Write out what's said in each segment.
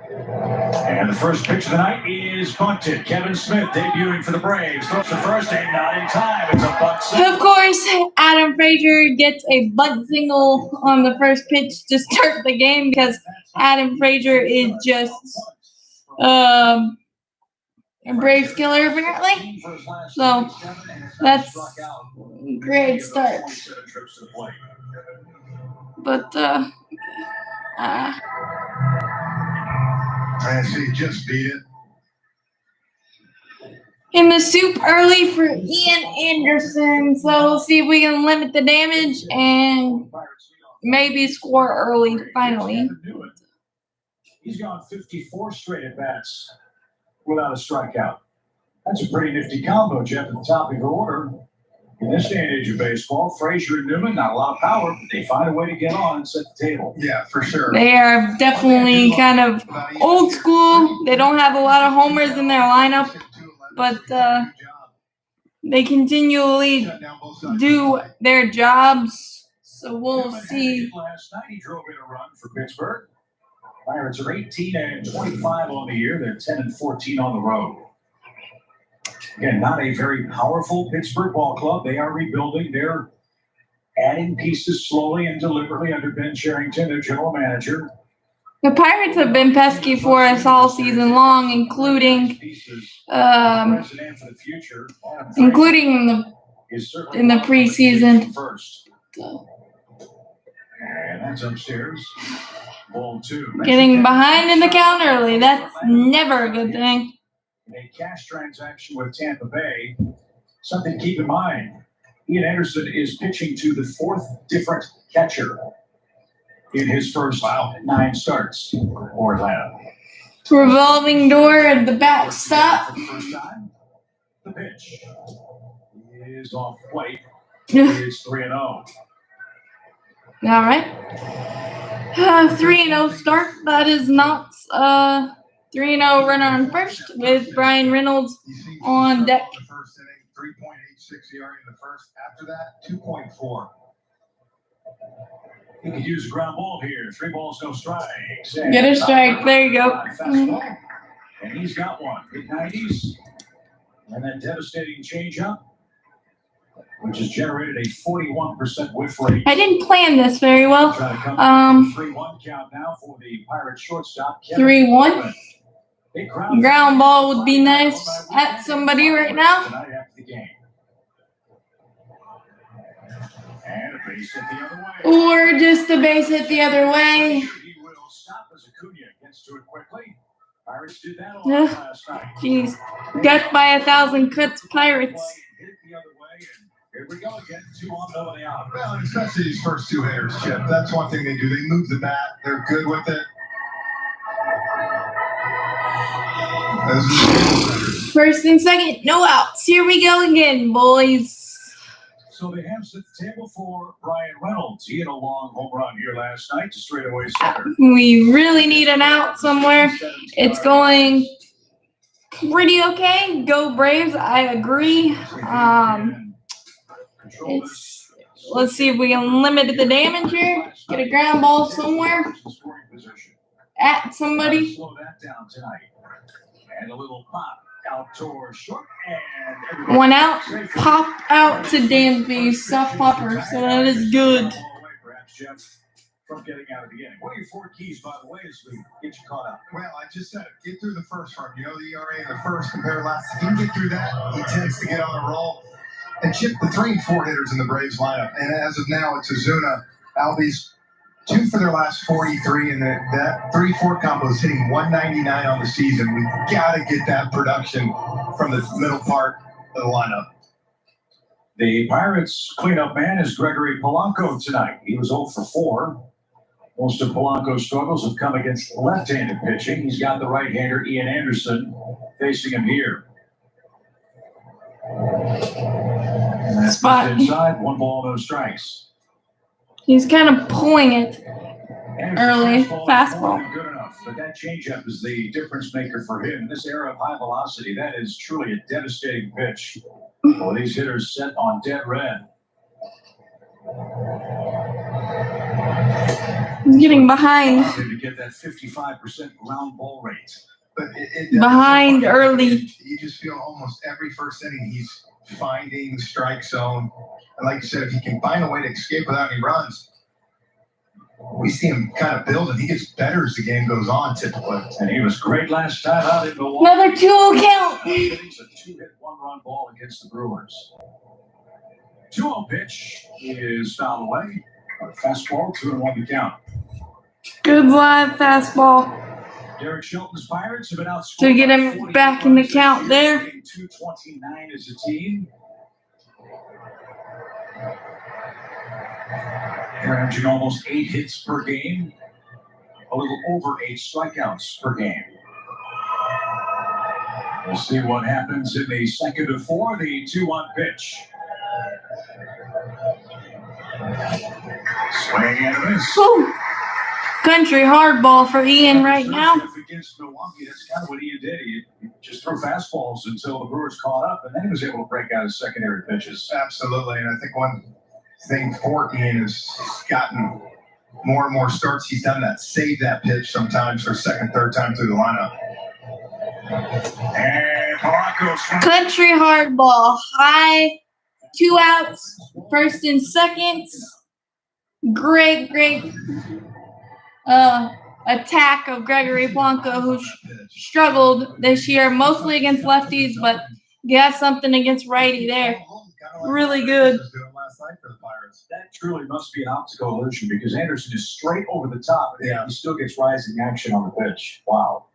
And the first pitch of the night is bunted. Kevin Smith debuting for the Braves. Throws the first and not in time. It's a bunt single. Of course, Adam Frazier gets a bunt single on the first pitch to start the game because Adam Frazier is just a Braves killer apparently. So that's a great start. But I see, just beat it. in the soup early for Ian Anderson. So we'll see if we can limit the damage and maybe score early finally. He's gone 54 straight at bats without a strikeout. That's a pretty nifty combo, Jeff, at the top of your order. In this day and age of baseball, Frazier and Newman, not a lot of power, but they find a way to get on and set the table. Yeah, for sure. They are definitely kind of old school. They don't have a lot of homers in their lineup, but they continually do their jobs. So we'll see. Last night he drove in a run for Pittsburgh. Pirates are 18-25 on the year. They're 10-14 on the road. Again, not a very powerful Pittsburgh ball club. They are rebuilding. They're adding pieces slowly and deliberately under Ben Cherington, their general manager. The Pirates have been pesky for us all season long, including in the preseason. And that's upstairs. Ball two. Getting behind in the count early, that's never a good thing. In a cash transaction with Tampa Bay, something to keep in mind. Ian Anderson is pitching to the fourth different catcher in his first 9 starts for Atlanta. Revolving door at the backstop. First time, the pitch is off plate. It's 3-0. All right. 3-0 start. That is not 3-0 runner on first with Brian Reynolds on deck. The first inning, 3.86 ERA in the first. After that, 2.4. He could use a ground ball here. 3 balls, no strikes. Get a strike. There you go. And he's got one. Mid-90s. And that devastating changeup, which has generated a 41% whiff rate. I didn't plan this very well. 3-1 count now for the Pirates shortstop. 3-1. Ground ball would be nice at somebody right now. Tonight after the game. And a base hit the other way. Or just a base hit the other way. He will stop as Acuna gets to it quickly. Pirates did that all last night. Jeez. Death by 1,000 cuts, Pirates. Hit the other way, and here we go again. 2 on, nobody out. Well, and especially these first 2 hitters, Chip. That's one thing they do. They move the bat. They're good with it. First and second, no outs. Here we go again, boys. So they have set the table for Brian Reynolds. He had a long home run here last night to straightaway center. We really need an out somewhere. It's going pretty okay. Go Braves, I agree. Let's see if we can limit the damage here. Get a ground ball somewhere at somebody. Slow that down tonight. And a little pop out towards short. And one out. Pop out to Dansby. Soft popper. So that is good. Perhaps, Jeff, from getting out of the beginning. What are your 4 keys, by the way, as we get you caught up? Well, I just said it. Get through the first run. You know the ERA in the first compared to last. If he can get through that, he tends to get on a roll. And Chip, the 3 and 4 hitters in the Braves lineup. And as of now, it's Ozuna, Albies, 2 for their last 43, and that 3-4 combo is hitting 199 on the season. We got to get that production from the middle part of the lineup. The Pirates' cleanup man is Gregory Polanco tonight. He was 0 for 4. Most of Polanco's struggles have come against left-handed pitching. He's got the right-hander Ian Anderson facing him here. Spot. Inside, 1 ball, no strikes. He's kind of pulling it early. Fastball. Good enough, but that changeup is the difference maker for him. In this era of high velocity, that is truly a devastating pitch. Well, these hitters set on dead red. He's getting behind. To get that 55% ground ball rate. But Behind early. You just feel almost every first inning he's finding the strike zone. And like you said, if he can find a way to escape without any runs, we see him kind of build, and he gets better as the game goes on typically. And he was great last time out in Milwaukee. Another 2-0 count. It's a 2-hit, 1-run ball against the Brewers. 2-0 pitch is fouled away. A fastball, 2-1 to count. Good live fastball Derek Shelton's Pirates have been outscored to get him back in the count there. 229 as a team. They're averaging almost 8 hits per game, a little over 8 strikeouts per game. We'll see what happens in the second of 4, the 2-1 pitch. Swing and a miss. Whew. Country hardball for Ian right now. Against Milwaukee, that's kind of what Ian did. He just threw fastballs until the Brewers caught up, and then he was able to break out his secondary pitches. Absolutely, and I think one thing for Ian is he's gotten more and more starts. He's done that, save that pitch sometimes for second, third time through the lineup. And Polanco's Country hardball. High. 2 outs. First and second. Great attack of Gregory Blanco, who struggled this year, mostly against lefties, but you have something against righty there. Really good. That truly must be an optical illusion because Anderson is straight over the top, and Yeah. he still gets rising action on the pitch. Wow.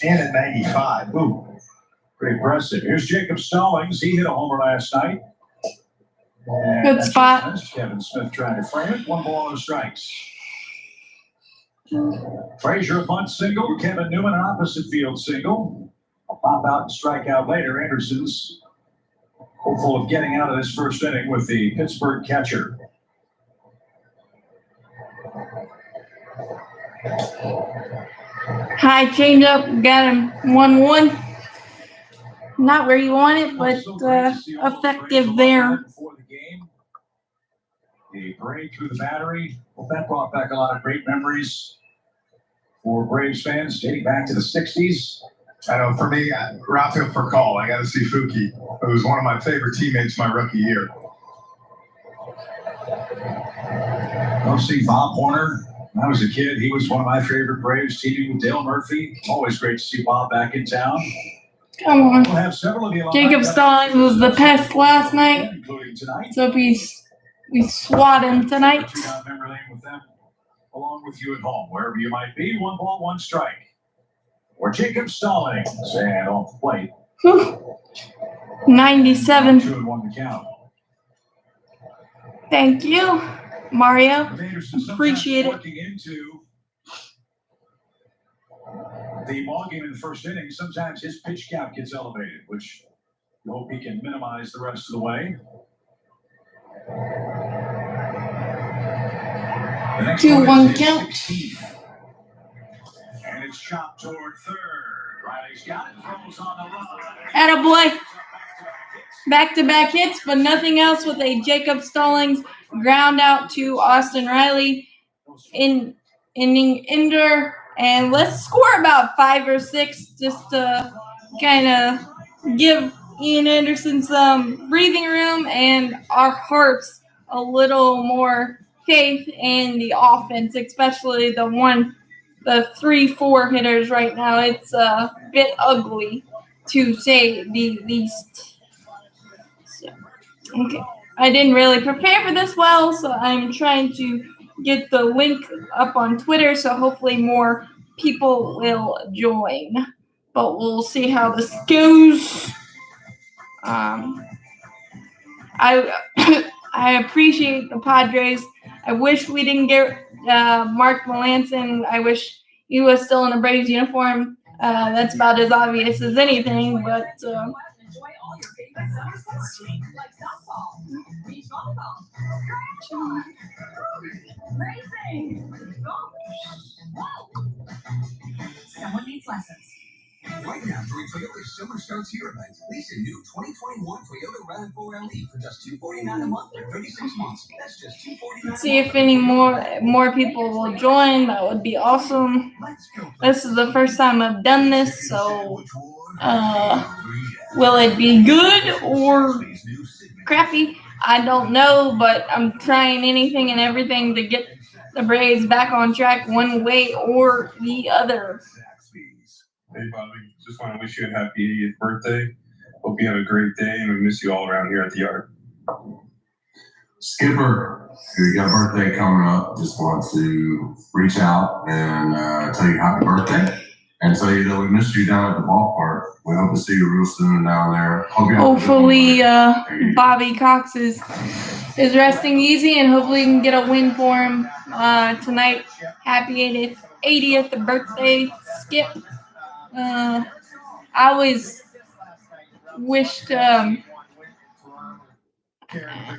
And at 95. Ooh, pretty impressive. Here's Jacob Stallings. He hit a homer last night. And Good that's spot. just Kevin Smith trying to frame it. 1 ball, no strikes. Frazier a bunt single. Kevin Newman an opposite field single. A pop out and strike out later. Anderson's hopeful of getting out of this first inning with the Pittsburgh catcher. High changeup, got him 1-1. Not where you want it, but effective there. Before the game, the parade through the Battery. Well, that brought back a lot of great memories for Braves fans dating back to the 60s. I know for me, Rafael Furcal, I got to see Fuki, who was one of my favorite teammates my rookie year. I'll see Bob Horner. When I was a kid, he was one of my favorite Braves, teaming with Dale Murphy. Always great to see Bob back in town. Come on. We'll have several of the Jacob Stallings was the pest last night. including tonight. So we swat him tonight. You got memory lane with them, along with you at home, wherever you might be. 1 ball, 1 strike. Or Jacob Stallings, and off the plate. Whew. 97. 2-1 to count. Thank you, Mario. With Anderson sometimes Appreciate it. working into the ball game in the first inning, sometimes his pitch count gets elevated, which you hope he can minimize the rest of the way. The next 2-1 one is count. 16. And it's chopped toward third. Riley's got it, throws on the run. Attaboy. Back-to-back hits, but nothing else with a Jacob Stallings ground out to Austin Riley in inning ender. And let's score about 5 or 6 just to kind of give Ian Anderson some breathing room and our hearts a little more faith in the offense, especially the 3-4 hitters right now. It's a bit ugly to say the least. So, okay. I didn't really prepare for this well, so I'm trying to get the link up on Twitter, so hopefully more people will join. But we'll see how this goes. I appreciate the Padres. I wish we didn't get Mark Melanson. I wish he was still in a Braves uniform. That's about as obvious as anything, but Someone needs lessons. Right now, during Toyota's summer starts here event, lease a new 2021 Toyota RAV4 LE for just $249 a month for 36 months. That's just $249. Let's see if any more people will join. That would be awesome. This is the first time I've done this, so will it be good or crappy? I don't know, but I'm trying anything and everything to get the Braves back on track one way or the other. Hey, Bobby, just want to wish you a happy 80th birthday. Hope you have a great day, and we miss you all around here at the yard. Skipper, you got a birthday coming up. Just want to reach out and tell you happy birthday and tell you that we missed you down at the ballpark. We hope to see you real soon down there. Hopefully, Bobby Cox is resting easy, and hopefully we can get a win for him tonight. Happy 80th birthday, Skip. I always wished,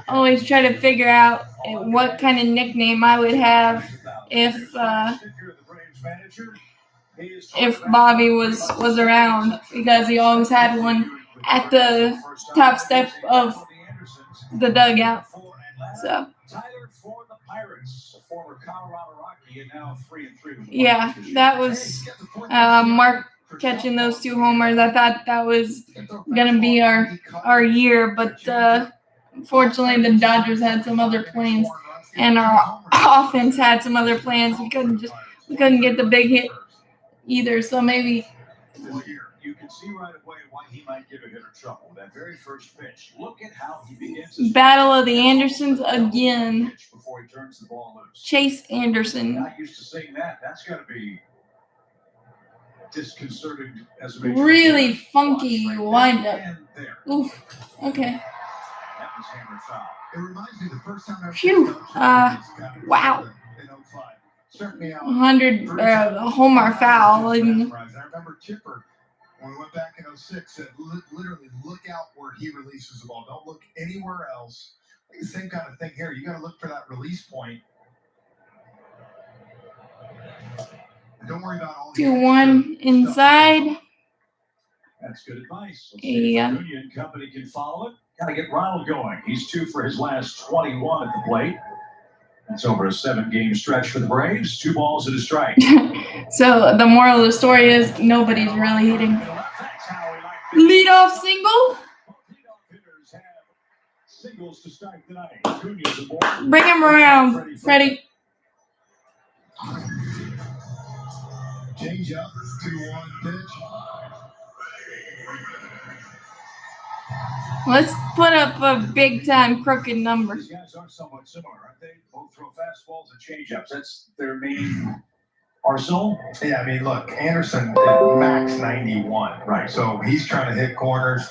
always try to figure out what kind of nickname I would have if Bobby was around, because he always had one at the top step of the dugout. So yeah, that was Mark catching those 2 homers. I thought that was gonna be our year, but unfortunately the Dodgers had some other plans, and our offense had some other plans. We couldn't get the big hit either. So maybe. You can see right away why he might give a hitter trouble. That very first pitch. Look at how he begins. Battle of the Andersons again. Before he turns the ball loose. Chase Anderson. Not used to seeing that. That's got to be disconcerting as a really funky windup. Oof. Okay. That was hammered foul. It reminds me of the first time I Phew. Wow. 100 homer foul. I remember Chipper, when we went back in 06, said literally look out where he releases the ball. Don't look anywhere else. I think the same kind of thing here. You got to look for that release point. Don't worry about all 2-1 inside. That's good advice. Yeah. Union Company can follow it. Got to get Ronald going. He's 2 for his last 21 at the plate. That's over a 7-game stretch for the Braves. 2 balls and a strike. So the moral of the story is nobody's really hitting. Leadoff single. Bring him around, Freddie. Change up, 2-1 pitch. Let's put up a big-time crooked number. These guys are somewhat similar, aren't they? Both throw fastballs and changeups. That's their main arsenal. Yeah, I mean, look, Anderson did max 91, right? So he's trying to hit corners.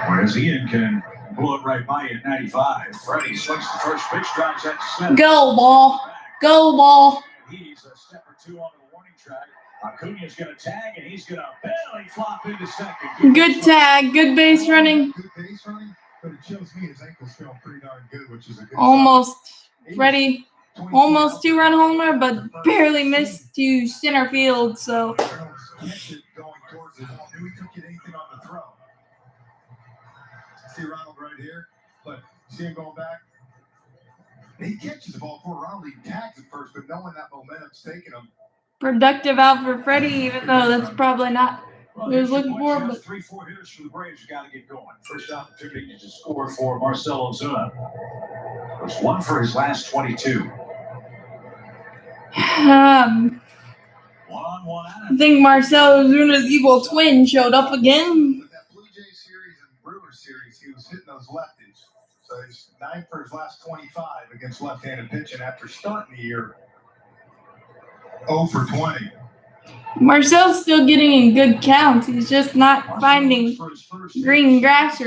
Whereas Ian can blow it right by you at 95. Freddie swings the first pitch, drives that to center. Go, ball. Go, ball. He's a step or 2 onto the warning track. Acuna's going to tag, and he's going to belly flop into second. Good tag. Good base running. Good base running, but it shows me his ankles feel pretty darn good, which is a good Almost. sign. Freddie almost 2-run homer, but barely missed to center field. So Catch it going towards the ball. Knew he couldn't get anything on the throw. See Ronald right here, but see him going back. He catches the ball before Ronald even tags at first, but knowing that momentum's taking him. productive out for Freddie, even though that's probably not what he was looking for. But 3-4 hitters for the Braves got to get going. First opportunity to score for Marcell Ozuna. Was 1 for his last 22. I think Marcell Ozuna's evil twin showed up again. With that Blue Jays series and Brewers series, he was hitting those lefties. So he's 9 for his last 25 against left-handed pitching after starting the year 0 for 20. Marcel's still getting in good counts. He's just not finding green grass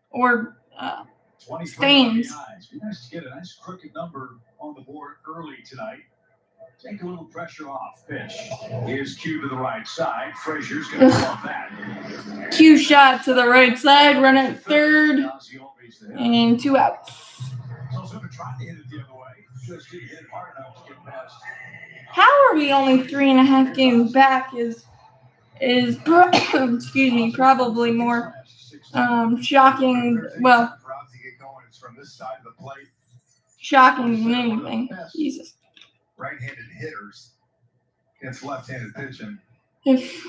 or stands. Be nice to get a nice crooked number on the board early tonight. Take a little pressure off. Pitch. Here's Q to the right side. Frazier's going to love that. Q shot to the right side, run at third, and 2 outs. He's also been trying to hit it the other way. Just didn't hit hard enough to get past. How are we only 3.5 games back is excuse me, probably more shocking. Well, From this side of the plate, shocking than anything. Jesus. right-handed hitters against left-handed pitching. If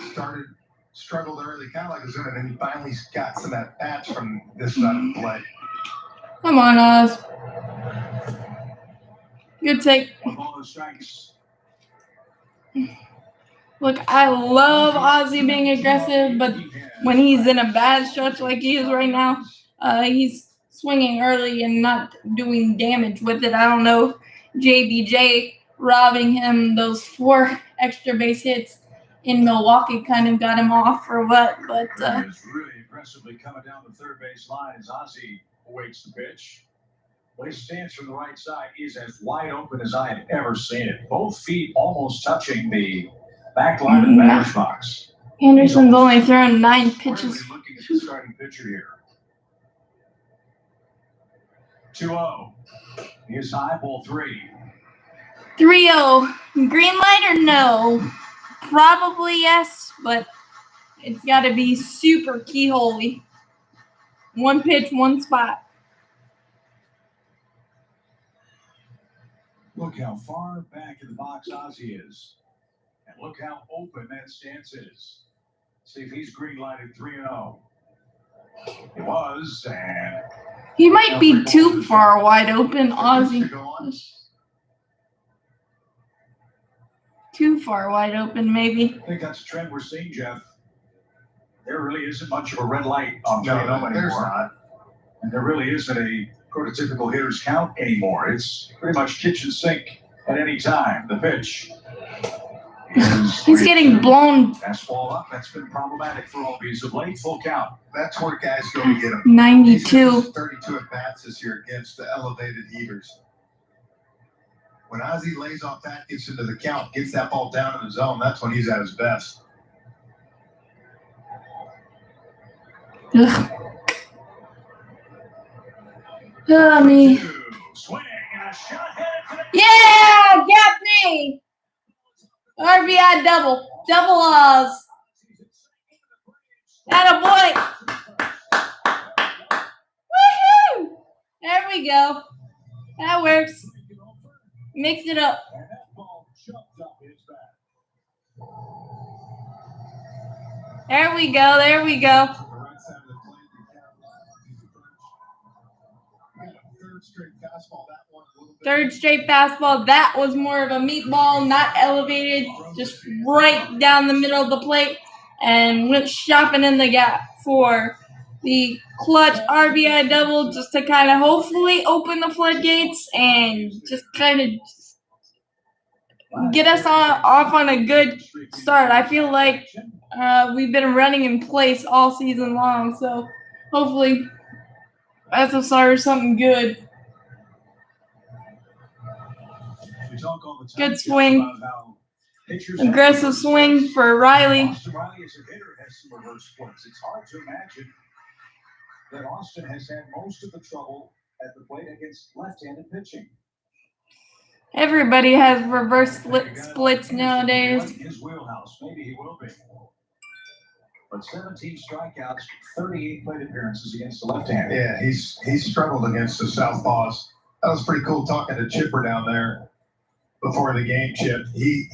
Struggled early, kind of like Ozuna, then he finally got some at bats from this side of the plate. come on, Oz. Good take. Look, I love Ozzy being aggressive, but when he's in a bad stretch like he is right now, he's swinging early and not doing damage with it. I don't know if JBJ robbing him those 4 extra base hits in Milwaukee kind of got him off or what, but Is really aggressively coming down the third base line as Ozzy awaits the pitch. His stance from the right side is as wide open as I have ever seen it. Both feet almost touching the back line of the batter's box. Anderson's only thrown 9 pitches. We're looking at the starting pitcher here. 2-0. He is high, ball 3. 3-0. Green light or no? Probably yes, but it's got to be super keyhole-y. 1 pitch, 1 spot. Look how far back in the box Ozzy is. And look how open that stance is. See if he's green lighted 3-0. It was, and He might be too far wide open, Ozzy. Too far wide open, maybe. I think that's a trend we're seeing, Jeff. There really isn't much of a red light on No, J-Lo there's anymore. not. And there really isn't a prototypical hitter's count anymore. It's pretty much kitchen sink at any time. The pitch is He's getting blown. fastball up. That's been problematic for all these of late. Full count. That's where guys go to get him. 92. 32 at bats this year against the elevated heaters. When Ozzy lays off that, gets into the count, gets that ball down in the zone, that's when he's at his best. Ugh. Oh, me. Swing and a shot headed to the Yeah, got me. RBI double. Double Oz. Attaboy. Woohoo! There we go. That works. Mix it up. And that ball jumped up his back. There we go. There we go. The right side of the plate, third straight fastball, that one a little bit. Third straight fastball. That was more of a meatball, not elevated, just right down the middle of the plate and went shopping in the gap for the clutch RBI double just to kind of hopefully open the floodgates and just kind of get us off on a good start. I feel like we've been running in place all season long, so hopefully SSR is something good. We talk all the time Good swing. about how pitchers Aggressive have- swing for Riley. Austin Riley as a hitter has some reverse splits. It's hard to imagine that Austin has had most of the trouble at the plate against left-handed pitching. Everybody has reverse splits nowadays. His wheelhouse. Maybe he will be. But 17 strikeouts, 38 plate appearances against the left-handed. Yeah, he's struggled against the southpaws. That was pretty cool talking to Chipper down there before the game. Chip, he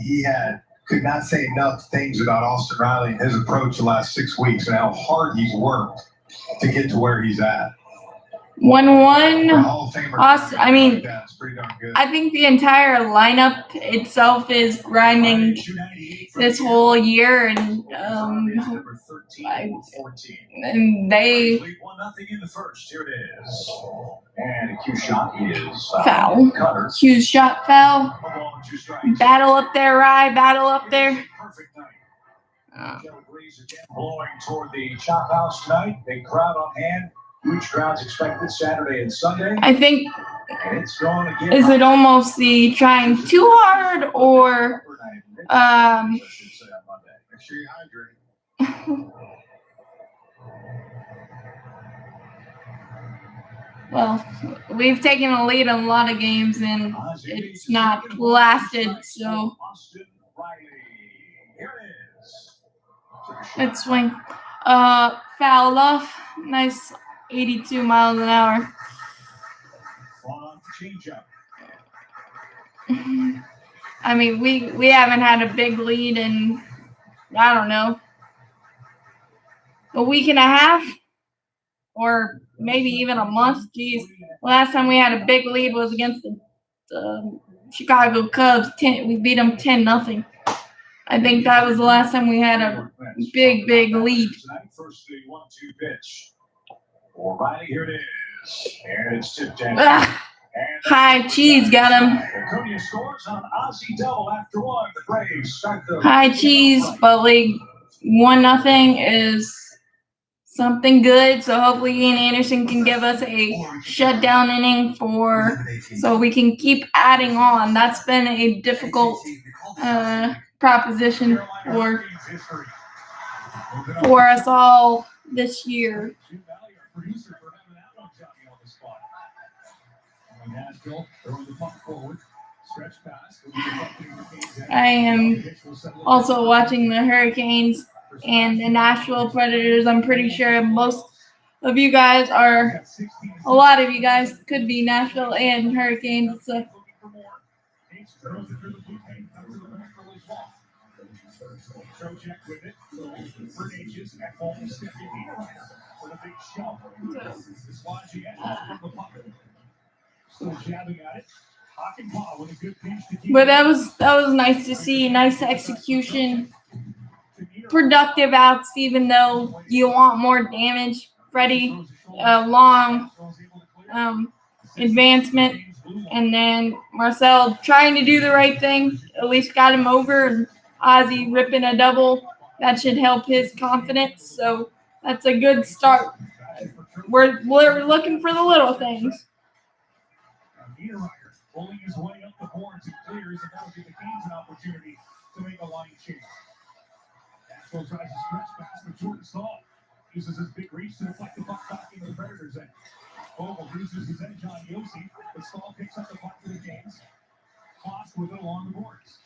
could not say enough things about Austin Riley and his approach the last 6 weeks and how hard he's worked to get to where he's at. 1-1. For a Hall of Famer, Austin, I mean, that's pretty darn good. I think the entire lineup itself is grinding this whole year, and Number 13, 14. and they Lead 1-0 in the first. Here it is. And a cue shot is Foul. Cutter. Hughes shot foul. A ball and 2 strikes. Battle up there, Rye. Battle up there. Perfect night. Joe Breeze again blowing toward the chop house tonight. Big crowd on hand. Huge crowds expected Saturday and Sunday. I think, And it's going to get is it almost the trying too hard or I should say on Monday. Make sure you hydrate. well, we've taken a lead in a lot of games and it's not lasted, so Austin Riley. Here it is. Let's swing. Fouled off. Nice 82 miles an hour. Fought off the changeup. I mean, we haven't had a big lead in, I don't know, a week and a half or maybe even a month. Jeez. Last time we had a big lead was against the Chicago Cubs. We beat them 10-0. I think that was the last time we had a big lead. First the 1-2 pitch. O'Reilly, here it is. And it's tipped down. High cheese got him. Acuna scores on Ozzie double after one. The Braves start the High cheese, but like 1-0 is something good. So hopefully Ian Anderson can give us a shutdown inning so we can keep adding on. That's been a difficult proposition for us all this year. I am also watching the Hurricanes and the Nashville Predators. I'm pretty sure most of you guys a lot of you guys could be Nashville and Hurricanes. So but that was nice to see. Nice execution. Productive outs, even though you want more damage. Freddie, long advancement. And then Marcel trying to do the right thing. At least got him over. And Ozzie ripping a double. That should help his confidence. So that's a good start. We're looking for the little things. Pulling his way up the boards and clears, and that'll give the Canes an opportunity to make a line change. Axel tries to stretch pass, but Jordan Stahl uses his big reach to deflect the puck back into the Predators' end. Vogel loses his edge on Yossi, but Stahl picks up the puck for the Canes. Kloss with it along the boards.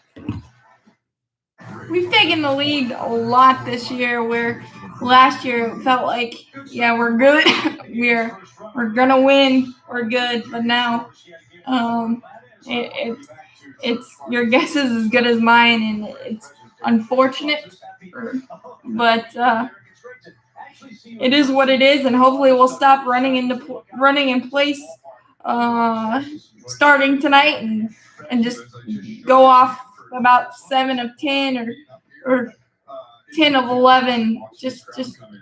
We've taken the lead a lot this year, where last year it felt like, yeah, we're good, we're gonna win, we're good, but now it's your guess is as good as mine, and it's unfortunate, but it is what it is, and hopefully we'll stop running in place starting tonight and just go off about 7 of 10 or 10 of 11. Just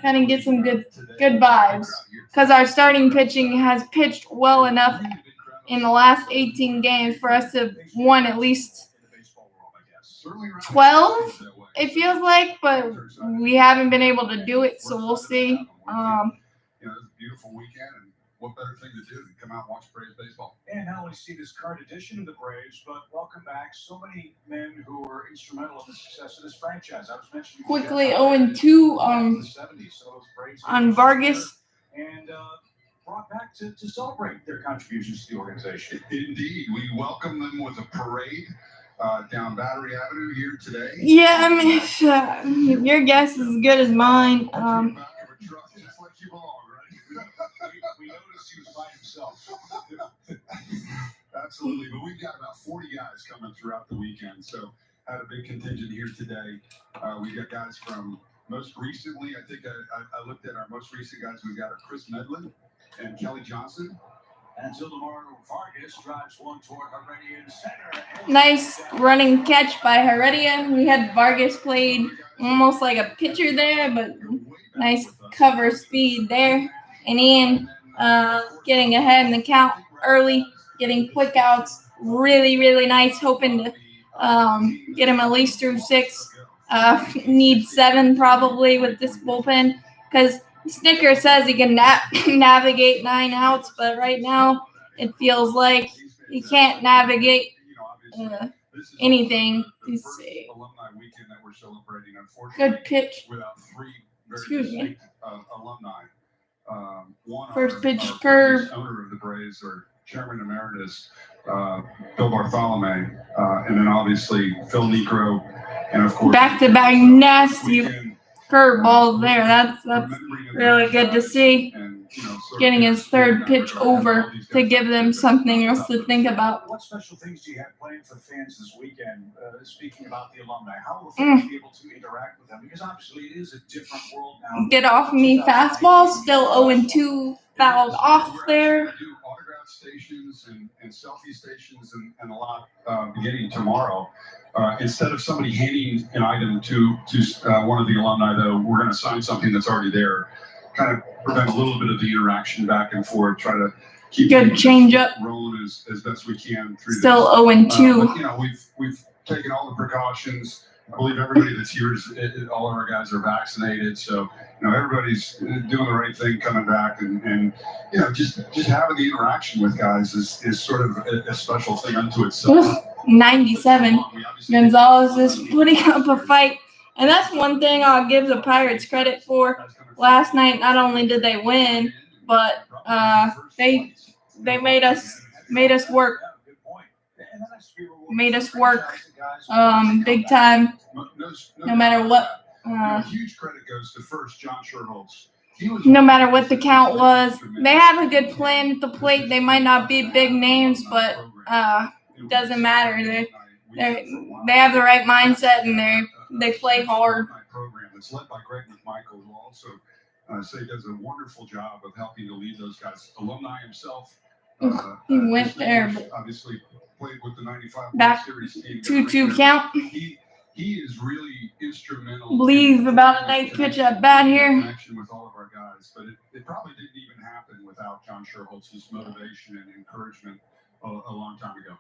kind of get some good vibes, because our starting pitching has pitched well enough in the last 18 games for us to have won at least 12, it feels like, but we haven't been able to do it, so we'll see. It's a beautiful weekend, and what better thing to do than come out and watch Braves baseball? And not only see this current edition of the Braves, but welcome back so many men who were instrumental in the success of this franchise. I was mentioning Quickly 0-2 on Vargas. And brought back to celebrate their contributions to the organization. Indeed, we welcome them with a parade down Battery Avenue here today. Yeah, I mean, your guess is as good as mine. Just like you belong, right? We noticed he was by himself. Absolutely, but we've got about 40 guys coming throughout the weekend, so had a big contingent here today. We got guys from most recently, I think I looked at our most recent guys. We've got Chris Medlin and Kelly Johnson. Until tomorrow, Vargas drives one toward Heredia in center. Nice running catch by Heredia. We had Vargas played almost like a pitcher there, but nice cover speed there. And Ian getting ahead in the count early, getting quick outs. Really, really nice. Hoping to get him at least through 6. Need 7 probably with this bullpen, because Snicker says he can navigate 9 outs, but right now it feels like he can't navigate anything. Alumni weekend that we're celebrating, Good pitch. without 3 Excuse me. distinct alumni. One, First pitch our curve. owner of the Braves, or Chairman Emeritus, Bill Bartholomew, and then obviously Phil Necro, And of course, Back-to-back nasty weekend, curveballs there. That's remembering really good to see. and, you know, sort of Getting his third getting pitch that regard, over all these to guys give them something else to think about. What special things do you have planned for fans this weekend? Speaking about the alumni, how will fans be able to interact with them? Because obviously it is a different world now. Get off me fastball. Still 0-2 fouled off there. We're actually gonna do autograph stations and selfie stations and a lot beginning tomorrow. Instead of somebody handing an item to one of the alumni, though, we're going to sign something that's already there. Kind of prevent a little bit of the interaction back and forth. Try to keep Good things change-up. rolling as best we can through Still this. 0-2. But, you know, we've taken all the precautions. I believe everybody that's here all of our guys are vaccinated, so you know everybody's doing the right thing coming back, and you know just having the interaction with guys is sort of a special thing unto itself. 97. Gonzalez is putting up a fight, and that's one thing I'll give the Pirates credit for. Last night, not only did they win, but they made us work. Made us work big time, no matter what. Huge credit goes to first John Sherholtz. No matter what the count was, they have a good plan at the plate. They might not be big names, but it doesn't matter. They have the right mindset and they play hard. Program that's led by Greg McMichael, who also does a wonderful job of helping to lead those guys. Alumni himself. He went there, but obviously played with the 95 back Series team. 2-2 count. He is really instrumental. Believe about a night pitch at bat here. Connection with all of our guys, but it probably didn't even happen without John Sherholtz's motivation and encouragement a long time ago.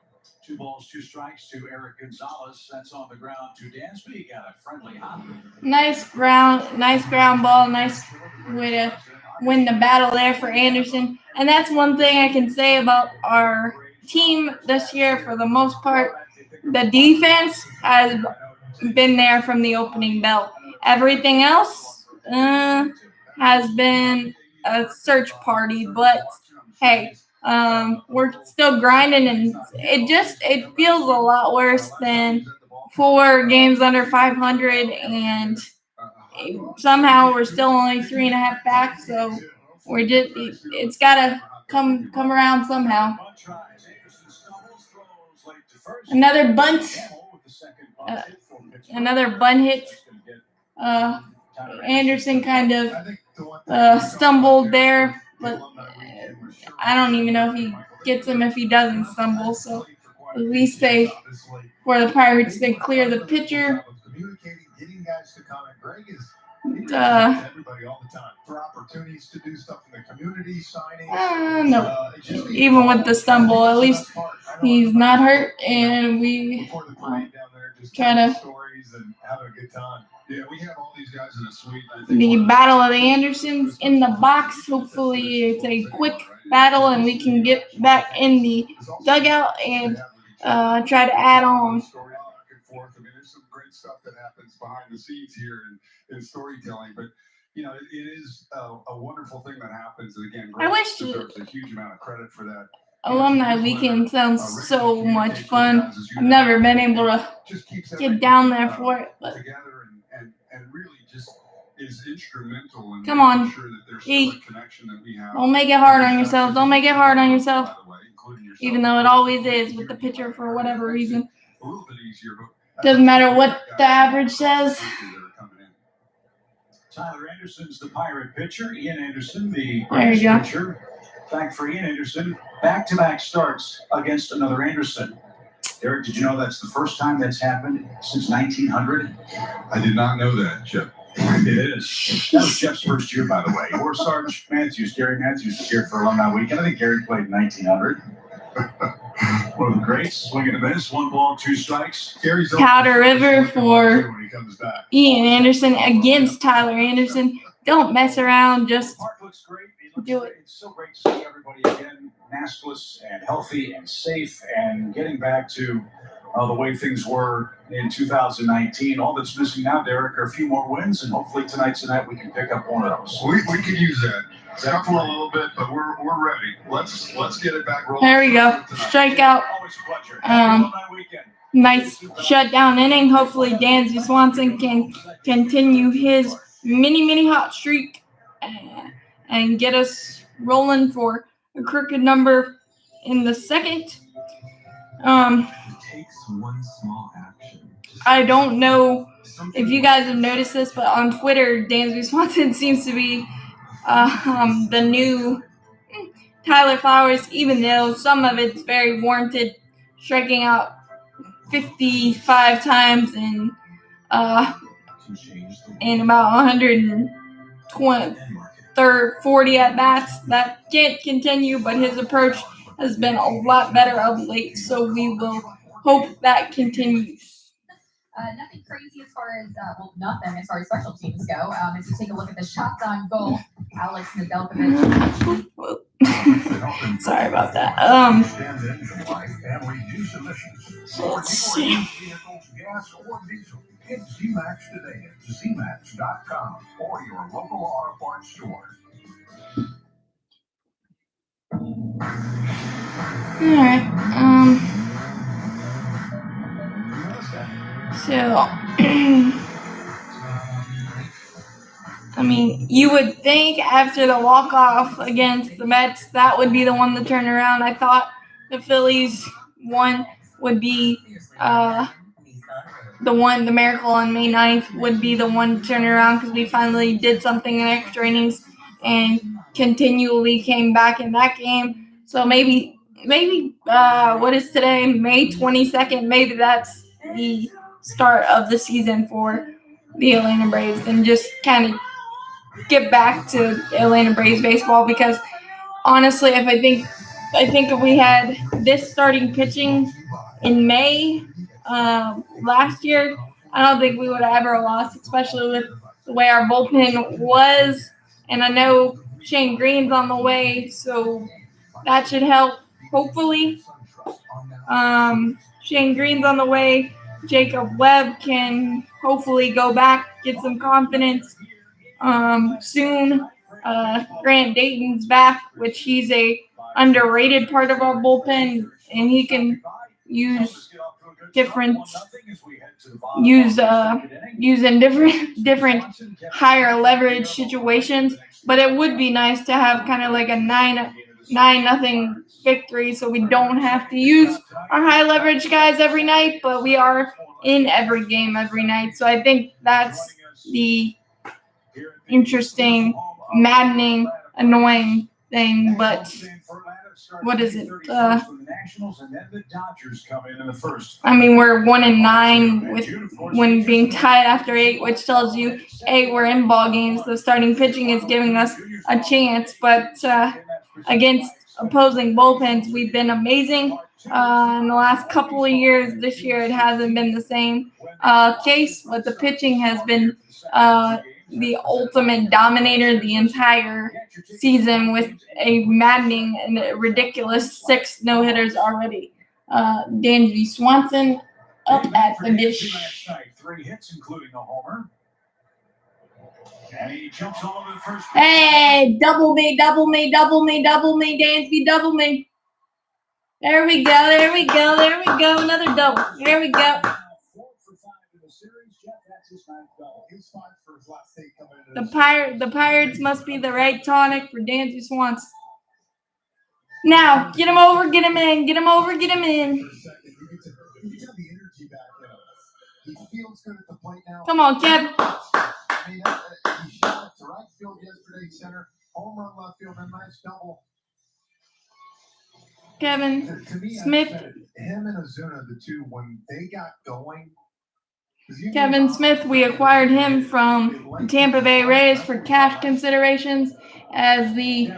2 balls, 2 strikes to Eric Gonzalez. That's on the ground to Dansby. Got a friendly hop. Nice ground ball. Nice way to win the battle there for Anderson. And that's one thing I can say about our team this year for the most part. The defense has been there from the opening bell. Everything else has been a search party, but hey, we're still grinding, and it feels a lot worse than 4 games under 500, and somehow we're still only 3.5 back. So it's gotta come around somehow. Another bunt. Another bunt hit. Anderson kind of stumbled there, but I don't even know if he gets him if he doesn't stumble. So at least for the Pirates, they clear the pitcher. Everybody all the time for opportunities to do stuff in the community, signing. No, even with the stumble, at least he's not hurt, and we kind of. Stories and having a good time. Yeah, we have all these guys in a suite. The battle of the Andersons in the box. Hopefully, it's a quick battle, and we can get back in the dugout and try to add on. There's some great stuff that happens behind the scenes here in storytelling, but you know, it is a wonderful thing that happens. And again, I wish deserves a huge amount of credit for that. Alumni weekend sounds so much fun. I've never been able to get down there for it, but together and really just is instrumental in come on, making sure that there's still a connection that we have. Don't make it hard on yourself. Don't make it hard on yourself. Even though it always is with the pitcher for whatever reason. A little bit easier, but Doesn't matter what the average says. Tyler Anderson's the Pirate pitcher. Ian Anderson, the There you Braves go. pitcher. Back for Ian Anderson. Back-to-back starts against another Anderson. Eric, did you know that's the first time that's happened since 1900? I did not know that, Jeff. It is. That was Jeff's first year, by the way. Or Sarge Matthews, Gary Matthews was here for Alumni Weekend. I think Gary played in 1900. One of the greats, swing and a miss, 1 ball, 2 strikes. Gary's Powder River for when he comes back. Ian Anderson against Tyler Anderson. Don't mess around. Just Park looks great. do it. It's so great to see everybody again, maskless and healthy and safe, and getting back to the way things were in 2019. All that's missing now, Derek, are a few more wins, and hopefully tonight's the night we can pick up one of those. We could use that. Scuffle a little bit, but we're ready. Let's get it back rolling. There we go. Strikeout. Always a pleasure. Happy Alumni Weekend. nice shutdown inning. Hopefully, Dansby Swanson can continue his mini hot streak and get us rolling for a crooked number in the second. I don't know if you guys have noticed this, but on Twitter, Dansby Swanson seems to be the new Tyler Flowers, even though some of it's very warranted, striking out 55 times in about 140 at bats. That can't continue, but his approach has been a lot better of late, so we will hope that continues. Nothing crazy as far as, nothing as far as special teams go. If you take a look at the shots on goal, Alex Nedeljkovic. Sorry about that. Let's see. Get Z-Max today at ZMax.com or your local auto parts store. Alright, so, I mean, you would think after the walk-off against the Mets, that would be the one to turn around. I thought the Phillies one would be the miracle on May 9th would be the one to turn around because we finally did something in extra innings and continually came back in that game. So maybe what is today, May 22nd, maybe that's the start of the season for the Atlanta Braves and just kind of get back to Atlanta Braves baseball, because honestly, I think if we had this starting pitching in May last year, I don't think we would have ever lost, especially with the way our bullpen was. And I know Shane Green's on the way, so that should help, hopefully. Shane Green's on the way. Jacob Webb can hopefully go back, get some confidence soon. Grant Dayton's back, which he's a underrated part of our bullpen, and he can use in different higher leverage situations. But it would be nice to have kind of like a 9-0 victory, so we don't have to use our high leverage guys every night, but we are in every game every night. So I think that's the interesting, maddening, annoying thing. But what is it? I mean, we're 1-9 with when being tied after 8, which tells you, A, we're in ball games. The starting pitching is giving us a chance, but against opposing bullpens, we've been amazing in the last couple of years. This year, it hasn't been the same case, but the pitching has been the ultimate dominator the entire season, with a maddening and ridiculous 6 no-hitters already. Dansby Swanson up at the dish. 3 hits, including a homer. And he jumps all over the first. Hey, double me, Dansby, double me. There we go, another double. There we go. The Pirates must be the right tonic for Dansby Swanson. Now, get him over, get him in. Come on, Kev. I mean, he shot it to right field yesterday, center, home run left field, a nice double. Kevin To me, Smith. Him and Ozuna, the two, when they got going. Kevin Smith, we acquired him from the Tampa Bay Rays for cash considerations as the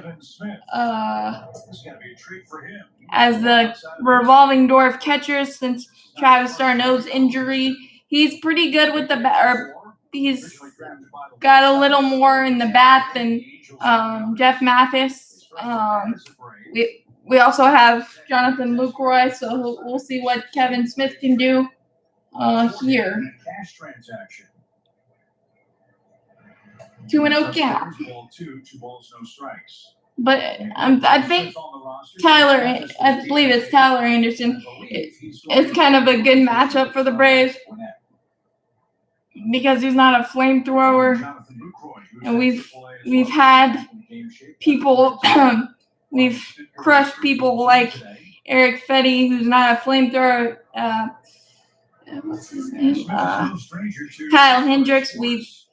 revolving door of catchers since Travis d'Arnaud's injury. He's pretty good with the bat. He's got a little more in the bat than Jeff Mathis. We also have Jonathan Lucroy, so we'll see what Kevin Smith can do here. 2-0 count. 2 balls, no strikes. but I think I believe it's Tyler Anderson. It's kind of a good matchup for the Braves because he's not a flamethrower, and we've had people we've crushed people like Eric Fetty, who's not a flamethrower. What's his name? Kyle Hendricks. He's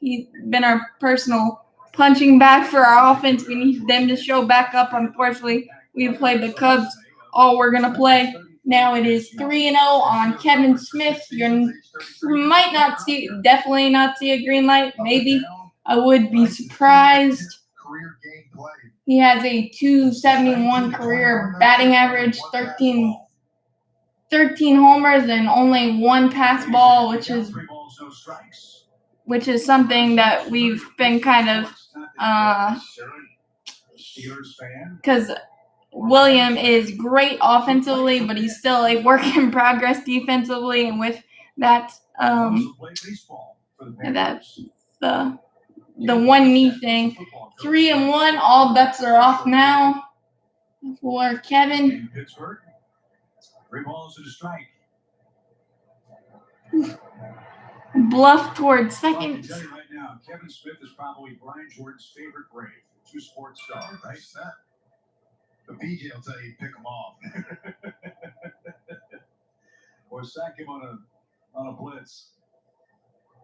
been our personal punching bag for our offense. We need them to show back up. Unfortunately, we played the Cubs. All we're gonna play now. It is 3-0 on Kevin Smith. You might not see, definitely not see a green light. Maybe I would be surprised. He has a 271 career batting average, 13 homers and only one pass ball, which is something that we've been kind of because William is great offensively, but he's still a work in progress defensively, and with that the one knee thing. 3-1, all bets are off now for Kevin. Pittsburgh. 3 balls and a strike. Bluff towards second. I can tell you right now, Kevin Smith is probably Brian Jordan's favorite Brave. 2 sports stars, right? The PJ will tell you to pick them off. Or sack him on a blitz.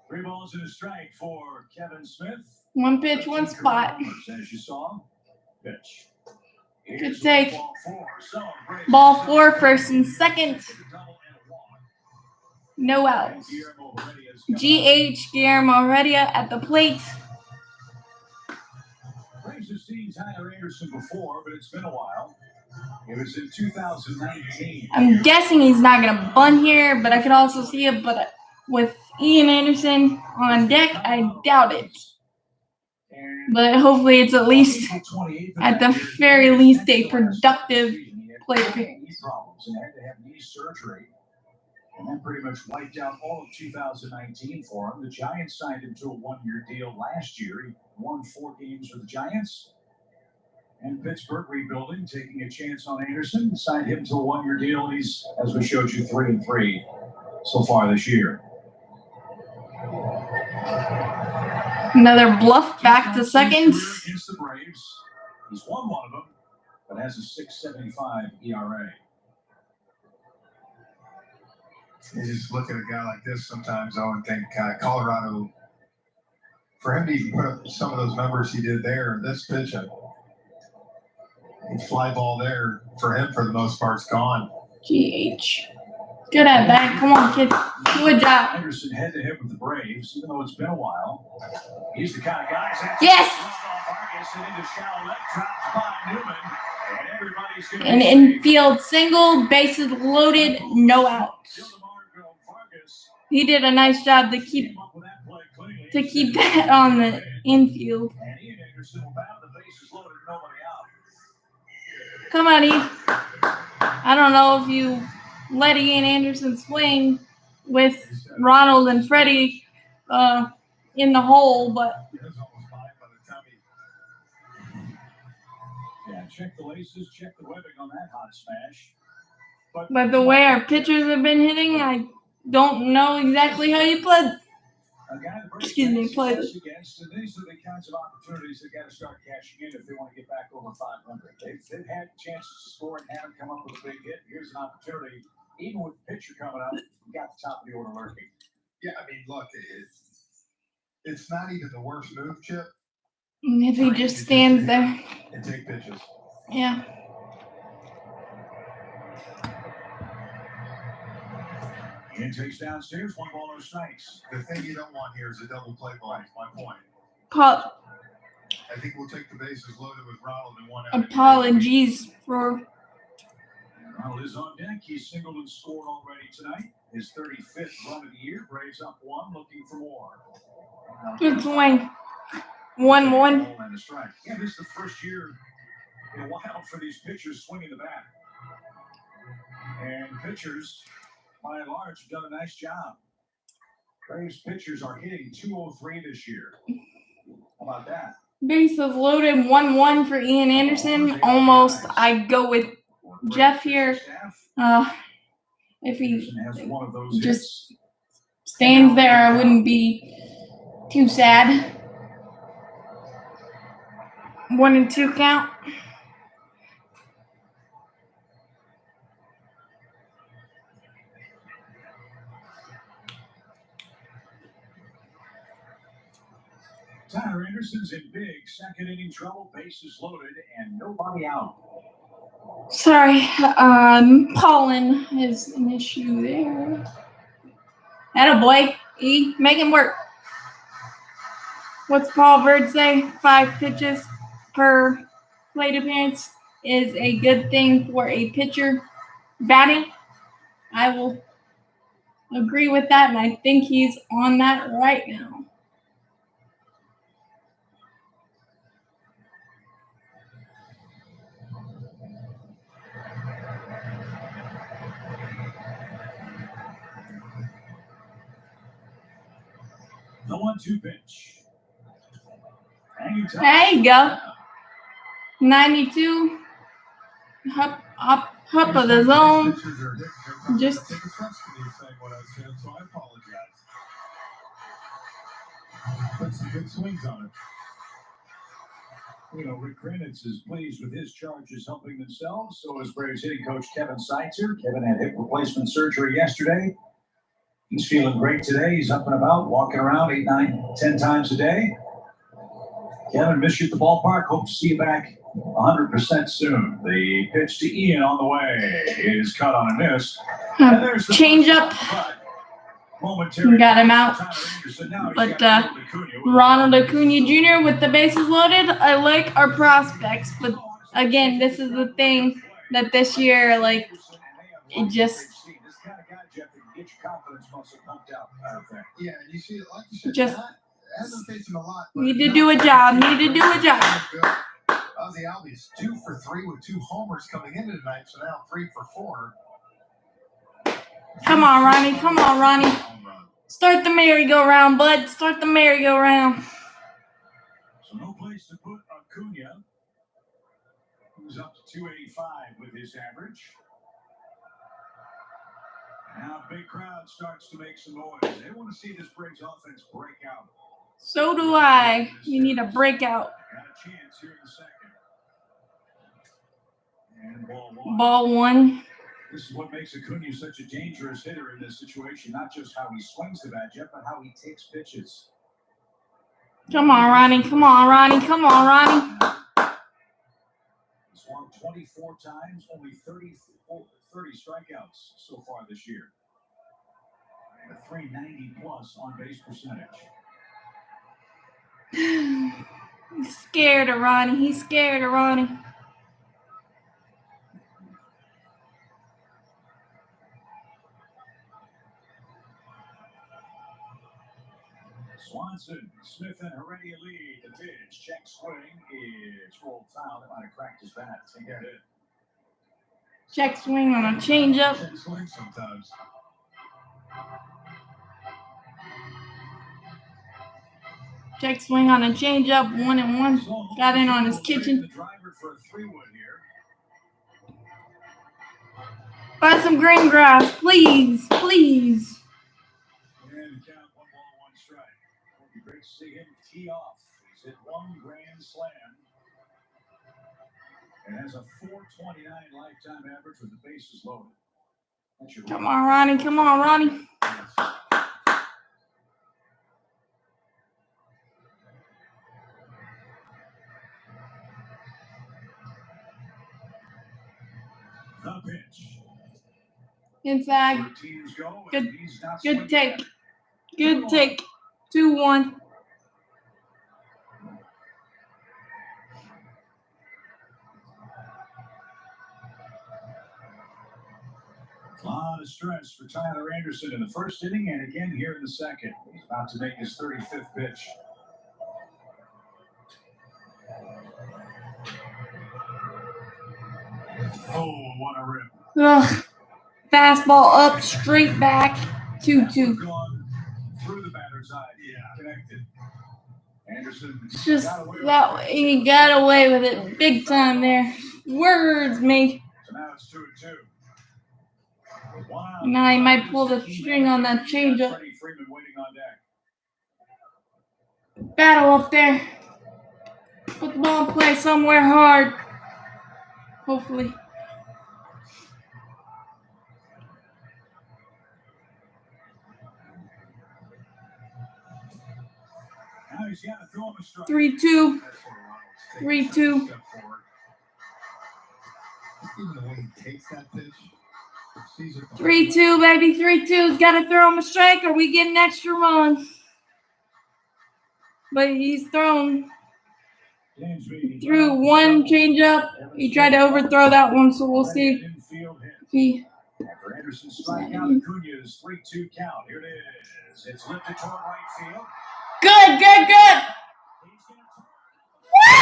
3 balls and a strike for Kevin Smith. 1 pitch, 1 spot. As you saw, pitch. Good take. Ball 4, first and second. No outs. GH Guillermo Heredia at the plate. Braves have seen Tyler Anderson before, but it's been a while. It was in 2019. I'm guessing he's not going to bunt here, but I could also see it. But with Ian Anderson on deck, I doubt it. But hopefully it's at least, at the very least, a productive plate appearance. And had to have knee surgery. And that pretty much wiped out all of 2019 for him. The Giants signed him to a 1-year deal last year. He won 4 games for the Giants. And Pittsburgh rebuilding, taking a chance on Anderson, signed him to a 1-year deal. And he's, as we showed you, 3-3 so far this year. Another bluff back to second. Against the Braves. He's won one of them, but has a 6.75 ERA. You just look at a guy like this sometimes, though, and think Colorado, for him to even put up some of those numbers he did there, this pitch, a fly ball there, for him, for the most part, is gone. GH. Good at bat. Come on, kid. Good job. Anderson head-to-head with the Braves, even though it's been a while. He's the kind of guy. Yes! An infield single, bases loaded, no outs. He did a nice job to keep that on the infield. Come on, Eve. I don't know if you let Ian Anderson swing with Ronald and Freddie in the hole, but yeah, check the laces, check the webbing on that hot smash. But the way our pitchers have been hitting, I don't know exactly how you play. Play this. Against, and these are the kinds of opportunities they got to start cashing in if they want to get back over 500. They've had chances to score and haven't come up with a big hit. Here's an opportunity. Even with the pitcher coming up, you got the top of the order lurking. Yeah, I mean, look, it's not even the worst move, Chip. If he just stands there and take pitches. Yeah. Ian takes downstairs, 1 ball, no strikes. The thing you don't want here is a double play ball. Is my point. I think we'll take the bases loaded with Ronald and 1 out. Apologies for. Ronald is on deck. He's singled and scored already tonight. His 35th run of the year. Braves up 1, looking for more. Good swing. 1-1. And a strike. Yeah, this is the first year in a while for these pitchers swinging the bat. And pitchers, by and large, have done a nice job. Braves pitchers are hitting .203 this year. How about that? Bases loaded 1-1 for Ian Anderson. Almost I go with Jeff here. If he Anderson has one of those just hits. stands there, I wouldn't be too sad. 1-2 count. Tyler Anderson's in big second inning trouble, bases loaded, and nobody out. Sorry, pollen is an issue there. Attaboy, E, make him work. What's Paul Bird say? 5 pitches per plate appearance is a good thing for a pitcher batting. I will agree with that, and I think he's on that right now. The 1-2 pitch. There you go. 92. Up of the zone. Just Take offense to me saying what I said, so I apologize. Put some good swings on it. You know, Rick Kranitz is pleased with his charges helping themselves. So is Braves hitting coach Kevin Seitzer. Kevin had hip replacement surgery yesterday. He's feeling great today. He's up and about, walking around 8, 9, 10 times a day. Kevin, miss you at the ballpark. Hope to see you back 100% soon. The pitch to Ian on the way is cut on a miss. And there's the change up. Momentarily Got him out. Tyler Anderson. Now he's But got Ronald Acuna. Ronald Acuna Jr. with the bases loaded. I like our prospects, but again, this is the thing that this year, like, it just Yeah, you see, like you said, Just hasn't faced him a lot. need to do a job. Need to do a job. Ozzie Albies 2 for 3 with 2 homers coming into tonight, so now 3 for 4. Come on, Ronnie. Come on, Ronnie. Start the merry-go-round, bud. Start the merry-go-round. So no place to put Acuna, who's up to 285 with his average. Now big crowd starts to make some noise. They want to see this Braves offense break out. So do I. You need a breakout. Got a chance here in the second. And ball 1. Ball 1. This is what makes Acuna such a dangerous hitter in this situation. Not just how he swings the bat, Jeff, but how he takes pitches. Come on, Ronnie. Come on, Ronnie. Come on, Ronnie. He's swung 24 times, only 30 strikeouts so far this year. And a 390 plus on base percentage. He's scared of Ronnie. He's scared of Ronnie. Swanson, Smith, and Heredia lead. The pitch, check swing, is rolled foul. It might have cracked his bat. I think it did. Check swing on a changeup. Check swing sometimes. Check swing on a changeup. 1-1. Got in on his kitchen. The driver for a 3-wood here. Buy some green grass, please. Please. And count 1 ball, 1 strike. It'll be great to see him tee off. He's hit 1 grand slam. And has a 429 lifetime average with the bases loaded. Come on, Ronnie. Come on, Ronnie. The pitch. Inside. Teams go, Good- and he's not Good swinging take. yet. Good take. 2-1. A lot of stress for Tyler Anderson in the first inning and again here in the second. He's about to make his 35th pitch. Oh, what a rip. Ugh. Fastball up, straight back. 2-2. Gone through the batter's eye. Yeah. Connected. And Anderson Just that way, he got away with it big time there. Words, me. So now it's 2-2. Now he might pull the string on that changeup. Freddie Freeman waiting on deck. Battle up there. Put the ball in play somewhere hard. Hopefully. Now he's got to throw him a strike. 3-2. 3-2. Even the one who takes that pitch, sees it. 3-2, baby. 3-2's got to throw him a strike or we get an extra run. But he's thrown. Threw one changeup. He tried to overthrow that one, so we'll see if he. After Anderson strike out, Acuña's 3-2 count. Here it is. It's lifted toward right field. Good. Woo!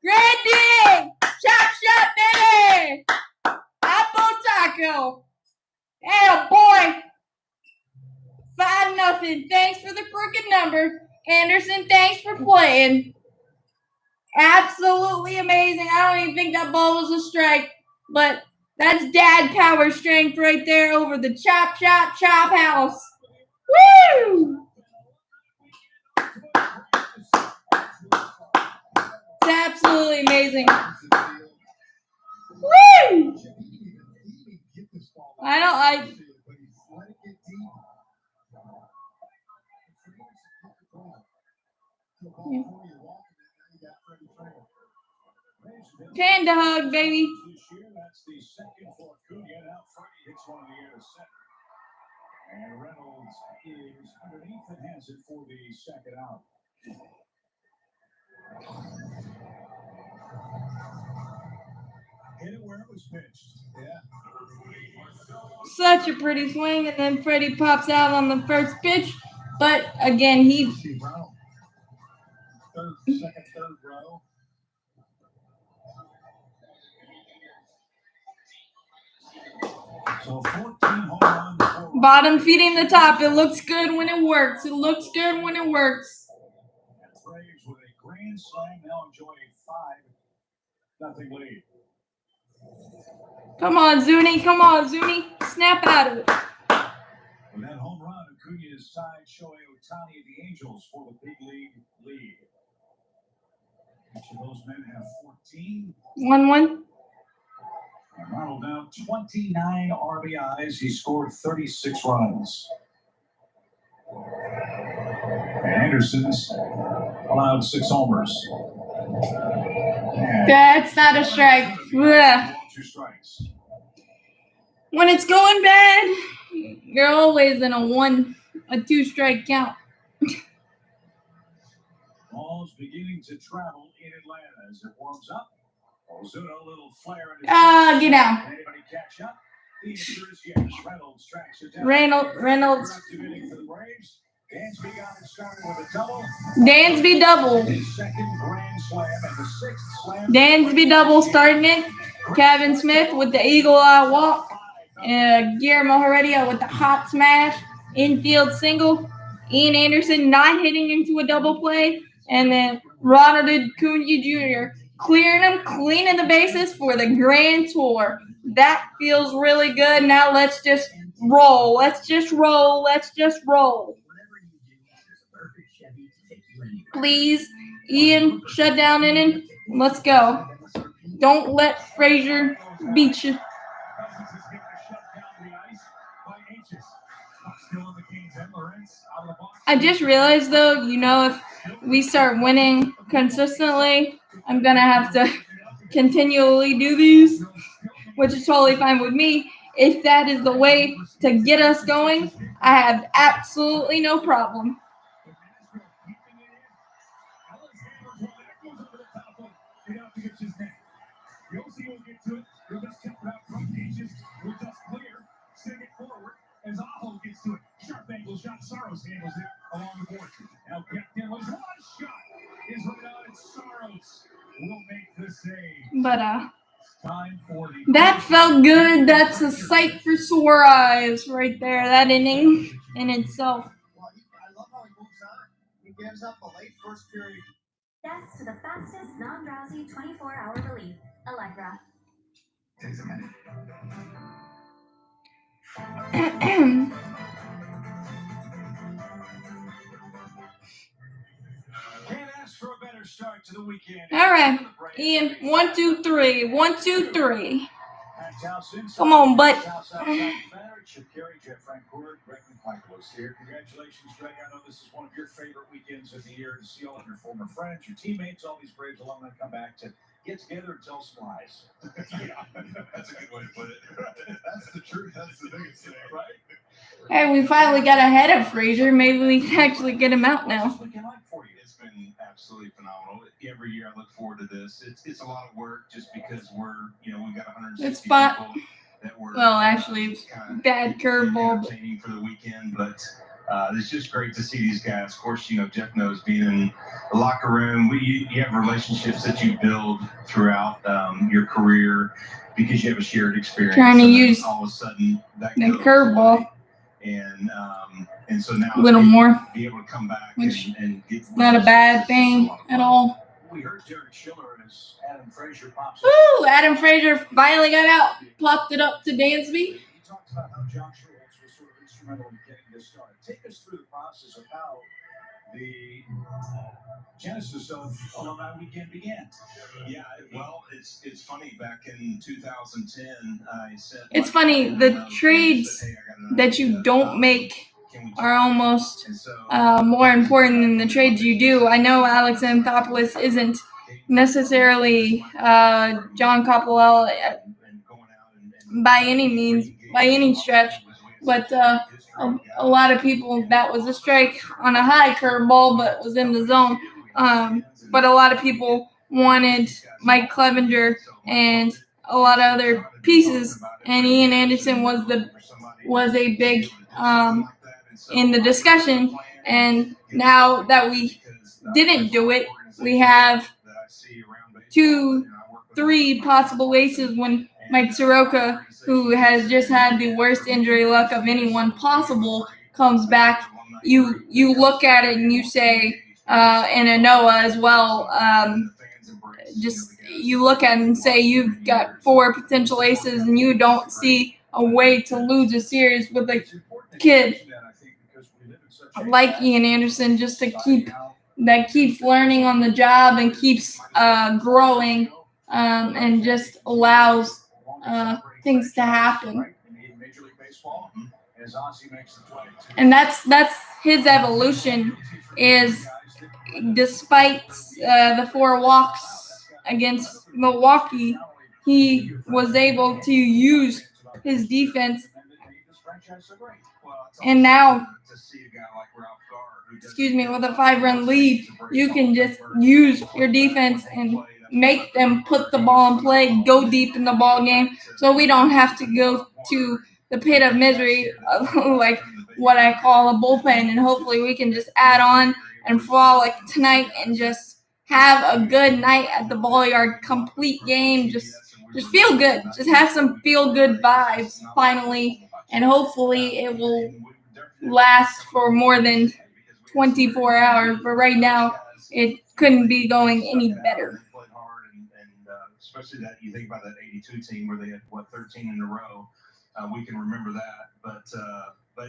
Grandy! Chop, baby! Apple taco. Atta boy! 5-0. Thanks for the crooked number. Anderson, thanks for playing. Absolutely amazing. I don't even think that ball was a strike, but that's dad power strength right there over the chop house. Woo! It's absolutely amazing. Woo! Panda hug, baby. That's the second for Acuña. Now Freddie hits one in the air to center. And Reynolds is underneath and has it for the second out. Hit it where it was pitched. Yeah. Such a pretty swing, and then Freddie pops out on the first pitch. But again, he. Second, third row. So 14 home runs. Bottom feeding the top. It looks good when it works. And Braves with a grand slam now enjoy a 5-0 lead. Come on, Zuni. Snap out of it. With that home run, Acuña's side Shohei Ohtani of the Angels for the big league lead. Each of those men have 14. 1-1. And Ronald now 29 RBIs. He scored 36 runs. And Anderson's allowed 6 homers. And That's not a strike. Ugh. 2 strikes. When it's going bad, you're always in a 2-strike count. Ball's beginning to travel in Atlanta as it warms up. Ozuna, a little flare in his Get down. Anybody catch up? The answer is yes. Reynolds tracks it down. Reynolds. Activating for the Braves. Dansby got it started with a double. Dansby double. His second grand slam and the 6th slam. Dansby double starting it. Kevin Smith with the eagle eye walk. Guillermo Heredia with the hot smash. Infield single. Ian Anderson not hitting into a double play. And then Ronald Acuña Jr. cleaning the bases for the grand tour. That feels really good. Now let's just roll. Please, Ian, shut down inning. Let's go. Don't let Frazier beat you. I just realized, though, if we start winning consistently, I'm going to have to continually do these, which is totally fine with me. If that is the way to get us going, I have absolutely no problem. As Aho gets to it, sharp angle shot. Saros handles it along the board. Now Captain was one shot. Is right on. Saros will make the save. But Time for the that felt good. That's a sight for sore eyes right there. That inning in itself. Well, I love how he moves on. He gives up the late first period. Yes to the fastest, non-drowsy 24-hour relief. Allegra. Takes a minute. Can't ask for a better start to the weekend. All right, Ian. 1, 2, 3. 1, 2, 3. Come on, bud. Chip Carey, Jeff Francoeur, Greg McMichaelis here. Congratulations, Greg. I know this is one of your favorite weekends of the year to see all of your former friends, your teammates, all these Braves alumni come back to get together and tell some lies. Yeah, that's a good way to put it. That's the truth. That's the biggest thing, right? Hey, we finally got ahead of Frazier. Maybe we can actually get him out now. What's it like for you? It's been absolutely phenomenal. Every year I look forward to this. It's a lot of work just because we've got 160 It's fun. people that were. Well, actually, it's bad curveball. But Entertaining for the weekend, but it's just great to see these guys. Of course, Jeff knows being in the locker room. You have relationships that you build throughout your career because you have a shared experience. Trying to And then use all of a sudden that the goes curveball. away. And so now A little more. be able to come back Which and get Not a bad thing at all. We heard Derek Schiller as Adam Frazier pops up. Woo! Adam Frazier finally got out. Plopped it up to Dansby. He talked about how John Schultz was sort of instrumental in getting this started. Take us through the process of how the genesis of Alumni Weekend began. Yeah, well, it's funny. Back in 2010, I said It's funny, the trades that you don't make are almost more important than the trades you do. I know Alex Anthopoulos isn't necessarily John Coppolella by any means, by any stretch, but a lot of people, that was a strike on a high curveball, but was in the zone. But a lot of people wanted Mike Clevenger and a lot of other pieces, and Ian Anderson was a big in the discussion. And now that we didn't do it, we have 2, 3 possible aces when Mike Soroka, who has just had the worst injury luck of anyone possible, comes back. You look at it and you say, and Anoa as well, just you look at it and say you've got 4 potential aces and you don't see a way to lose a series with a kid like Ian Anderson, just to keeps learning on the job and keeps growing, and just allows things to happen. And that's his evolution. Is despite the 4 walks against Milwaukee, he was able to use his defense. And now, with a 5-run lead, you can just use your defense and make them put the ball in play, go deep in the ball game, so we don't have to go to the pit of misery, like what I call a bullpen, and hopefully we can just add on and frolic tonight and just have a good night at the ball yard, complete game, just feel good, just have some feel good vibes finally, and hopefully it will last for more than 24 hours, but right now it couldn't be going any better. Especially that you think about that 82 team where they had 13 in a row. We can remember that, but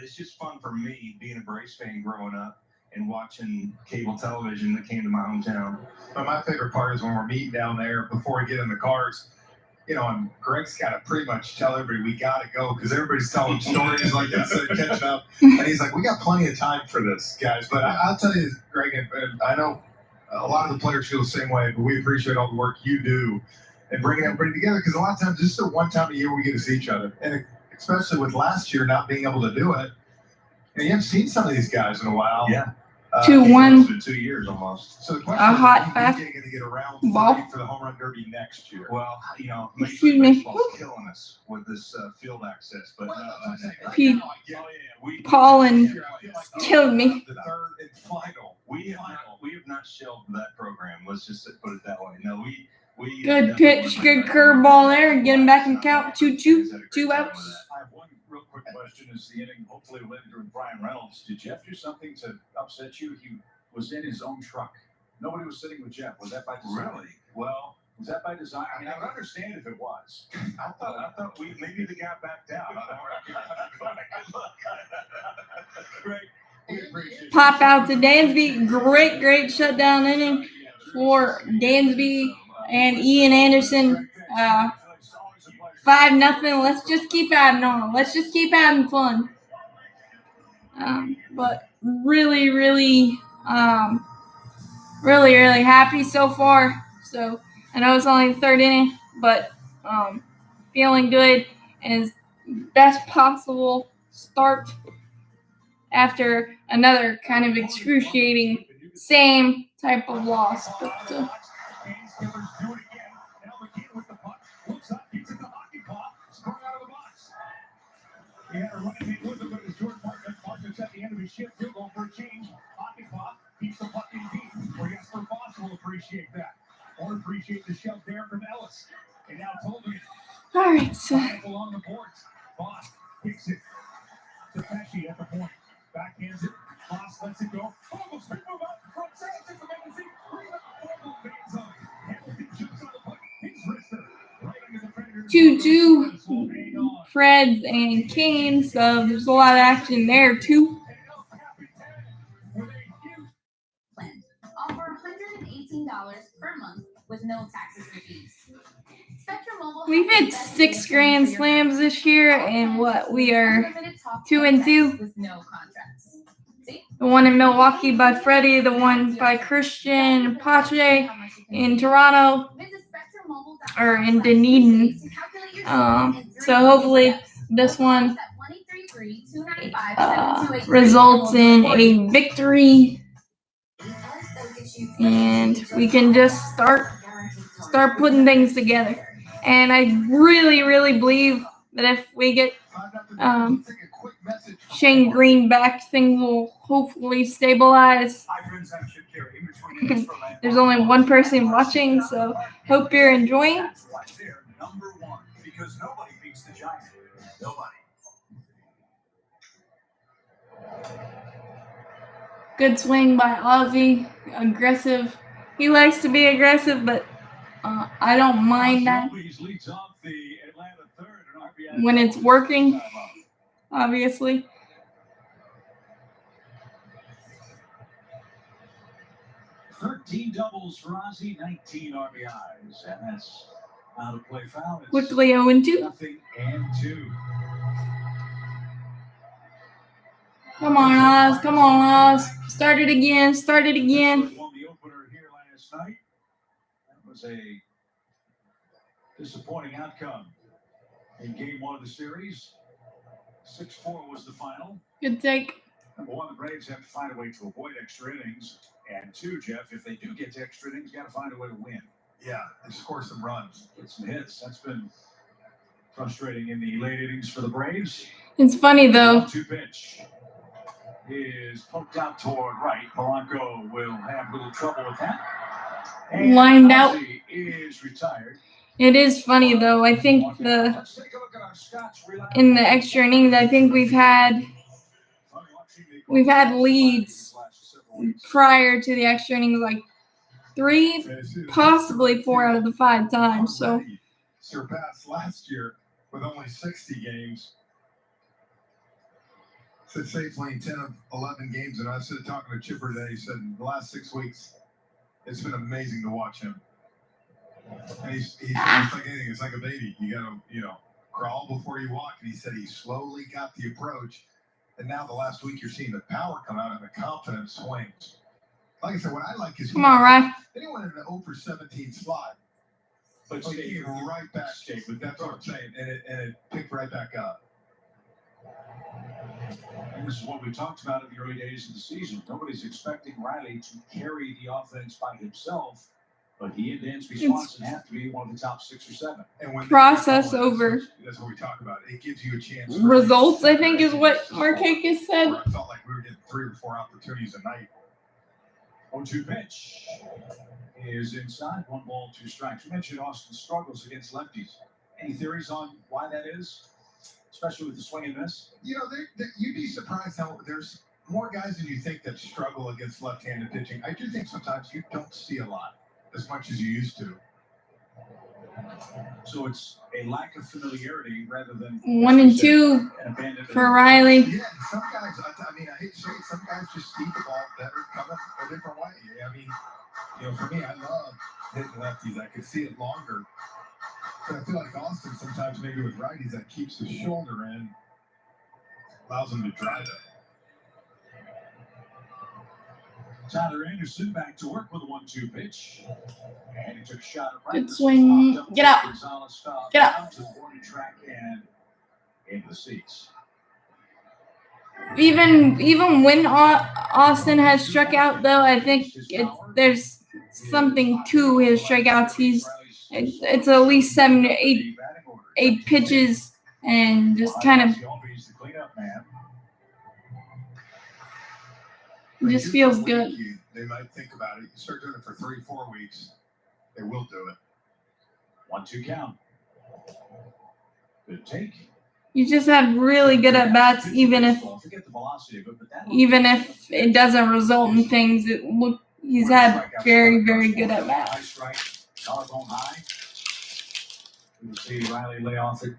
it's just fun for me being a Braves fan growing up and watching cable television that came to my hometown. But my favorite part is when we're meeting down there before we get in the cars. And Greg's got to pretty much tell everybody we got to go because everybody's telling stories like this and catching up. And he's like, we got plenty of time for this, guys. But I'll tell you, Greg, and I know a lot of the players feel the same way, but we appreciate all the work you do and bringing everybody together because a lot of times this is the one time a year we get to see each other. And especially with last year not being able to do it. And you haven't seen some of these guys in a while. Yeah. 2-1. It's been 2 years almost. So the question A is, hot are fast you going to get around ball for the home run derby next year? Well, Excuse me. baseball's killing us with this field access, but Pete, Paul and killed me. The third and final. we have not shelved that program. Let's just put it that way. No, we Good pitch, good curveball there. Get him back in count. 2-2, 2 outs. I have one real quick question. Is the inning hopefully related to Brian Reynolds? Did Jeff do something to upset you? He was in his own truck. Nobody was sitting with Jeff. Was that by design? Really? Well, Was that by design? I mean, I would understand if it was. I thought maybe the guy backed out. Great. We appreciate it. Pop out to Dansby. Great shutdown inning for Dansby and Ian Anderson. 5-0. Let's just keep adding on. Let's just keep having fun. But really happy so far. So I know it's only the third inning, but feeling good and best possible start after another kind of excruciating same type of loss. But He had a running mate with him, but it's Jordan Martin. Martin's at the end of his shift. Field goal for a change. Hockey pop keeps the puck in deep. Where Jesper Foss will appreciate that. Or appreciate the shove there from Ellis. And now Tolman. all right, so Along the boards. Foss kicks it to Pesci at the point. Backhands it. Foss lets it go. Fogle, spin move out. Front Sanchez, the magazine. Rebound. Fogle bangs on it. Hamilton shoots on the puck. His wrister. Right into the Predators. 2-2 Preds and Canes. So there's a lot of action there too. Plan. Offer $118 per month with no taxes and fees. Spectrum Mobile. We've had 6 Grand Slams this year, and we are 2-2. With no contracts. See? The one in Milwaukee by Freddie, the one by Christian Pache in Toronto, Visit spectrummobile.com or in Dunedin. to calculate your spending in 3 So hopefully steps. this one At 1-833-295-7283. results in a victory, and we can just start putting things together. And I really believe that if we get Shane Green back, things will hopefully stabilize. There's only one person watching, so hope you're enjoying. That's why they're number one. Because nobody beats the Giants. Nobody. Good swing by Ozzy. Aggressive. He likes to be aggressive, but I don't mind that Leads off the Atlanta third, and RBI when it's working, obviously. $13 doubles for Ozzy, 19 RBIs, and that's out of play foul. It's Quickly 0-2. nothing and 2. Come on, Oz. Come on, Oz. Start it again. Start it again. Won the opener here last night. That was a disappointing outcome in game 1 of the series. 6-4 was the final. Good take. Number 1, the Braves have to find a way to avoid extra innings. And 2, Jeff, if they do get to extra innings, got to find a way to win. Yeah, and score some runs. Get some hits. That's been frustrating in the late innings for the Braves. It's funny, though. 2 pitch is poked out toward right. Polanco will have a little trouble with that. And Lined out. Ozzy is retired. It is funny, though. I think Let's take a look at our Scotch relay. in the extra innings, I think we've had leads prior to the extra innings, like 3, possibly 4 out of the 5 times. So Surpassed last year with only 60 games. Said safely in 10 of 11 games, and I said talking to Chipper today, he said in the last 6 weeks, it's been amazing to watch him. And he's like anything, it's like a baby. You gotta, crawl before you walk. And he said he slowly got the approach. And now the last week you're seeing the power come out and the confidence swings. Like I said, what I like is come on, Ryan. anyone in an 0 for 17 slot. But But he came right back. But that's what I'm saying. And it picked right back up. And this is what we talked about in the early days of the season. Nobody's expecting Riley to carry the offense by himself, but he and Dansby Swanson have to be one of the top 6 or 7. And when Process over. That's what we talk about. It gives you a chance. Results, I think, is what Markakis said. I felt like we were getting 3 or 4 opportunities a night. 0-2 pitch is inside. 1 ball, 2 strikes. You mentioned Austin's struggles against lefties. Any theories on why that is? Especially with the swing and miss? You'd be surprised how there's more guys than you think that struggle against left-handed pitching. I do think sometimes you don't see a lot as much as you used to. So it's a lack of familiarity rather than 1 and 2 an abandonment. for Riley. Yeah, some guys, I mean, I hate to say it, some guys just see the ball better coming a different way. I mean, for me, I love hitting lefties. I could see it longer. But I feel like Austin sometimes maybe with righties that keeps his shoulder in, allows him to drive it. Tyler Anderson back to work with a 1-2 pitch. And he took a shot at right. Good swing. Get out. Get out. To the warning track and into the seats. Even when Austin has struck out, though, I think there's something to his strikeouts. It's at least 7 to 8 pitches, and just kind of just feels good. They might think about it. You start doing it for 3-4 weeks, they will do it. 1-2 count. Good take. You just had really good at bats, even if it doesn't result in things. He's had very, very good at bats. Collarbone high. We'll see Riley lay off it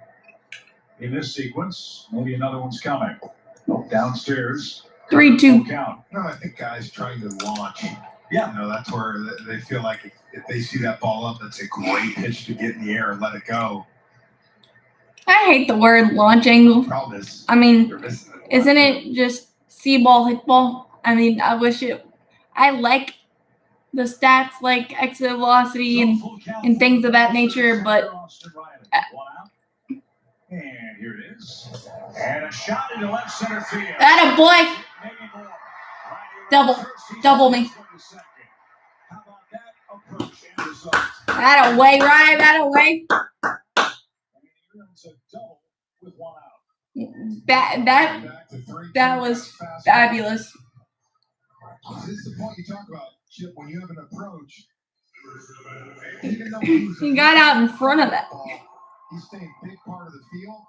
in this sequence. Maybe another one's coming. Downstairs. 3-2 count. No, I think guys trying to launch. Yeah. That's where they feel like if they see that ball up, that's a great pitch to get in the air and let it go. I hate the word launch angle. Problem is, I mean, they're missing it. isn't it just see ball, hit ball? I mean, I like the stats like exit velocity and things of that nature, but and here it is. And a shot into left center field. Atta boy. Double me. Atta way, Ryan. Atta way. That was fabulous. This is the point you talk about, Chip, when you have an approach. He got out in front of that. He's staying big part of the field.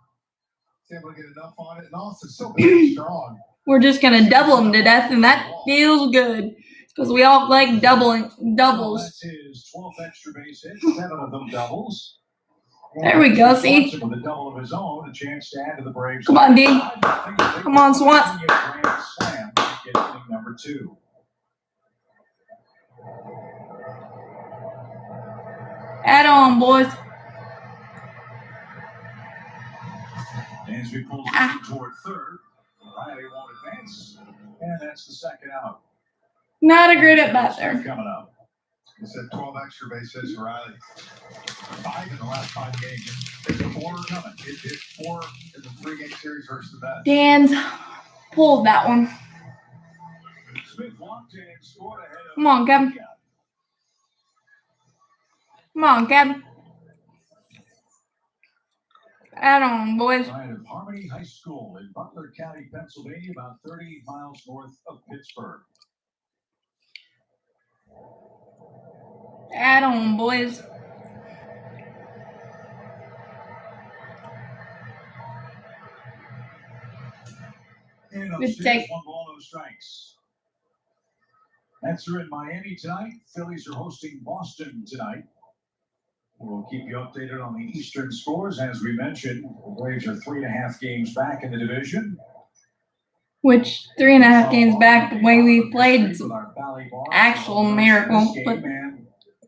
He's able to get enough on it, and also so big strong. We're just gonna double him to death, and that feels good because we all like doubles. That's his 12th extra base hit, 7 of them doubles. There we go. See, with a double of his own, a chance to add to the Braves. Come on, D. Come on, Swamp. Slam to get inning number 2. Add on, boys. Dansby pulls toward third. Riley won't advance, and that's the second out. Not a great at bat there. Coming up. He said 12 extra base hits for Riley. 5 in the last 5 games. There's 4 coming. It did 4 in the 3-game series versus the Mets. Dan's pulled that one. Smith walked in and scored ahead of. Come on, Kevin. Come on, Kevin. Add on, boys. Right of Harmony High School in Butler County, Pennsylvania, about 30 miles north of Pittsburgh. Add on, boys. And Good upstairs, take. 1 ball, no strikes. Mets are in Miami tonight. Phillies are hosting Boston tonight. We'll keep you updated on the Eastern scores. As we mentioned, the Braves are 3.5 games back in the division. Which 3.5 games back, the way we played, it's an actual miracle. But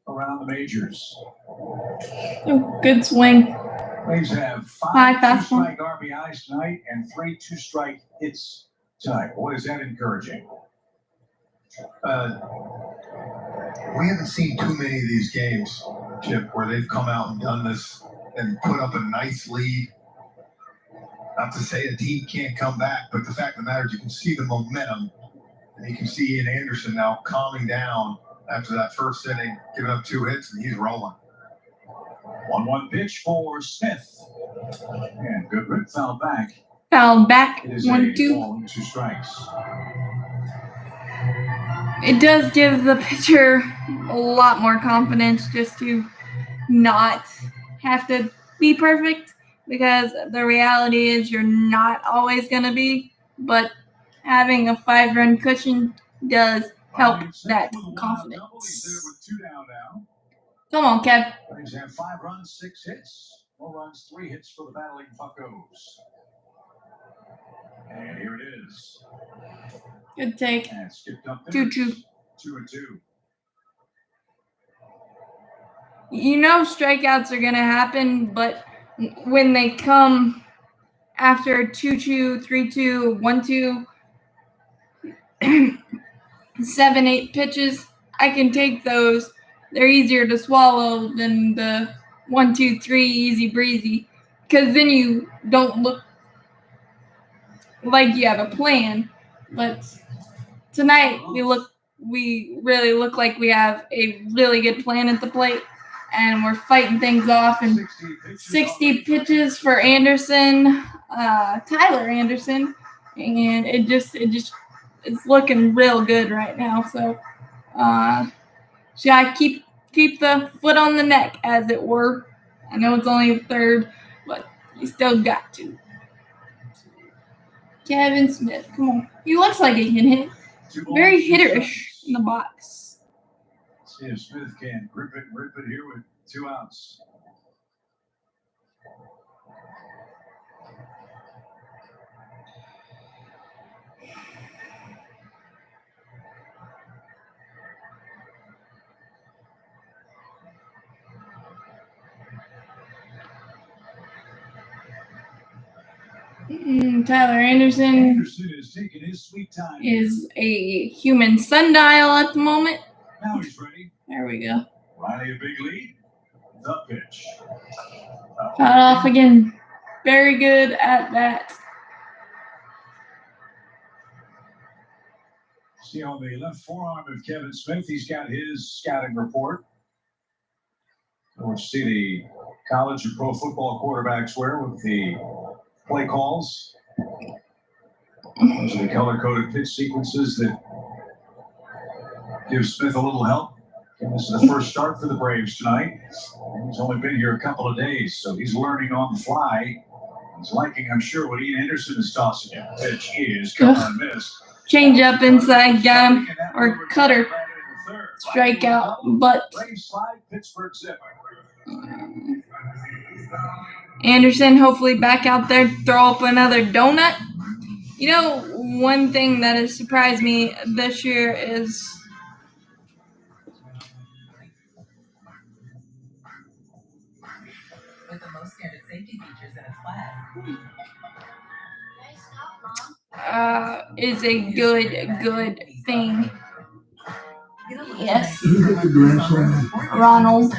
around the majors. Good swing. Braves have 5 High fastball. 2-strike RBIs tonight and 3 2-strike hits tonight. Boy, is that encouraging. We haven't seen too many of these games, Chip, where they've come out and done this and put up a nice lead. Not to say a team can't come back, but the fact of the matter is you can see the momentum. And you can see Ian Anderson now calming down after that first inning, giving up 2 hits, and he's rolling. 1-1 pitch for Smith. And Goodrick fouled back. Fouled back. It is 1-2. 1 and 2 strikes. It does give the pitcher a lot more confidence just to not have to be perfect, because the reality is you're not always going to be. But having a 5-run cushion does help Ryan Smith that with a 1-out double. He's confidence. there with 2 down now. Come on, Kev. Braves have 5 runs, 6 hits. 4 runs, 3 hits for the battling Buccos. And here it is. Good take. And skipped up there. 2-2. 2-2. You know strikeouts are going to happen, but when they come after 2-2, 3-2, 1-2, 7-8 pitches, I can take those. They're easier to swallow than the 1-2-3 easy breezy, because then you don't look like you have a plan. But tonight we really look like we have a really good plan at the plate, and we're fighting things off. And 60 pitches for Anderson, Tyler Anderson, and it's looking real good right now. So, I keep the foot on the neck, as it were. I know it's only a third, but you still got to. Kevin Smith, come on. He looks like he can hit. Very hitterish in the box. See if Smith can rip it here with 2 outs. Tyler Anderson Anderson is taking his sweet time. is a human sundial at the moment. Now he's ready. There we go. Riley a big lead. The pitch. Caught off again. Very good at that. See on the left forearm of Kevin Smith, he's got his scouting report. We'll see the college and pro football quarterbacks wear with the play calls. Those are the color-coded pitch sequences that give Smith a little help. And this is the first start for the Braves tonight. He's only been here a couple of days, so he's learning on the fly. He's liking, I'm sure, what Ian Anderson is tossing him. Pitch is coming and missed. Change up inside, got him, or cutter. Strikeout, but Braves 5, Pittsburgh 7. Anderson hopefully back out there, throw up another donut. You know, one thing that has surprised me this year is with the most standard safety features in its class. is a good thing. Yes. Ronald.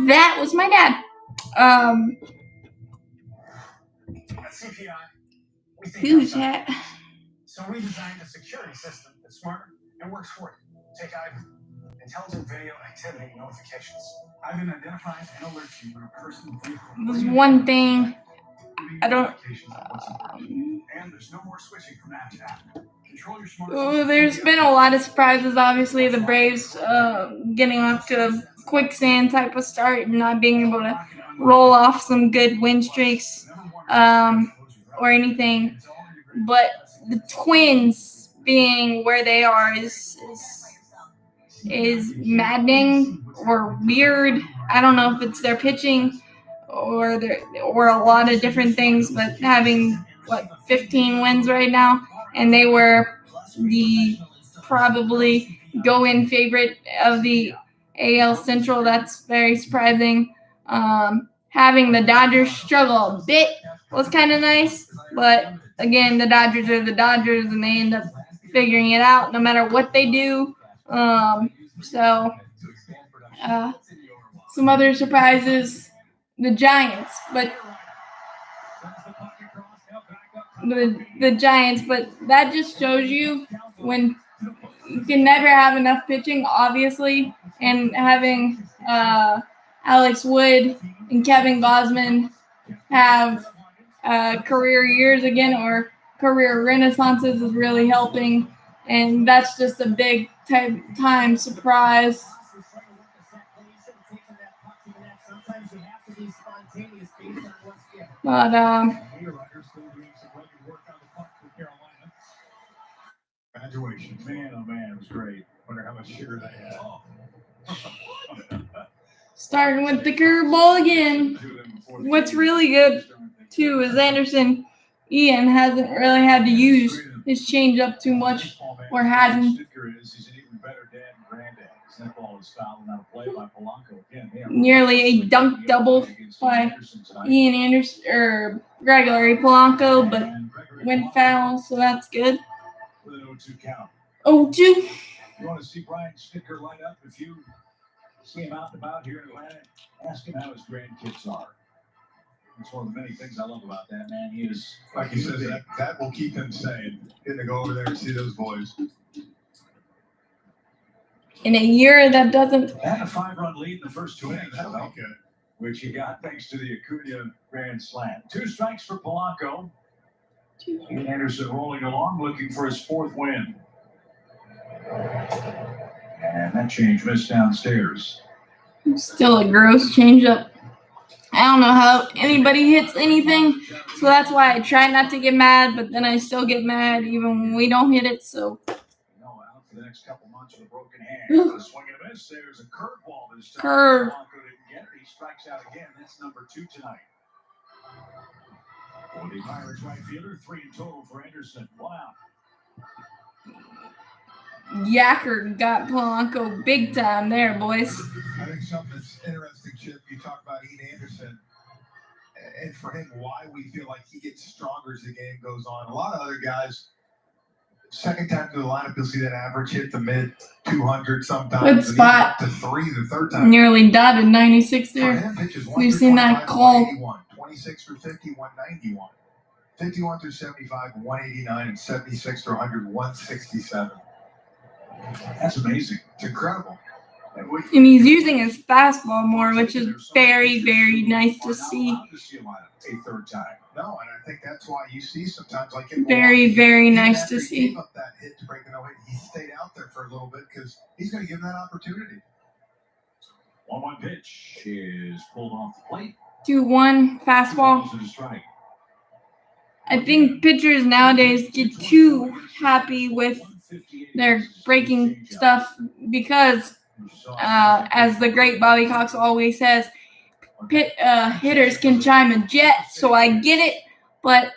That was my dad. Who's that? So we designed a security system that's smarter and works for you. Take Ivan. Intelligent video activity notifications. Ivan identifies and alerts you when a person There's one thing I don't. And there's no more switching from app to app. Control your smart. There's been a lot of surprises. Obviously, the Braves getting off to a quicksand type of start and not being able to roll off some good win streaks or anything. But the Twins being where they are is maddening or weird. I don't know if it's their pitching or a lot of different things, but having 15 wins right now, and they were the probably go-in favorite of the AL Central. That's very surprising. Having the Dodgers struggle a bit was kind of nice, but again, the Dodgers are the Dodgers, and they end up figuring it out no matter what they do. Some other surprises, the Giants, but the Giants, but that just shows you when you can never have enough pitching, obviously, and having Alex Wood and Kevin Gausman have career years again or career renaissances is really helping, and that's just a big time surprise. But graduation. Man, oh man, it was great. Wonder how much sugar they had. Starting with the curveball again. What's really good too is Anderson. Ian hasn't really had to use his changeup too much, or hasn't. He's an even better dad and granddad. That ball is fouled and out of play by Polanco again. Nearly a dunk double by Ian Anderson or Gregory Polanco, but went foul, so that's good. With an 0-2 count. 0-2. You want to see Brian Snitker light up? If you see him out and about here in Atlanta, ask him how his grandkids are. It's one of the many things I love about that man. He is, Like he says, that will keep him sane. Getting to go over there and see those boys. In a year that doesn't. And a 5-run lead in the first 2 innings. That'll be good. Which he got thanks to the Acuna grand slam. 2 strikes for Polanco. Ian Anderson rolling along, looking for his 4th win. And that change missed downstairs. Still a gross changeup. I don't know how anybody hits anything, so that's why I try not to get mad, but then I still get mad even when we don't hit it, so. No, out for the next couple months with a broken hand. A swing and a miss. There's a curveball this time. Curve. Polanco didn't get it. He strikes out again. That's number 2 tonight. For the Pirates right fielder, 3 in total for Anderson. 1 out. Yacker got Polanco big time there, boys. I think something that's interesting, Chip, you talk about Ian Anderson, and for him, why we feel like he gets stronger as the game goes on. A lot of other guys, second time to the lineup, you'll see that average hit the mid 200 sometimes. Good spot. To 3 the third time. Nearly dotted 96 For there. him, pitches 1 We've through seen that 25, call. 181, 26 through 50, 191. 51 through 75, 189, and 76 through 100, 167. That's amazing. It's incredible. And he's using his fastball more, which is very, very nice to see. A third time. No, and I think that's why you see sometimes like Very, very even nice after to he see. gave up that hit to break the no-hit, he stayed out there for a little bit because he's going to give him that opportunity. 1-1 pitch is pulled off the plate. 2-1 fastball. And a strike. I think pitchers nowadays get too happy with their breaking stuff because, as the great Bobby Cox always says, hitters can chime a jet, so I get it, but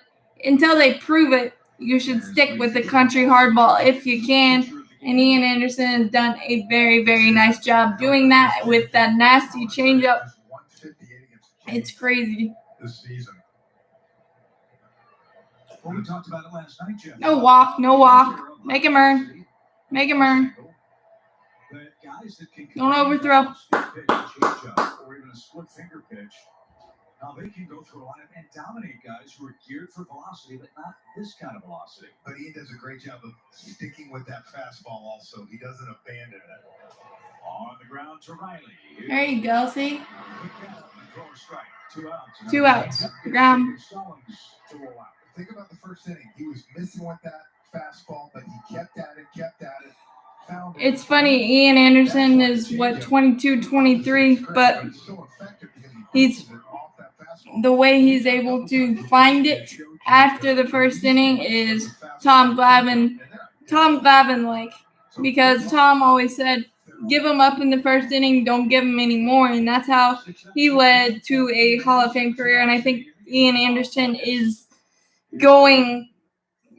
until they prove it, you should stick with the country hardball if you can. And Ian Anderson has done a very, very nice job doing that with that nasty changeup. It's crazy. This season. Well, we talked about it last night, Jeff. No walk, no walk. Make him earn. Make him earn. Don't overthrow. Or even a split finger pitch. Now they can go through a lineup and dominate guys who are geared for velocity, but not this kind of velocity. But Ian does a great job of sticking with that fastball also. He doesn't abandon it. On the ground to Riley. There you go, see? 2 outs. 2 outs. Ground. Think about the first inning. He was missing with that fastball, but he kept at it. Found it. It's funny, Ian Anderson is, 22, 23, but he's the way he's able to find it after the first inning is Tom Glavine like, because Tom always said, give him up in the first inning, don't give him any more, and that's how he led to a Hall of Fame career. And I think Ian Anderson is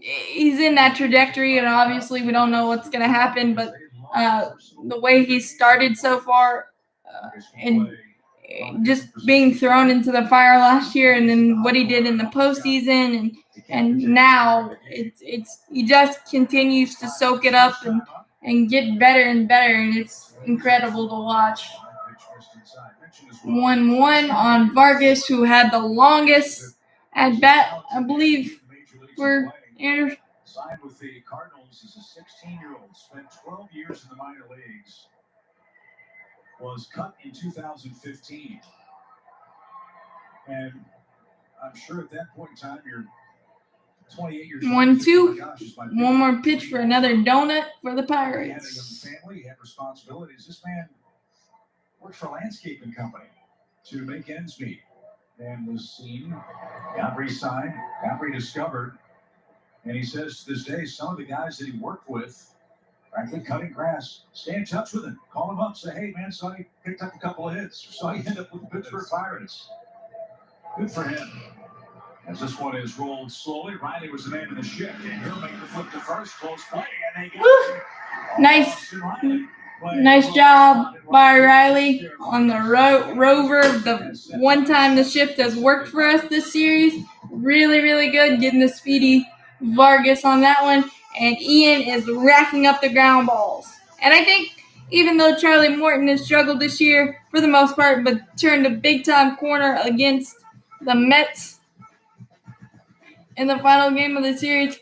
he's in that trajectory, and obviously we don't know what's going to happen, but the way he started so far and just being thrown into the fire last year, and then what he did in the postseason, and now it's he just continues to soak it up and get better and better, and it's incredible to watch. 1-1 on Vargas, who had the longest at bat, I believe, for Anderson. Signed with the Cardinals as a 16-year-old, spent 12 years in the minor leagues, was cut in 2015. And I'm sure at that point in time, you're 28 years old. 1-2. One more pitch for another donut for the He had a Pirates. young family, he had responsibilities. This man worked for a landscaping company to make ends meet and was seen, got re-signed, got rediscovered. And he says to this day, some of the guys that he worked with, frankly, cutting grass, stay in touch with him. Call him up, say, hey, man, saw you picked up a couple of hits. Or saw you end up with the Pittsburgh Pirates. Good for him. As this one is rolled slowly, Riley was the man in the shift, and he'll make the flip to first. Close play, and they get it. Nice job by Riley on the rover. The one time the shift has worked for us this series. Really, really good. Getting the speedy Vargas on that one. And Ian is racking up the ground balls. And I think even though Charlie Morton has struggled this year for the most part, but turned a big-time corner against the Mets in the final game of the series.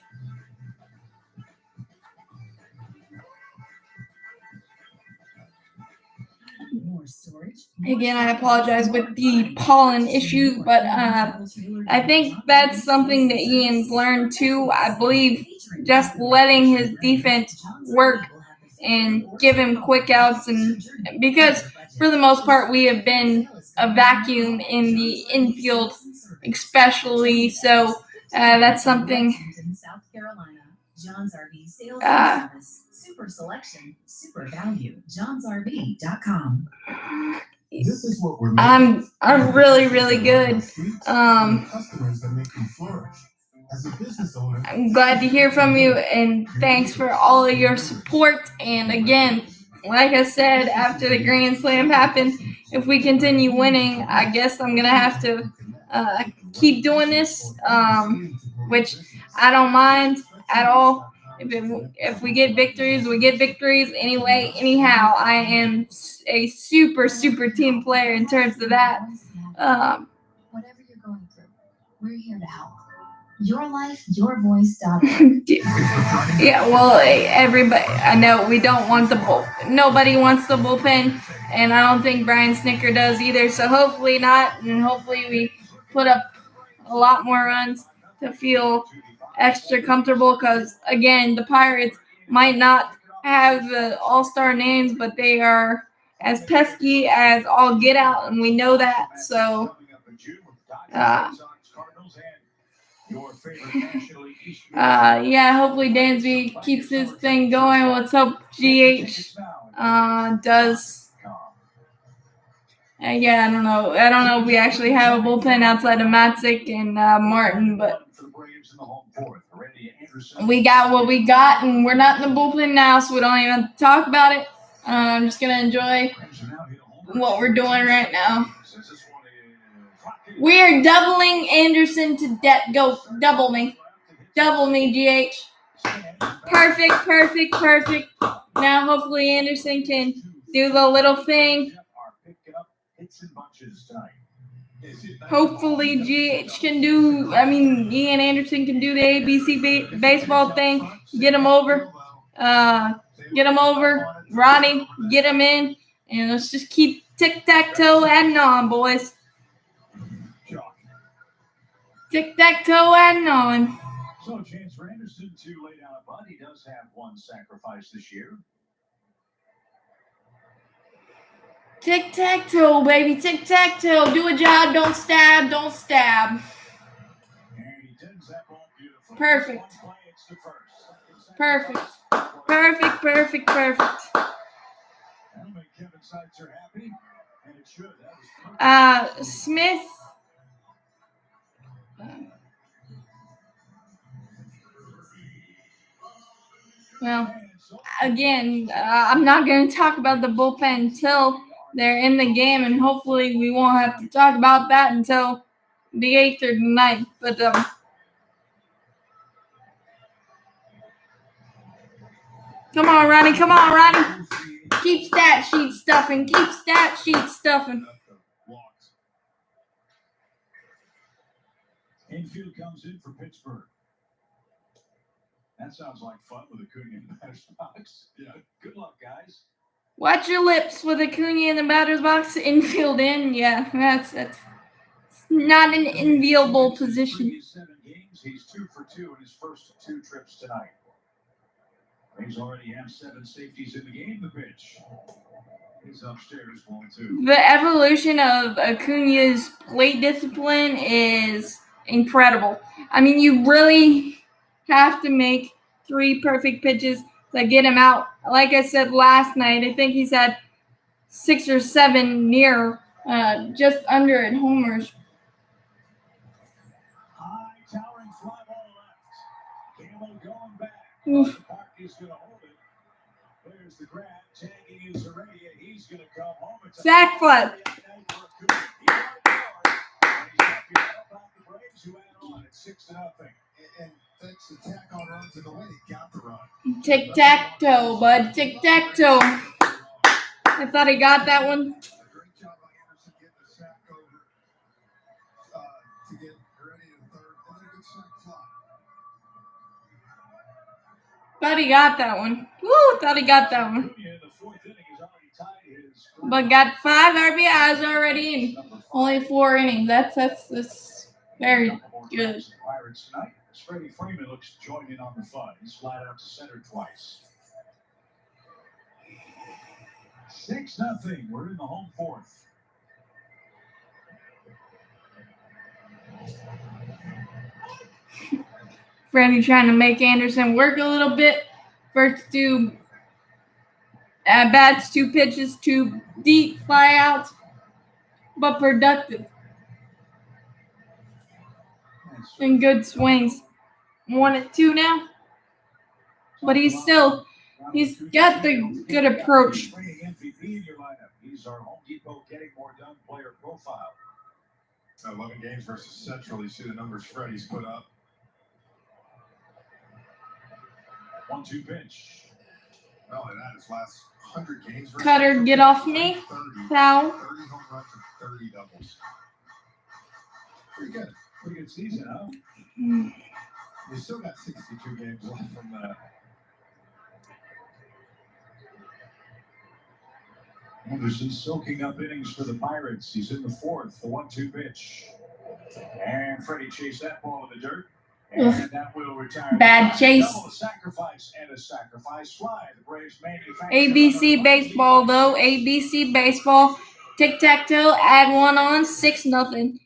Again, I apologize with the pollen issues, but I think that's something that Ian's learned too. I believe just letting his defense work and give him quick outs, and because for the most part we have been a vacuum in the infield, especially. So that's something. South Carolina, John's RV Sales and Service. Super selection, super value. John'sRV.com. This is what we're I'm really, really good. Customers that make you flourish. As a business owner, I'm glad to hear from you, and thanks for all of your support. And again, like I said, after the Grand Slam happened, if we continue winning, I guess I'm gonna have to keep doing this, which I don't mind at all. If we get victories, we get victories anyway. Anyhow, I am a super, super team player in terms of that. Whatever you're going through, we're here to help. Your life, your voice. Yeah, well, everybody, I know we don't want the nobody wants the bullpen, and I don't think Brian Snicker does either. So hopefully not, and hopefully we put up a lot more runs to feel extra comfortable, because again, the Pirates might not have the all-star names, but they are as pesky as all get out, and we know that. So yeah, hopefully Dansby keeps his thing going. Let's hope GH does. Yeah, I don't know if we actually have a bullpen outside of Matzik and Martin, but we got what we got, and we're not in the bullpen now, so we don't even have to talk about it. I'm just going to enjoy what we're doing right now. We are doubling Anderson to go double me. Double me, GH. Perfect. Now hopefully Anderson can do the little thing. Hopefully GH can do, Ian Anderson can do the ABC baseball thing. Get him over. Ronnie, get him in. And let's just keep tic-tac-toe adding on, boys. Tic-tac-toe adding on. So a chance for Anderson to lay down a bunt. He does have one sacrifice this year. Tic-tac-toe, baby. Tic-tac-toe. Do a job. Don't stab. Perfect. Smith. Well, again, I'm not going to talk about the bullpen until they're in the game, and hopefully we won't have to talk about that until the 8th or the 9th. But come on, Ronnie. Keep stat sheet stuffing. Infield comes in for Pittsburgh. That sounds like fun with Acuna in the batter's box. Yeah, good luck, guys. Watch your lips with Acuna in the batter's box. Infield in. Yeah, that's not an enviable position. 7 games. He's 2 for 2 in his first 2 trips tonight. He's already had 7 safeties in the game. The pitch. He's upstairs 1-2. The evolution of Acuna's plate discipline is incredible. You really have to make 3 perfect pitches to get him out. Like I said last night, I think he's had 6 or 7 near, just under at homers. High towering fly ball left. Galo going back. Oof. He's going to hold it. There's the grab. Tagging is Heredia. He's going to come home. Sack fly. It's 6-0. And thanks to tack on runs in the way, he got the run. Tic-tac-toe, bud. Tic-tac-toe. I thought he got that one. A great job by Anderson getting the sack over to get Heredia to third. And then a good sack fly. Thought he got that one. Woo, thought he got that one. But got 5 RBIs already in only 4 innings. That's very good. Pirates tonight. Freddie Freeman looks to join in on the fun. He's flat out to center twice. 6-0. We're in the home fourth. Freddie trying to make Anderson work a little bit. First 2 at-bats, 2 pitches, 2 deep flyouts, but productive. And good swings. 1-2 now. But he's got the good approach. He's our Home Depot getting more done player profile. 11 games versus Central. You see the numbers Freddie's put up. 1-2 pitch. Not only that, his last 100 games versus Cutter, Central, get off me. 30 Foul. home runs and 30 doubles. Pretty good. Pretty good season, huh? Mm. You still got 62 games left from that. Anderson soaking up innings for the Pirates. He's in the fourth, the 1-2 pitch. And Freddie chased that ball in the dirt. And that will retire. Bad chase. Double sacrifice and a sacrifice fly. The Braves manufacture. ABC baseball, though. ABC baseball. Tic-tac-toe. Add 1 on. 6-0.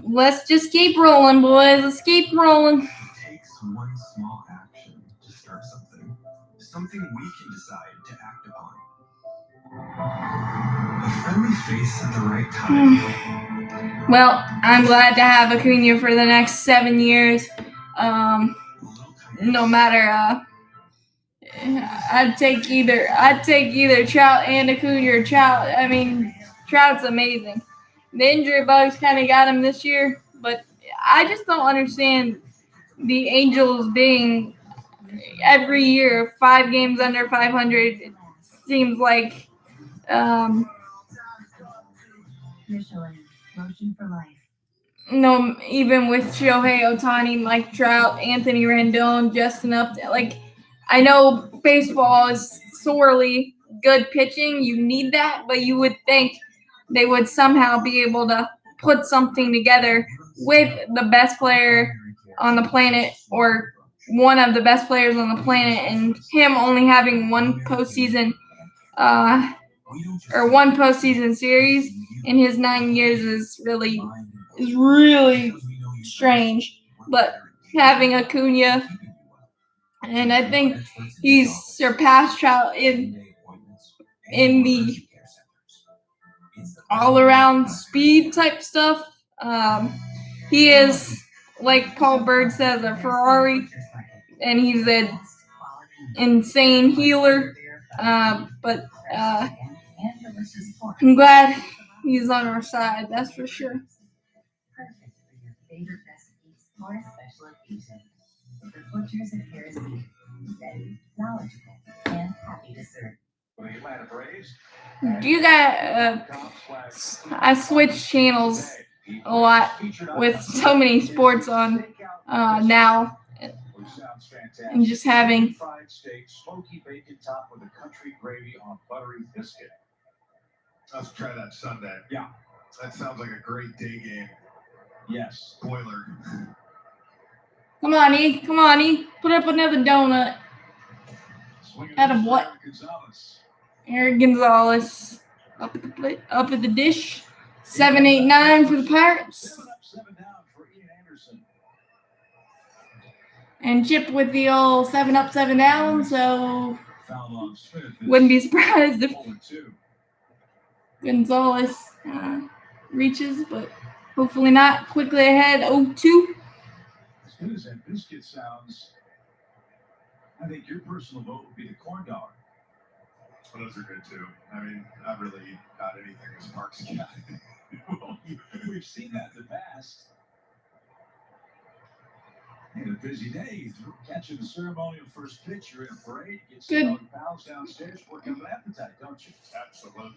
Let's just keep rolling, boys. Let's keep rolling. It takes one small action to start something. Something we can decide to act upon. A friendly face at the right time. Well, I'm glad to have Acuna for the next 7 years. No matter, I'd take either Trout and Acuna or Trout. I mean, Trout's amazing. The injury bugs kind of got him this year, but I just don't understand the Angels being every year 5 games under 500. It seems like Michelin, motion for life. no, even with Shohei Ohtani, Mike Trout, Anthony Rendon, Justin Upton. Like, I know baseball is sorely good pitching. You need that, but you would think they would somehow be able to put something together with the best player on the planet or one of the best players on the planet, and him only having one postseason series in his 9 years is really strange. But having Acuna, and I think he's surpassed Trout in the all-around speed type stuff. He is, like Paul Bird says, a Ferrari, and he's an insane healer. But I'm glad he's on our side, that's for sure. Perfect for your favorite recipes or a special occasion. The Butchers of Harris Beef. Ready, knowledgeable, and happy to serve. For the Atlanta Braves. You got, I switch channels a lot with so many sports on now, and just having Fried steak, smoky bacon topped with a country gravy on buttery biscuit. Let's try that Sunday. Yeah. That sounds like a great day game. Yes. Boiler. Come on, E. Put up another donut. Out of what? Eric Gonzalez. Up at the plate. Up at the dish. 7-8-9 for the Pirates. 7 down for Ian Anderson. And Chip with the old 7 up, 7 down, so Foul on Smith. wouldn't be surprised if 0-2. Gonzalez reaches, but hopefully not. Quickly ahead, 0-2. As good as that biscuit sounds, I think your personal vote would be the corn dog. Well, those are good too. I mean, not really not anything as Parks got. Well, we've seen that in the past. In a busy day, catching the ceremonial first pitch, you're in a parade, get Good. some pals downstairs, working up an appetite, don't you? Absolutely.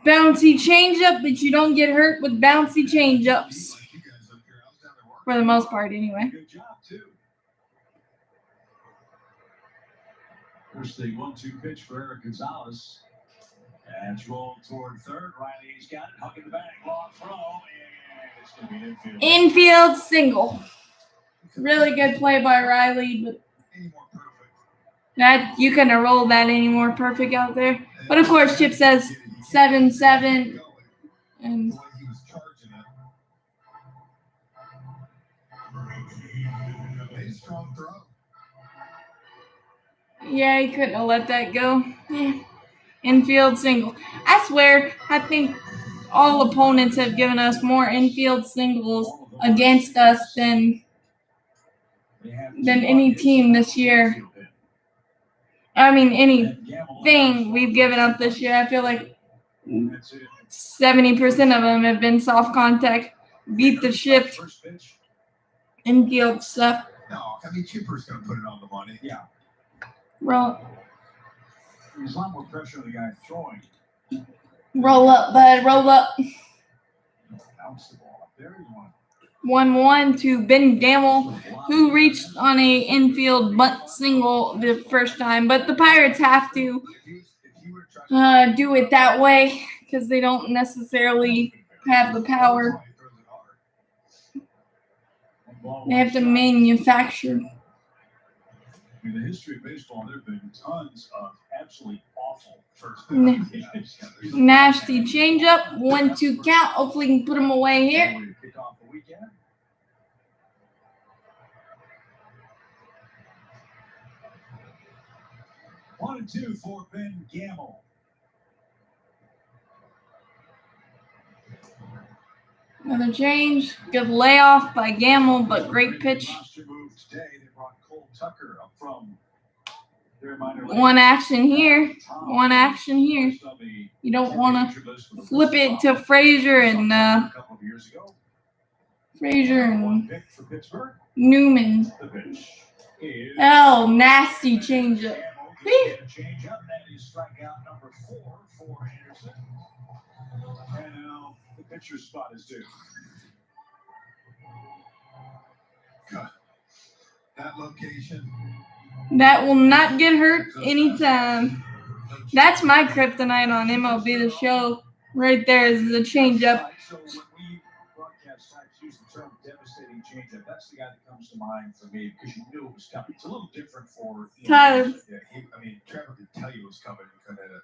Bouncy changeup, but you don't get hurt with bouncy changeups. Like you guys up here, I was down there working. For the most part, anyway. Good job, too. First the 1-2 pitch for Eric Gonzalez. And it's rolled toward third. Riley's got it, hugging the bag, long throw, and it's going to be an infield. Infield single. Really good play by Riley, but Any more perfect. that you couldn't have rolled that any more perfect out there. But of course, Chip says 7-7, and The way he was charging it. Made a strong throw. yeah, he couldn't have let that go. Yeah. Infield single. I swear, I think all opponents have given us more infield singles against us than any team this year. I mean, anything we've given up this year. I feel like 70% of them have been soft contact, beat the shift, First pitch. infield stuff. No, I mean, Chipper's going to put it on the money. Yeah. Roll There's a lot more pressure on the guy throwing. up, bud. Roll up. Bounce the ball up there. You want 1-1 to Ben Gamble, who reached on a infield bunt single the first time. But the Pirates have to do it that way because they don't necessarily have the power. They have to manufacture. In the history of baseball, there have been tons of absolutely awful first pitches. Nasty changeup, 1-2 count. Hopefully, we can put them away here. Way to kick off the weekend. One and two for Ben Gamble. Another change. Good layoff by Gamble, but great pitch. Roster move today. They brought Cole Tucker up from their minor league. One action here. One action here. You don't want to flip it to Frazier and a couple of years ago. Frazier and One pick for Pittsburgh. Newman. The pitch is Oh, nasty changeup. change up. That is strikeout number 4 for Anderson. And now the pitcher's spot is due. That location. That will not get hurt anytime. That's my kryptonite on MLB The Show. Right there is the changeup. So when we broadcast types use the term devastating changeup, that's the guy that comes to mind for me because you knew it was coming. It's a little different for Tyler. Yeah, Trevor could tell you it was coming. He couldn't hit it.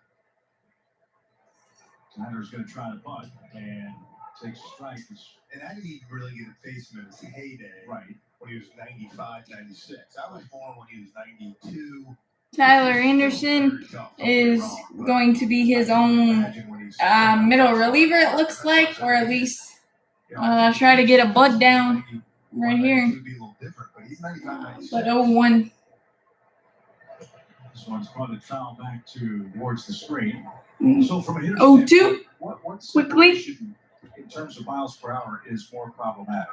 Tyler's going to try to bunt and takes a strike. And I didn't even really get to face him in his heyday. Right. When he was 95, 96. I was born when he was 92. Tyler Anderson is going to be his own middle reliever, it looks like, or at least try to get a butt down right here. But 0-1. This one's punted foul back towards the screen. So from a hitter's 0-2. standpoint, what Quickly. separation in terms of miles per hour is more problematic?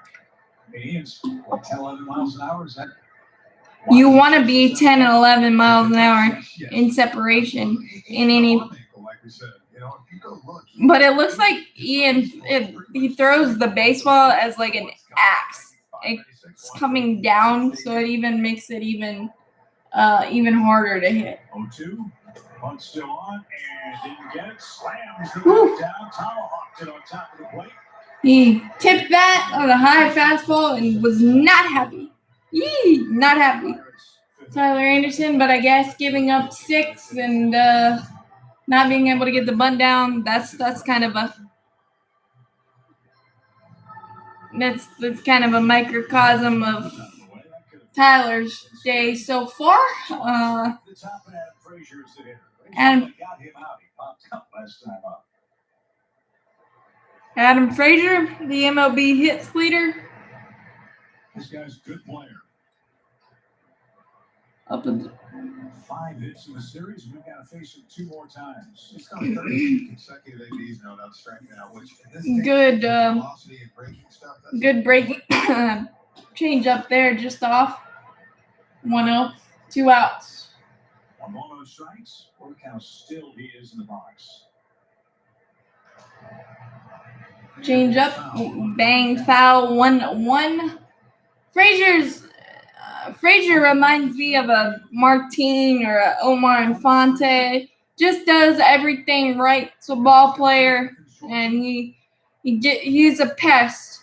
I mean, Ian's 10, 11 miles an hour. Is that? You want to be 10 and 11 miles an hour in separation in any. But it looks like Ian, he throws the baseball as like an axe. It's coming down, so it even makes it even harder to hit. 0-2. Punt still on and didn't get it. Slams the Woo. ball down. Tomahawked it on top of the plate. He tipped that on a high fastball and was not happy. Not happy. Tyler Anderson, but I guess giving up 6 and not being able to get the bunt down, that's kind of a that's kind of a microcosm of Tyler's day so far. The top Adam Frazier is the hitter. And Got him out. He popped up last time up. Adam Frazier, the MLB hits leader. This guy's a good player. Up in 5 hits in the series. We've got to face him 2 more times. He's got 30 consecutive ABs now without striking out, which in this game, good, velocity and breaking stuff. That's good breaking change up there, just off. 1-0, 2 outs. 1 ball, no strikes. Look how still he is in the box. Change up, bang, foul, 1-1. Frazier reminds me of a Martin or a Omar Infante. Just does everything right. He's a ball player, and he's a pest.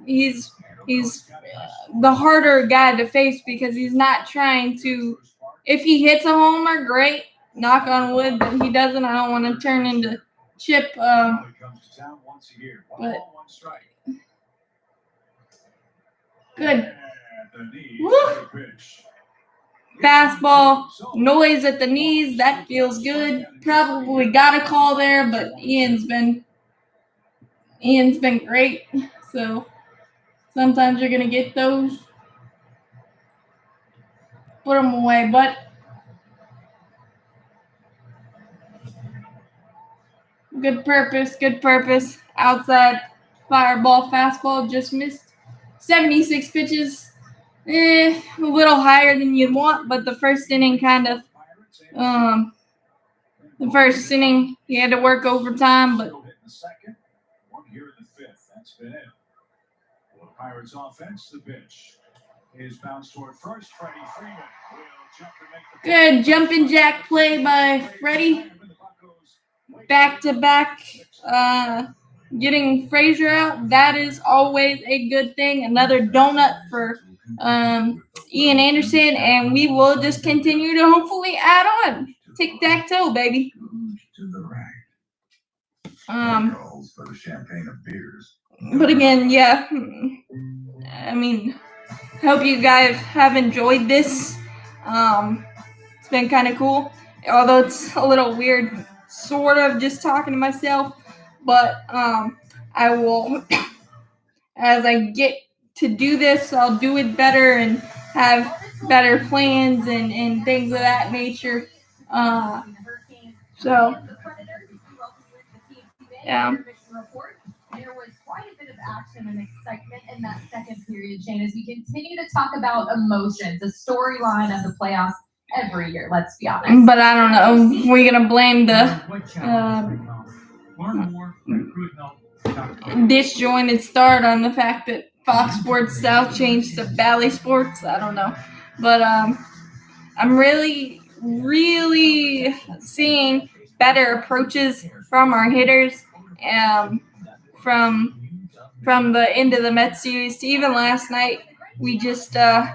He's the harder guy to face because he's not trying to. If he hits a homer, great. Knock on wood that he doesn't. I don't want to turn into Chip. But good. Woo. Fastball, noise at the knees. That feels good. Probably got a call there, but Ian's been great. So sometimes you're gonna get those. Put them away, but good purpose. Outside fireball, fastball just missed. 76 pitches. A little higher than you'd want, but the first inning the first inning he had to work overtime, but That's been it. Well, the Pirates offense, the pitch is bounced toward first. Freddie Freeman will jump and make the good jumping jack play by Freddie. Back to back, getting Frazier out. That is always a good thing. Another donut for Ian Anderson, and we will just continue to hopefully add on. Tic-tac-toe, baby. To the right. Calls for the champagne of beers. But again, yeah. I mean, hope you guys have enjoyed this. It's been kind of cool, although it's a little weird, sort of just talking to myself. But I will, as I get to do this, I'll do it better and have better plans and things of that nature. So, yeah. There was quite a bit of action and excitement in that second period, Shane, as we continue to talk about emotions, the storyline of the playoffs every year, let's be honest. But I don't know. We're going to blame the disjointed start on the fact that Fox Sports South changed to Valley Sports. I don't know. But I'm really seeing better approaches from our hitters. From the end of the Mets series to even last night, we just couldn't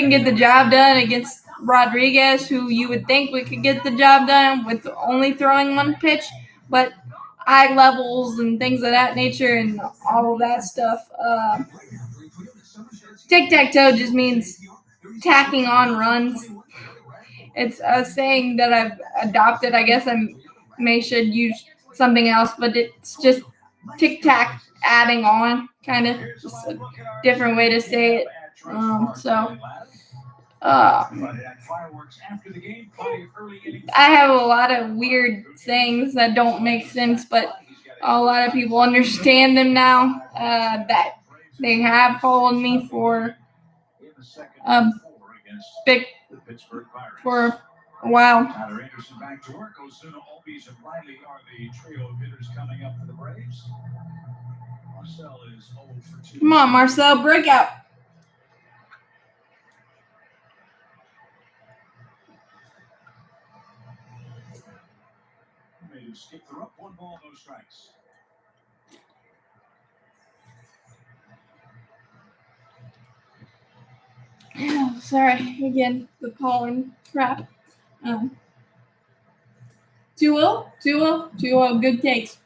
get the job done against Rodriguez, who you would think we could get the job done with only throwing 1 pitch, but eye levels and things of that nature and all of that stuff. Tic-tac-toe just means tacking on runs. It's a saying that I've adopted. I guess I should use something else, but it's just tic-tac adding on, kind of just a different way to say it. I have a lot of weird sayings that don't make sense, but a lot of people understand them now, that they have followed me for a while. Tyler Anderson back to work. Ozuna, Albies, and Riley are the trio of hitters coming up for the Braves. Marcel is 0 for 2. Come on, Marcel, breakout. Made him skip the rope. 1 ball, no strikes. Oh, sorry, again, the pollen crap. 2-0, good takes.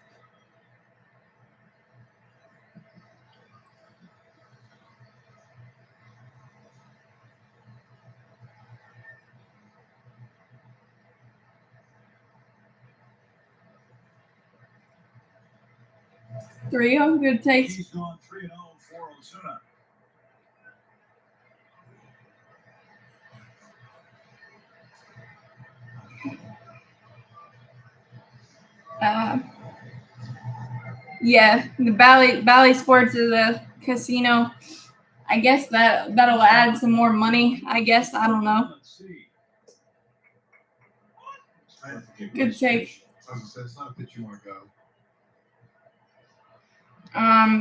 3-0, good take. He's gone 3-0 for Ozuna. Yeah, the Bally Sports is a casino. I guess that'll add some more money. I guess, I don't know. Let's see. Good take. It's not that you want to go.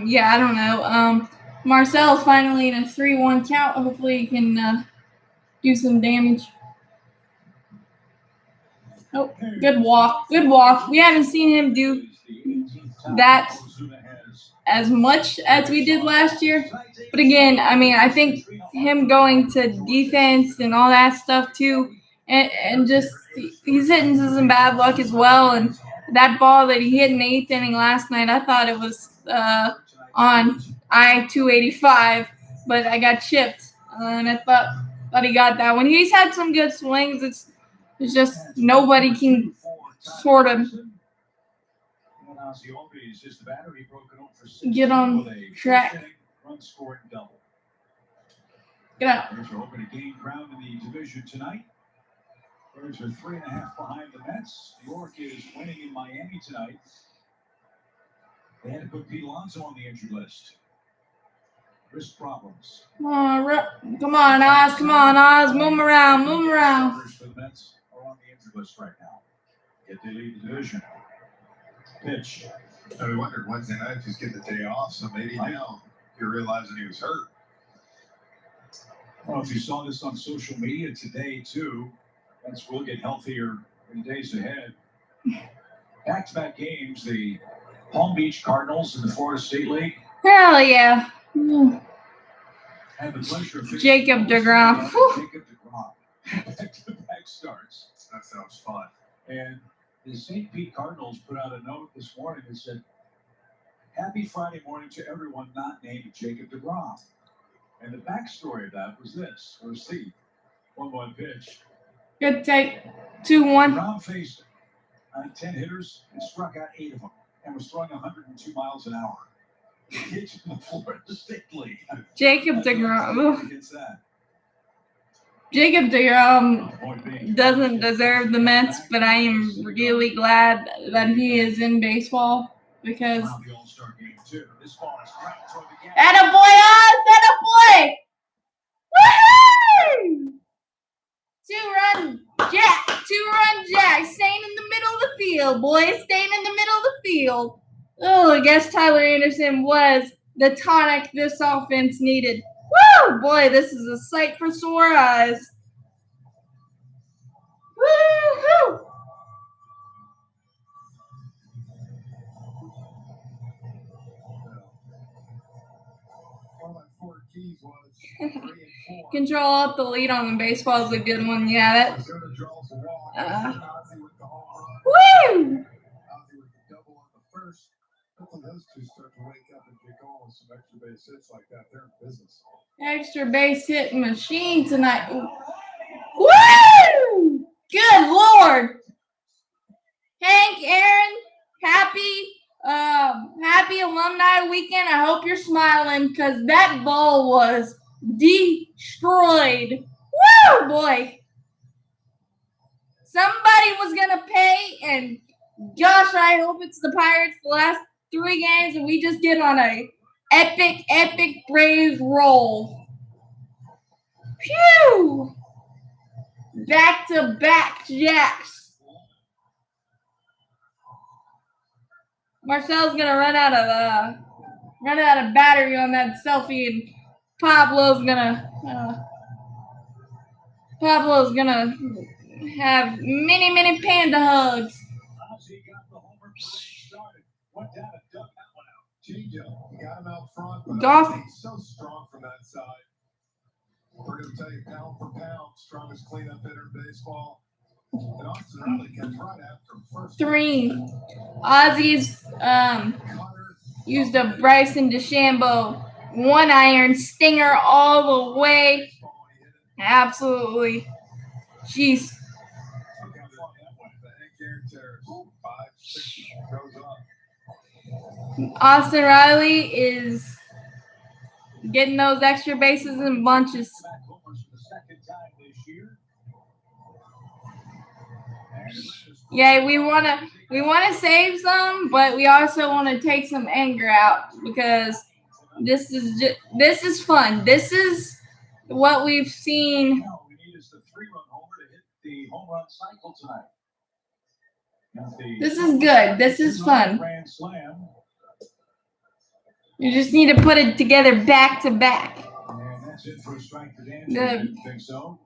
Yeah, I don't know. Marcel's finally in a 3-1 count. Hopefully he can do some damage. Oh, good walk. Good walk. We haven't seen him do that as much as we did last year. But again, I mean, I think him going to defense and all that stuff too, and just he's hitting some bad luck as well. And that ball that he hit in the 8th inning last night, I thought it was on I-285, but I got chipped, and I thought he got that one. He's had some good swings. It's just nobody can sort of get on track. Get out. Birds are hoping to gain ground in the division tonight. Birds are 3.5 behind the Mets. New York is winning in Miami tonight. They had to put Pete Alonso on the injured list. Wrist problems. Come on, Oz. Come on, Oz. Move him around. Move him around. The Mets are on the injured list right now. Yet they lead the division. Pitch. We wondered Wednesday night if he's getting the day off, so maybe now you're realizing he was hurt. I don't know if you saw this on social media today, too. Mets will get healthier in the days ahead. Back-to-back games, the Palm Beach Cardinals in the Florida State League. Hell yeah. Had the pleasure of Jacob deGrom. Jacob deGrom. Back-to-back starts. That sounds fun. And the St. Pete Cardinals put out a note this morning that said, "Happy Friday morning to everyone not named Jacob deGrom." And the backstory of that was this. We'll see. 1-1 pitch. Good take. 2-1. DeGrom faced 10 hitters and struck out 8 of them and was throwing 102 miles an hour. The kids in the Florida State League. Jacob deGrom. Against that. Jacob deGrom doesn't deserve the Mets, but I am really glad that he is in baseball because. The All-Star game too. This ball is cracked toward the gap. Attaboy, Oz! Attaboy! Woohoo! 2-run jack. Staying in the middle of the field, boys. Staying in the middle of the field. Oh, I guess Tyler Anderson was the tonic this offense needed. Woo! Boy, this is a sight for sore eyes. Woo-hoo! One of my 4 keys was 3 and 4. Control up the lead on the baseball is a good one. Yeah, that. Ozuna draws a walk. Ozzy with the home run. Woo! Ozzy with the double on the first. Hopefully those two start to wake up and get going with some extra base hits like that. They're in business. Extra base hit machine tonight. Woo! Good Lord. Hank, Aaron, happy alumni weekend. I hope you're smiling because that ball was destroyed. Woo, boy. Somebody was going to pay, and gosh, I hope it's the Pirates the last 3 games, and we just get on a epic Braves roll. Phew! Back-to-back jacks. Marcel's gonna run out of battery on that selfie, and Pablo's gonna have many panda hugs. Ozzy got the homer started. Went down and dug that one out. Chijo got him out front, but Golf. he's so strong from that side. We're going to tell you pound for pound, strongest cleanup hitter in baseball. And Austin Riley kept right after him first. 3. Ozzy's used a Bryson DeChambeau 1-iron stinger all the way. Absolutely. Jeez. Austin Riley is getting those extra bases in bunches. Yeah, we wanna save some, but we also want to take some anger out because this is fun. This is what we've seen. All we need is the 3-run homer to hit the home run cycle tonight. This is good. This is fun. Grand slam. You just need to put it together back to back. And that's it for a strike to Dan. Good. I didn't think so.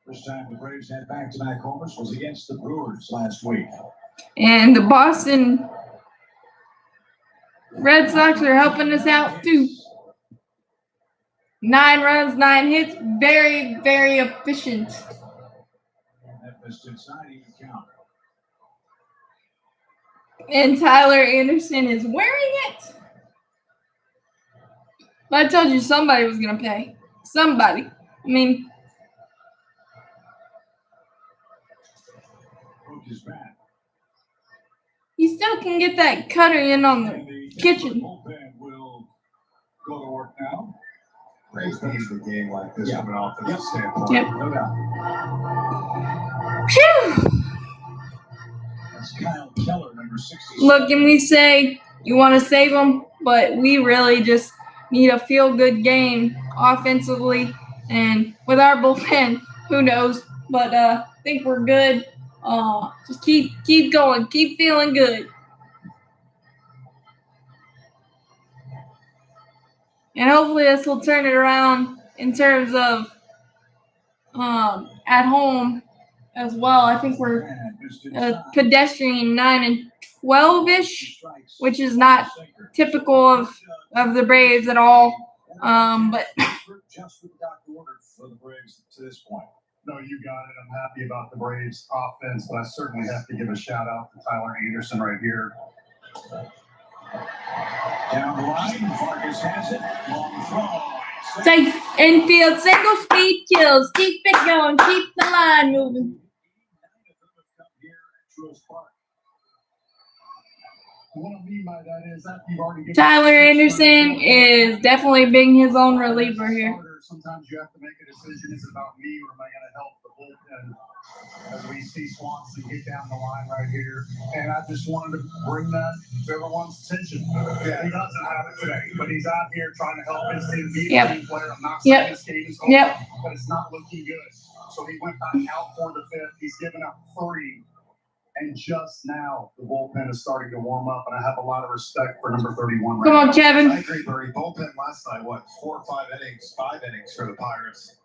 First time the Braves had back-to-back homers was against the Brewers last week. And the Boston Red Sox are helping us out too. 9 runs, 9 hits. Very, very efficient. And that missed inside even count. And Tyler Anderson is wearing it. But I told you somebody was going to pay. Somebody. I mean, Broke his bat. you still can get that cutter in on the kitchen. Bullpen will go to work now. Braves need a game like this Yeah. from an offensive standpoint. Yep. No doubt. Phew. That's Kyle Keller, number 60. Look, and we say you want to save them, but we really just need a feel-good game offensively. And with our bullpen, who knows? But I think we're good. Just keep going. Keep feeling good. And hopefully this will turn it around in terms of at home as well. I think we're And missed a inside. pedestrian 9-12-ish, which is not typical of the Braves at all. But Just what the doctor ordered for the Braves to this point. No, you got it. I'm happy about the Braves offense, but I certainly have to give a shout out to Tyler Anderson right here. Down the line, Vargas has it. Long throw. safe infield, single speed kills. Keep it going. Keep the line moving. What I mean by that is that you've already given Tyler Anderson is definitely being his own reliever here. Sometimes you have to make a decision. Is it about me or am I going to help the bullpen? As we see Swanson get down the line right here. And I just wanted to bring that to everyone's attention. Yeah, he doesn't have it today, but he's out here trying to help his team be a team player. I'm not saying this game is over, but it's not looking good. So he went back out for the fifth. He's given up 3. And just now, the bullpen is starting to warm up, and I have a lot of respect for number 31. Come on, Kevin. I agree, Bernie. Bullpen last night, 4 or 5 innings, 5 innings for the Pirates.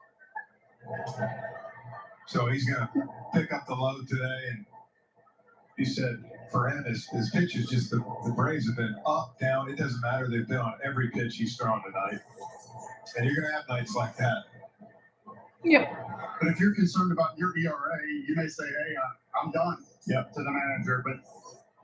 So he's going to pick up the load today, and he said for him, his pitch is just the Braves have been up, down. It doesn't matter. They've been on every pitch he's thrown tonight. And you're going to have nights like that. Yep. But if you're concerned about your ERA, you may say, hey, I'm done to the manager. But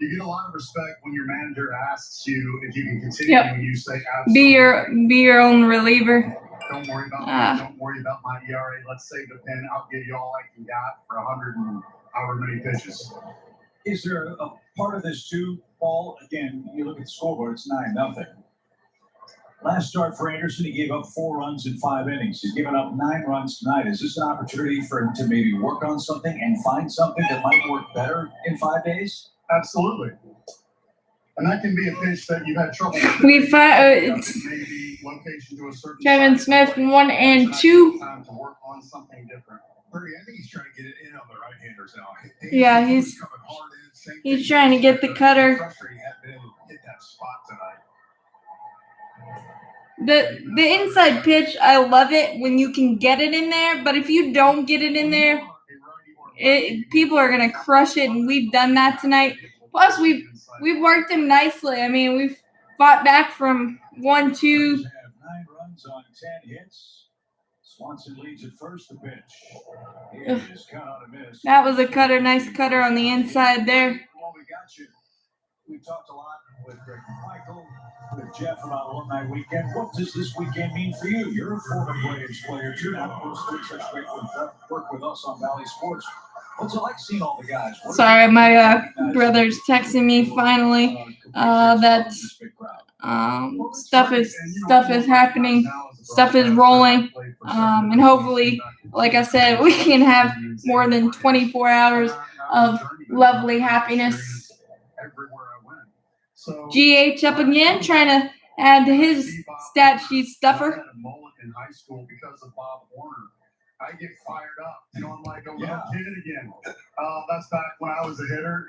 you get a lot of respect when your manager asks you if you can continue and you say absolutely. Be your own reliever. Don't worry about me. Don't worry about my ERA. Let's save the pen. I'll give you all I can got for 100 and however many pitches. Is there a part of this too, Paul? Again, you look at the scoreboard, it's 9-0. Last start for Anderson, he gave up 4 runs in 5 innings. He's given up 9 runs tonight. Is this an opportunity for him to maybe work on something and find something that might work better in 5 days? Absolutely. And that can be a pitch that you've had trouble with. We find maybe location to a certain Kevin Smith 1 and 2. Time to work on something different. Bernie, I think he's trying to get it in on the right-handers now. Yeah, he's trying to get the cutter. Frustrating having been able to hit that spot tonight. The inside pitch, I love it when you can get it in there, but if you don't get it in there, people are gonna crush it, and we've done that tonight. Plus, we've worked him nicely. I mean, we've fought back from 1-2. 9 runs on 10 hits. Swanson leads at first. The pitch. It is cut on a miss. That was a cutter, nice cutter on the inside there. Well, we got you. We talked a lot with Greg Michael, with Jeff about Alumni Weekend. What does this weekend mean for you? You're a former Braves player too. Now, doing such great work with us on Valley Sports. What's it like seeing all the guys? Sorry, my brother's texting me finally that stuff is happening, stuff is rolling, and hopefully, like I said, we can have more than 24 hours of lovely happiness. GH up again, trying to add to his stat sheet stuffer. In high school because of Bob Warner. I get fired up. I'm like a little kid again. That's back when I was a hitter,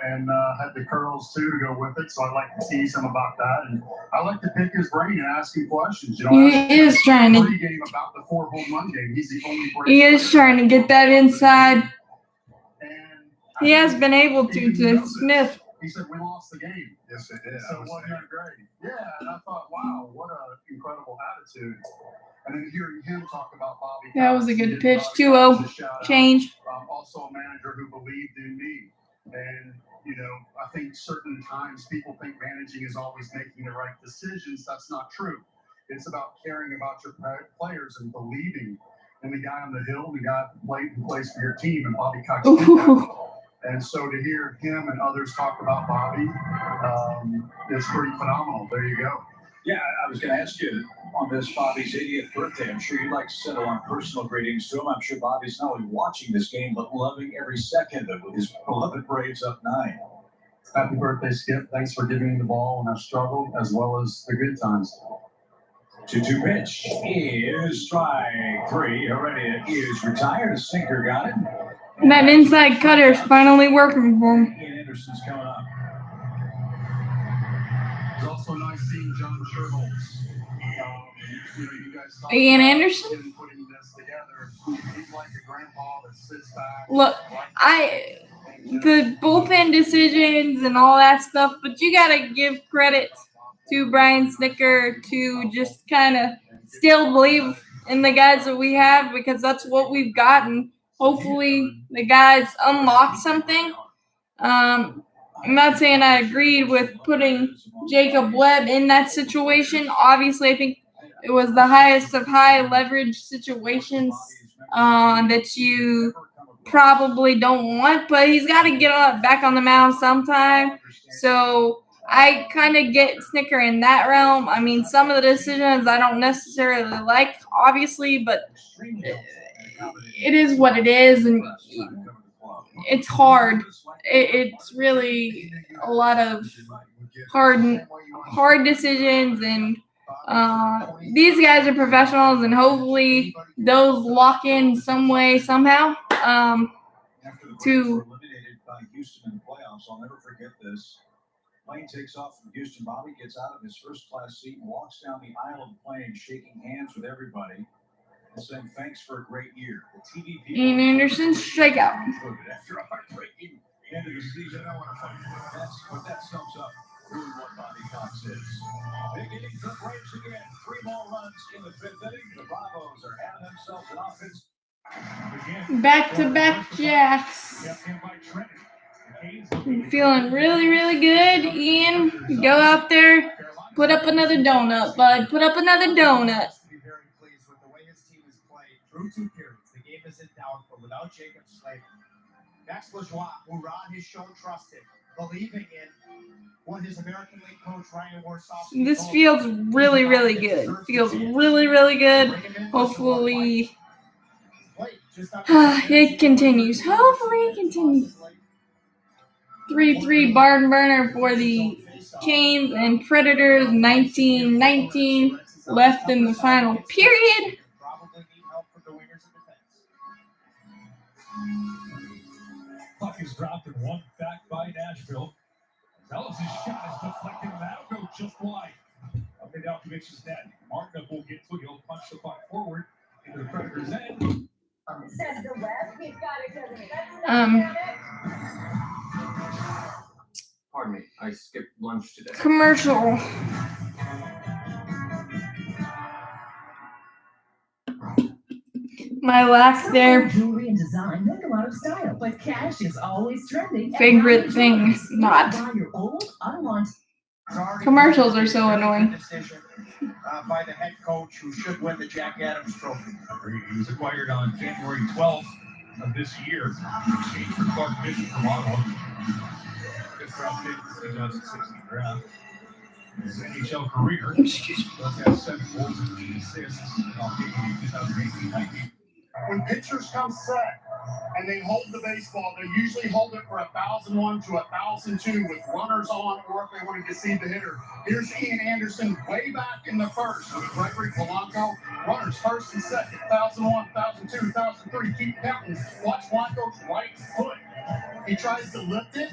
and had the curls too to go with it. So I like to tease him about that, and I like to pick his brain and ask him questions. He is trying to. Game about the 4 home run game. He's the only. He is trying to get that inside. He has been able to Smith. He said we lost the game. Yes, it did. So it wasn't great. Yeah, and I thought, wow, what an incredible attitude. And then hearing him talk about Bobby. That was a good pitch. 2-0 change. Also a manager who believed in me. And, I think certain times people think managing is always making the right decisions. That's not true. It's about caring about your players and believing in the guy on the hill, the guy who plays for your team, and Bobby Cox. And so to hear him and others talk about Bobby is pretty phenomenal. There you go. Yeah, I was going to ask you on this Bobby's 80th birthday. I'm sure you'd like to send along personal greetings to him. I'm sure Bobby's not only watching this game, but loving every second of it with his beloved Braves up 9. Happy birthday, Skip. Thanks for giving me the ball when I struggled, as well as the good times. 2-2 pitch is strike 3. Heredia is retired. A sinker got it. And that inside cutter is finally working for him. Ian Anderson's coming up. It's also nice seeing John Sherholtz. Ian Anderson? Putting this together. He's like a grandpa that sits back. Look, the bullpen decisions and all that stuff, but you got to give credit to Brian Snitker to just kind of still believe in the guys that we have, because that's what we've gotten. Hopefully the guys unlock something. I'm not saying I agreed with putting Jacob Webb in that situation. Obviously, I think it was the highest of high leverage situations that you probably don't want, but he's got to get back on the mound sometime. So I kind of get Snitker in that realm. I mean, some of the decisions I don't necessarily like, obviously, but it is what it is, and it's hard. It's really a lot of hard decisions, and these guys are professionals, and hopefully those lock in some way, somehow. To eliminated by Houston in the playoffs. I'll never forget this. Plane takes off from Houston. Bobby gets out of his first-class seat and walks down the aisle of the plane, shaking hands with everybody and saying thanks for a great year. The TV people. Ian Anderson strikeout. After a heartbreaking end of the season, but that sums up really what Bobby Cox is. Big inning for the Braves again. 3 more runs in the 5th inning. The Bravos are having themselves an offense. Back-to-back jacks. I'm feeling really, really good. Ian, go out there, put up another donut, bud. Put up another donut. Very pleased with the way his team has played through 2 periods. The game is in doubt, but without Jacob Slater. Max Lajoie, who Ron has shown trust in, believing in what his American League coach Ryan Warsofsky. This feels really, really good. Feels really, really good. Hopefully, it continues. Hopefully, it continues. 3-3 barn burner for the Canes and Predators. 19-19 left in the final period. Puck is dropped and one back by Nashville. Ellis' shot is deflected. That'll go just wide. Up and down Mitch's net. Martin will get to it. He'll punch the puck forward into the Predators' end. Says the web. He's got it. Pardon me, I skipped lunch today. Commercial. My laugh there. Jewelry and design make a lot of style, but cash is always trending. Favorite thing, not. Commercials are so annoying. By the head coach who should win the Jack Adams Trophy. He was acquired on January 12th of this year. Exchange for Clark Bishop from Ottawa. Fifth round pick in the 2016 draft. His NHL career does have 7 goals and 8 assists on game in 2018-19. When pitchers come set and they hold the baseball, they usually hold it for 1,001 to 1,002 with runners on, or if they want to deceive the hitter. Here's Ian Anderson way back in the first with Gregory Polanco. Runners first and second, 1,001, 1,002, 1,003. Keep counting. Watch Polanco's right foot. He tries to lift it,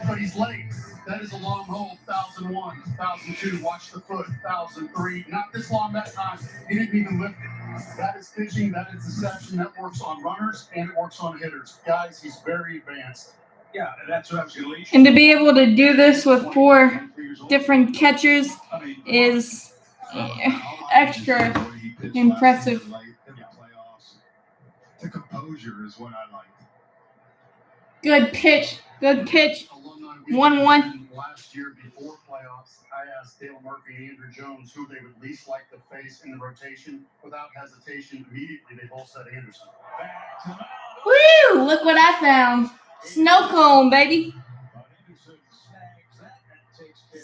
but he's late. That is a long hold, 1,001, 1,002. Watch the foot, 1,003. Not this long that time. He didn't even lift it. That is pitching. That is deception. That works on runners and it works on hitters. Guys, he's very advanced. Yeah, that's what I was going to lead you. And to be able to do this with 4 different catchers is extra impressive. The composure is what I like. Good pitch. Good pitch. 1-1. Last year before playoffs, I asked Dale Murphy and Andrew Jones who they would least like to face in the rotation. Without hesitation, immediately they both said Anderson. Woo! Look what I found. Snow cone, baby.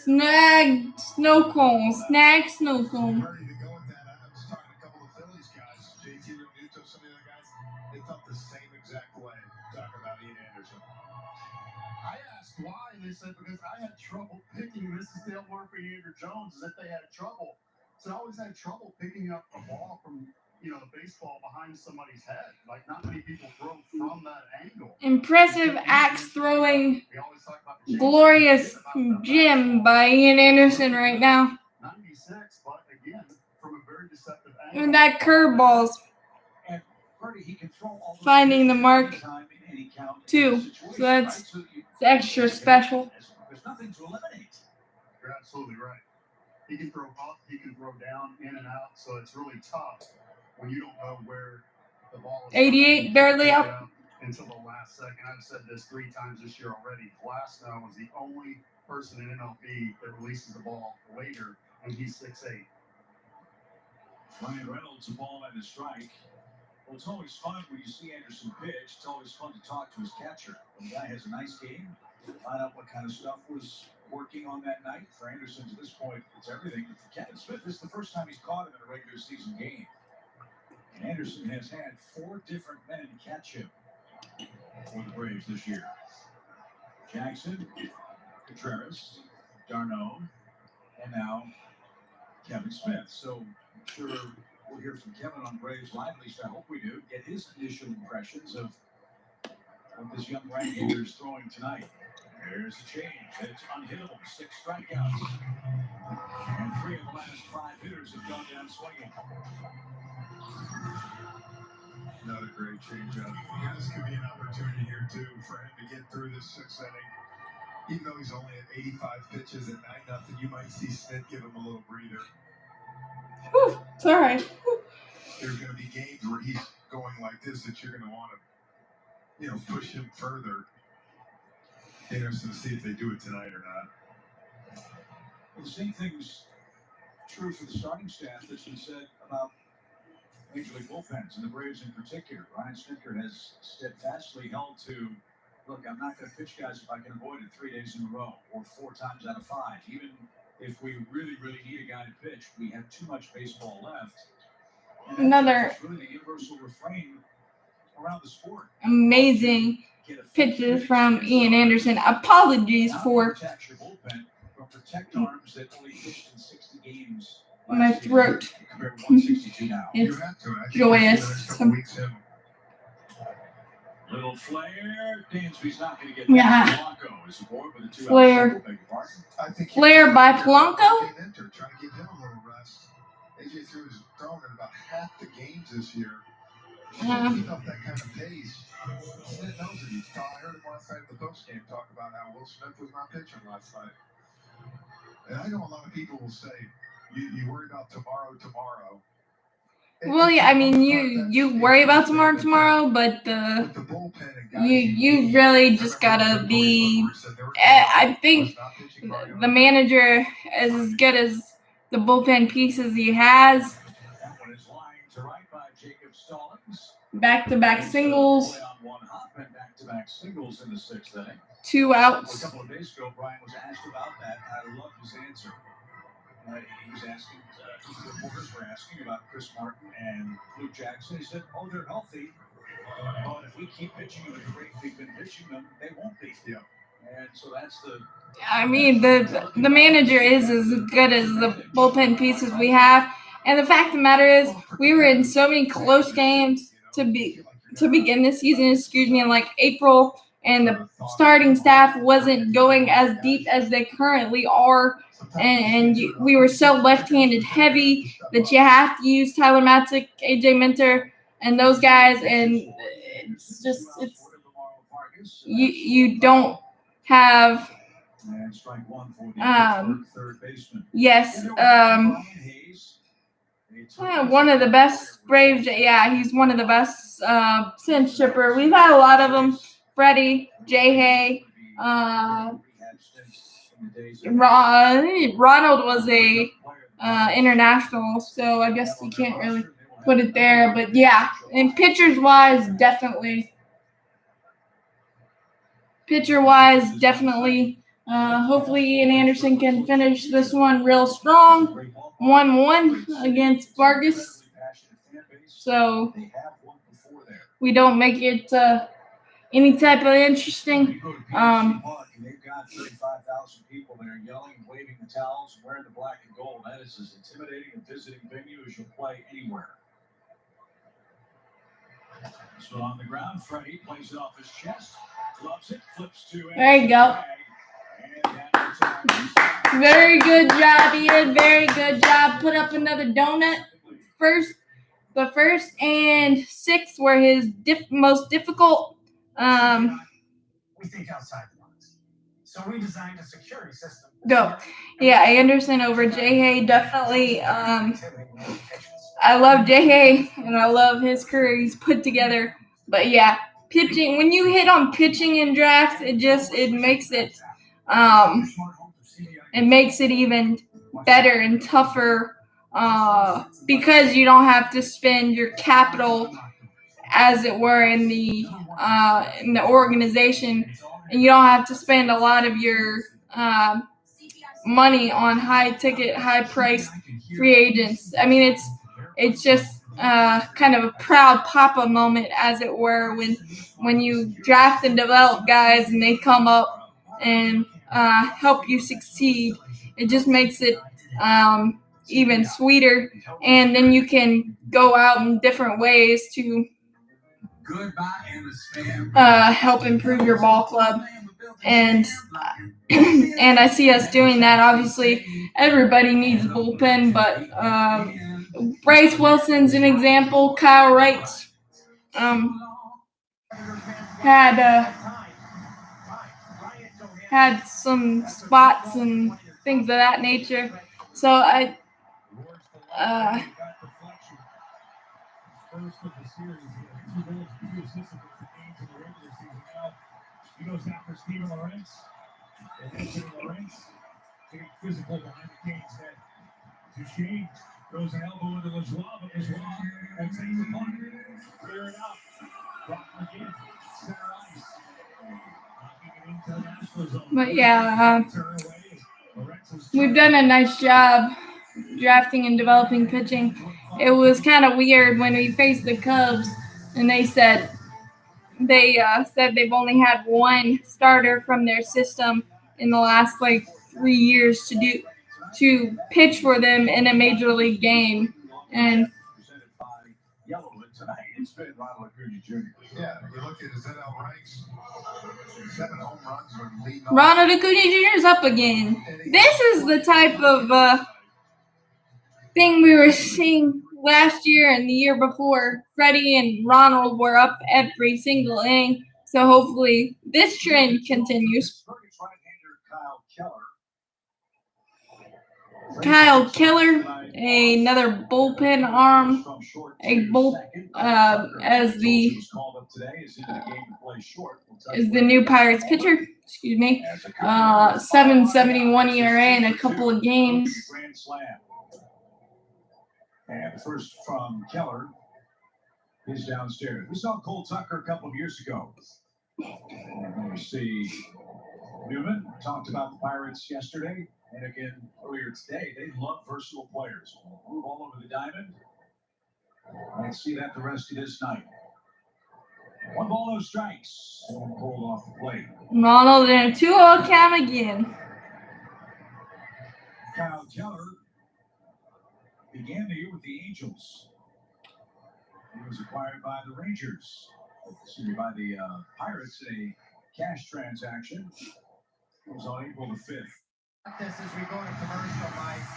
Snag snow cone. Snag snow cone. Ready to go with that. I was talking to a couple of Phillies guys, JT Realmuto, some of the other guys. They felt the same exact way talking about Ian Anderson. I asked why, and they said because I had trouble picking. This is Dale Murphy and Andrew Jones, as if they had trouble. So I always had trouble picking up a ball from, the baseball behind somebody's head. Like, not many people throw from that angle. Impressive axe throwing. Glorious gym by Ian Anderson right now. 96, but again, from a very deceptive angle. And that curveballs. Finding the mark, too. So that's extra special. There's nothing to eliminate. You're absolutely right. He can throw up, he can throw down, in and out, so it's really tough when you don't know where the ball is. 88, barely up. Until the last second. I've said this 3 times this year already. Glasnow is the only person in MLB that releases the ball later, and he's 6'8". Ryan Reynolds, a ball and a strike. Well, it's always fun when you see Anderson pitch. It's always fun to talk to his catcher. When the guy has a nice game, find out what kind of stuff was working on that night. For Anderson, to this point, it's everything. For Kevin Smith, this is the first time he's caught him in a regular season game. And Anderson has had 4 different men catch him for the Braves this year. Jackson, Contreras, Darno, and now Kevin Smith. So I'm sure we'll hear from Kevin on Braves Live, at least I hope we do, get his initial impressions of what this young right-hander is throwing tonight. There's a change. It's unhittable. 6 strikeouts. And 3 of the last 5 hitters have gone down swinging. Another great changeup. Yeah, this could be an opportunity here, too, for him to get through this 6th inning. Even though he's only at 85 pitches at 9-0, you might see Smith give him a little breather. Whew, it's all right. There's going to be games where he's going like this that you're going to want to, push him further. Interesting to see if they do it tonight or not. Well, the same thing's true for the starting staff that's been said about Major League bullpens and the Braves in particular. Ryan Snitker has steadfastly held to, look, I'm not going to pitch guys if I can avoid it 3 days in a row or 4 times out of 5. Even if we really, really need a guy to pitch, we have too much baseball left. And Another that's really the universal refrain around the sport. amazing pitches from Ian Anderson. Apologies for Protect your bullpen, but protect arms that only pitched in 60 games. my throat. Compared to 162 now. It's You have to. I think joyous. the next couple weeks, him. Little flare. Dansby's not going to get Yeah. that. Blanco is aboard with a 2-out Flare. single. Beg your pardon. I think Flare by Polanco? Trying to give him a little rest. AJ threw his throwing in about half the games this year. Yeah. Keep up that kind of pace. Smith knows it. I heard him last night at the post game talk about how Will Smith was not pitching last night. And I know a lot of people will say, you worry about tomorrow. Well, yeah, I mean, you worry about tomorrow, but you really just gotta be. I think the manager is as good as the bullpen pieces he has. That one is lined to right by Jacob Back-to-back singles. Play on one hop and back-to-back singles in the sixth inning. 2 A outs. couple of days ago, Brian was asked about that. I love his answer. He was asking, the reporters were asking about Chris Martin and Luke Jackson. He said, "Oh, they're healthy, but if we keep pitching them at the rate we've been pitching them, they won't be." Yeah. And so that's the. I mean, the manager is as good as the bullpen pieces we have. And the fact of the matter is, we were in so many close games to begin this season, in like April, and the starting staff wasn't going as deep as they currently are. And we were so left-handed heavy that you have to use Tyler Matzik, AJ Minter, and those guys. And you don't have. Yes. One of the best Braves. Yeah, he's one of the best since Chipper. We've had a lot of them. Freddie, Jay Hay, Ronald was a international, so I guess you can't really put it there. But yeah, and pitcher-wise, definitely. Hopefully Ian Anderson can finish this one real strong. 1-1 against Vargas. So we don't make it any type of interesting. They've got 35,000 people there yelling and waving the towels and wearing the black and gold. That is as intimidating a visiting venue as you'll play anywhere. So on the ground, Freddie plays it off his chest, loves it, flips to. There you go. Very good job, Ian. Very good job. Put up another donut. The first and sixth were his most difficult. We think outside the box. So we designed a security system. Go. Yeah, Anderson over Jay Hay. Definitely. I love Jay Hay, and I love his career he's put together. But yeah, pitching. When you hit on pitching in draft, it makes it even better and tougher because you don't have to spend your capital, as it were, in the organization, and you don't have to spend a lot of your money on high-ticket, high-priced free agents. I mean, it's just kind of a proud papa moment, as it were, when you draft and develop guys and they come up and help you succeed. It just makes it even sweeter, and then you can go out in different ways to help improve your ball club. And I see us doing that. Obviously, everybody needs a bullpen, but Bryce Wilson's an example. Kyle Wright had some spots and things of that nature. So I he goes after Steven Lawrence. And Anthony Lawrence getting physical behind the cage's head. Touche throws an elbow into Lajoie, but Lajoie will take the punt. Clear it out. Block again. Center ice. Knocking it into the Astros zone. But yeah, we've done a nice job drafting and developing pitching. It was kind of weird when we faced the Cubs, and they said they've only had one starter from their system in the last 3 years to pitch for them in a major league game. And It's been Ronald Acuna Jr. Yeah, you look at his NL ranks, 7 home runs from leading off. Ronald Acuna Jr. is up again. This is the type of thing we were seeing last year and the year before. Freddie and Ronald were up every single inning. So hopefully this trend continues. Kyle Keller, another bullpen arm, as the new Pirates pitcher. Excuse me. 7.71 ERA in a couple of games. And first from Keller. is downstairs. We saw Cole Tucker a couple of years ago. And we see Newman talked about the Pirates yesterday and again earlier today. They love versatile players. Move all over the diamond. And see that the rest of this night. 1 ball, no strikes. And pulled off the plate. Ronald in a 2-0 count again. Kyle Keller began the year with the Angels. He was acquired by the Rangers. Excuse me, by the Pirates in a cash transaction. It was on April the 5th. This as we go to commercial, Mike.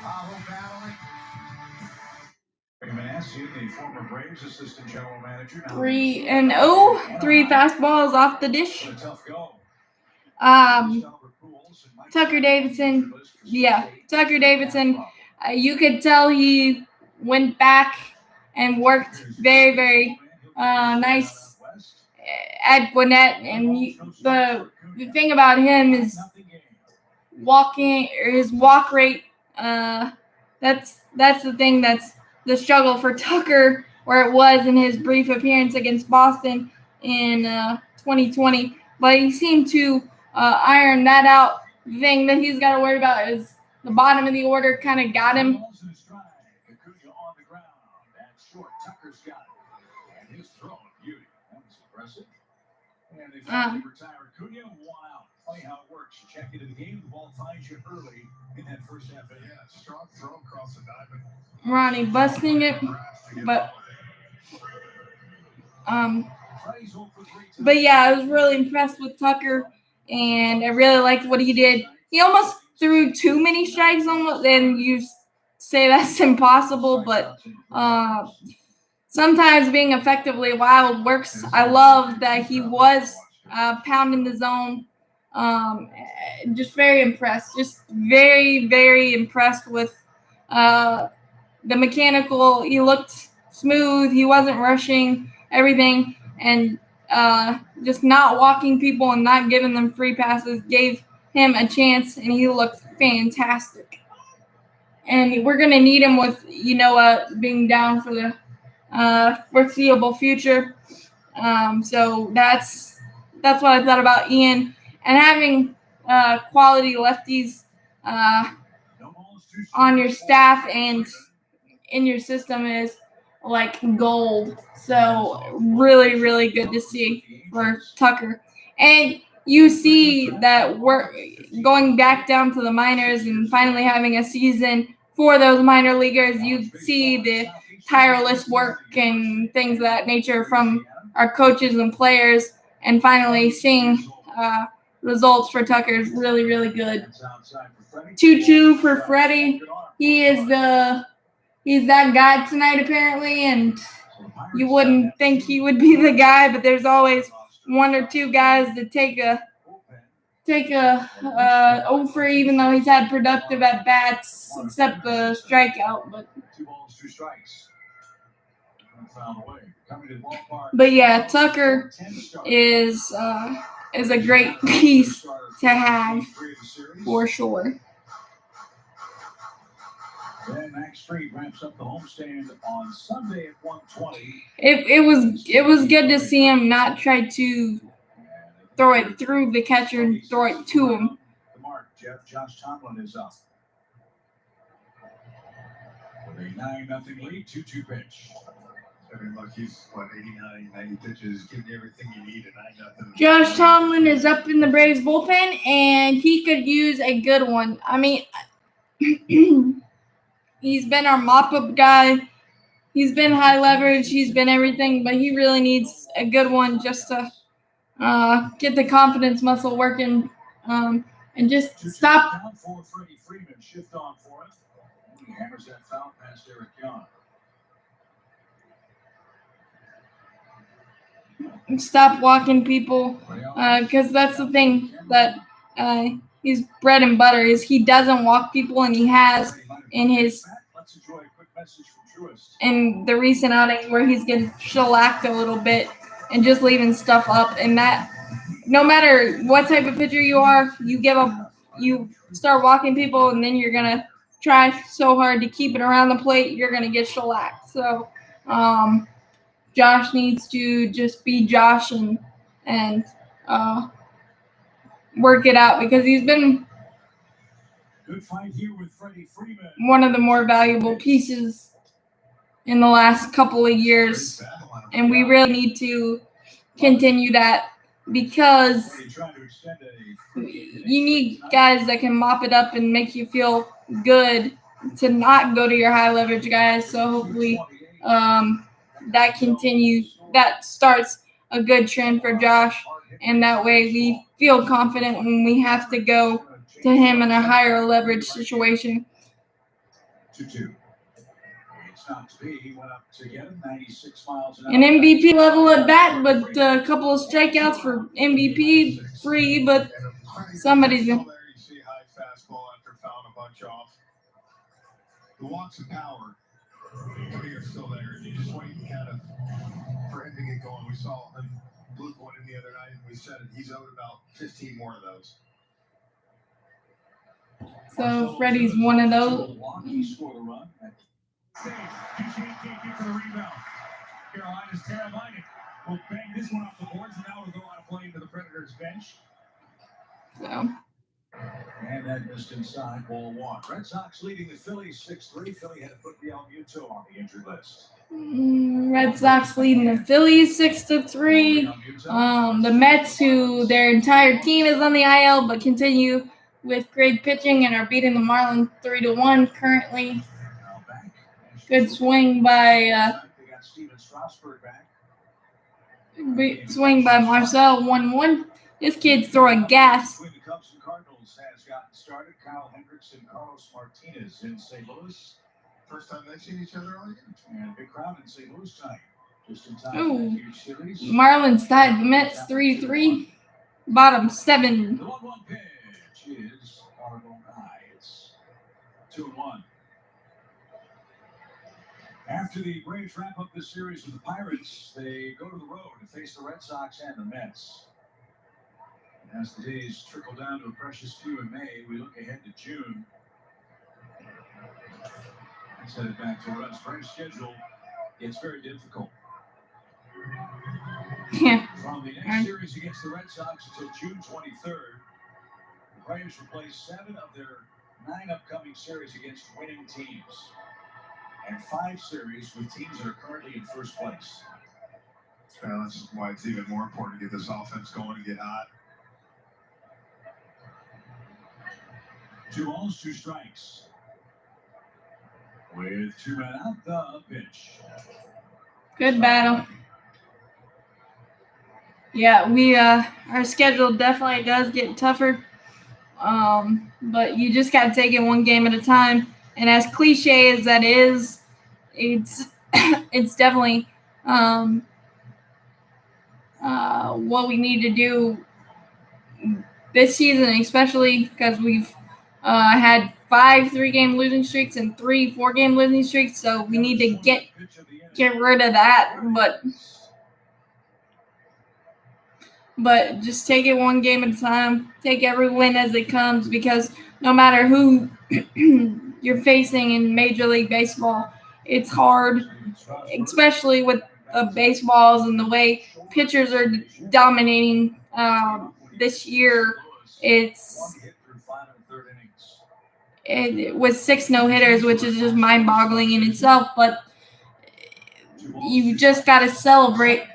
Aho battling. Manassi, the former Braves assistant general manager. 3-0. 3 fastballs off the dish. A tough go. Tucker Davidson. Yeah, Tucker Davidson. You could tell he went back and worked very, very nice at Gwinnett. And the thing about him is walking, or his walk rate. That's the thing that's the struggle for Tucker, where it was in his brief appearance against Boston in 2020. But he seemed to iron that out. The thing that he's got to worry about is the bottom of the order kind of got him. Funny how it works. You check into the game, the ball finds you early in that first half. Yeah, strong throw across the diamond. Ronnie busting it, but yeah, I was really impressed with Tucker, and I really liked what he did. He almost threw too many strikes, and you say that's impossible, but sometimes being effectively wild works. I love that he was pounding the zone. Just very impressed. Just very, very impressed with the mechanical. He looked smooth. He wasn't rushing everything, and just not walking people and not giving them free passes gave him a chance, and he looked fantastic. And we're going to need him with being down for the foreseeable future. So that's what I thought about Ian. And having quality lefties on your staff and in your system is like gold. So really, really good to see for Tucker. And you see that we're going back down to the minors and finally having a season for those minor leaguers. You see the tireless work and things of that nature from our coaches and players, and finally seeing results for Tucker is really, really good. 2-2 for Freddie. He's that guy tonight apparently, and you wouldn't think he would be the guy, but there's always one or two guys that take a over, even though he's had productive at bats, except the strikeout. But yeah, Tucker is a great piece to have for sure. Then Max Street wraps up the homestand on Sunday at 1:20. It was good to see him not try to throw it through the catcher and throw it to him. The mark, Josh Tomlin is up. With a 9-0 lead, 2-2 pitch. I mean, look, he's 89, 90 pitches, giving you everything you need at 9-0. Josh Tomlin is up in the Braves bullpen, and he could use a good one. I mean, he's been our mop-up guy. He's been high leverage. He's been everything, but he really needs a good one just to get the confidence muscle working and just stop. Down for Freddie Freeman, shift on for him. He hammers that foul past Eric Young. Stop walking people, because that's the thing that he's bread and butter is he doesn't walk people, and he has in the recent outings where he's getting shellacked a little bit and just leaving stuff up, and that no matter what type of pitcher you are, you start walking people, and then you're gonna try so hard to keep it around the plate, you're gonna get shellacked. So Josh needs to just be Josh and work it out, because he's been Good fight here with Freddie Freeman. one of the more valuable pieces in the last couple of years, and we really need to continue that, because you need guys that can mop it up and make you feel good to not go to your high leverage guys. So hopefully that starts a good trend for Josh, and that way we feel confident when we have to go to him in a higher leverage situation. 2-2. It's not to be. He went up to get him 96 miles an hour. An MVP level at bat, but a couple of strikeouts for MVP free, but somebody's going to. You see high fastball after fouling a bunch off. The walks of power to me are still there. You just wait kind of for him to get going. We saw him Luke one in the other night, and we said it. He's owed about 15 more of those. So Freddie's one of those. Milwaukee scored a run. PGA for the rebound. Carolina's Tara Minnick will bang this one off the boards, and now will go on a play into the Predators bench. So. And that missed inside, ball one. Red Sox leading the Phillies 6-3. Philly had to put Realmuto on the injured list. Red Sox leading the Phillies 6-3. The Mets, who their entire team is on the IL, but continue with great pitching and are beating the Marlins 3-1 currently. Good swing by Marcel, 1-1. This kid's throwing gas. Between the Cubs and Cardinals has gotten started. Kyle Hendricks and Carlos Martinez in St. Louis. First time they've seen each other all year. And big crowd in St. Louis tonight. Just in time Ooh. for that huge series. Marlins tied the Mets 3-3. Bottom 7. The 1-1 pitch is Cardinal high. It's 2-1. After the Braves wrap up this series with the Pirates, they go to the road to face the Red Sox and the Mets. As the days trickle down to a precious few in May, we look ahead to June. Let's head it back to Russ. Braves schedule gets very difficult. Yeah. From the next series against the Red Sox until June 23rd, the Braves will play 7 of their 9 upcoming series against winning teams, and 5 series with teams that are currently in first place. Well, that's why it's even more important to get this offense going and get hot. 2 balls, 2 strikes. With 2 men out, the pitch. Good battle. Yeah, our schedule definitely does get tougher. But you just got to take it one game at a time. And as cliche as that is, it's it's definitely what we need to do this season, especially because we've had 5 3-game losing streaks and 3 4-game losing streaks. So we need to get rid of that. But just take it one game at a time. Take every win as it comes, because no matter who you're facing in Major League Baseball, it's hard, especially with baseballs and the way pitchers are dominating this year. It was 6 no-hitters, which is just mind-boggling in itself, but you just got to celebrate.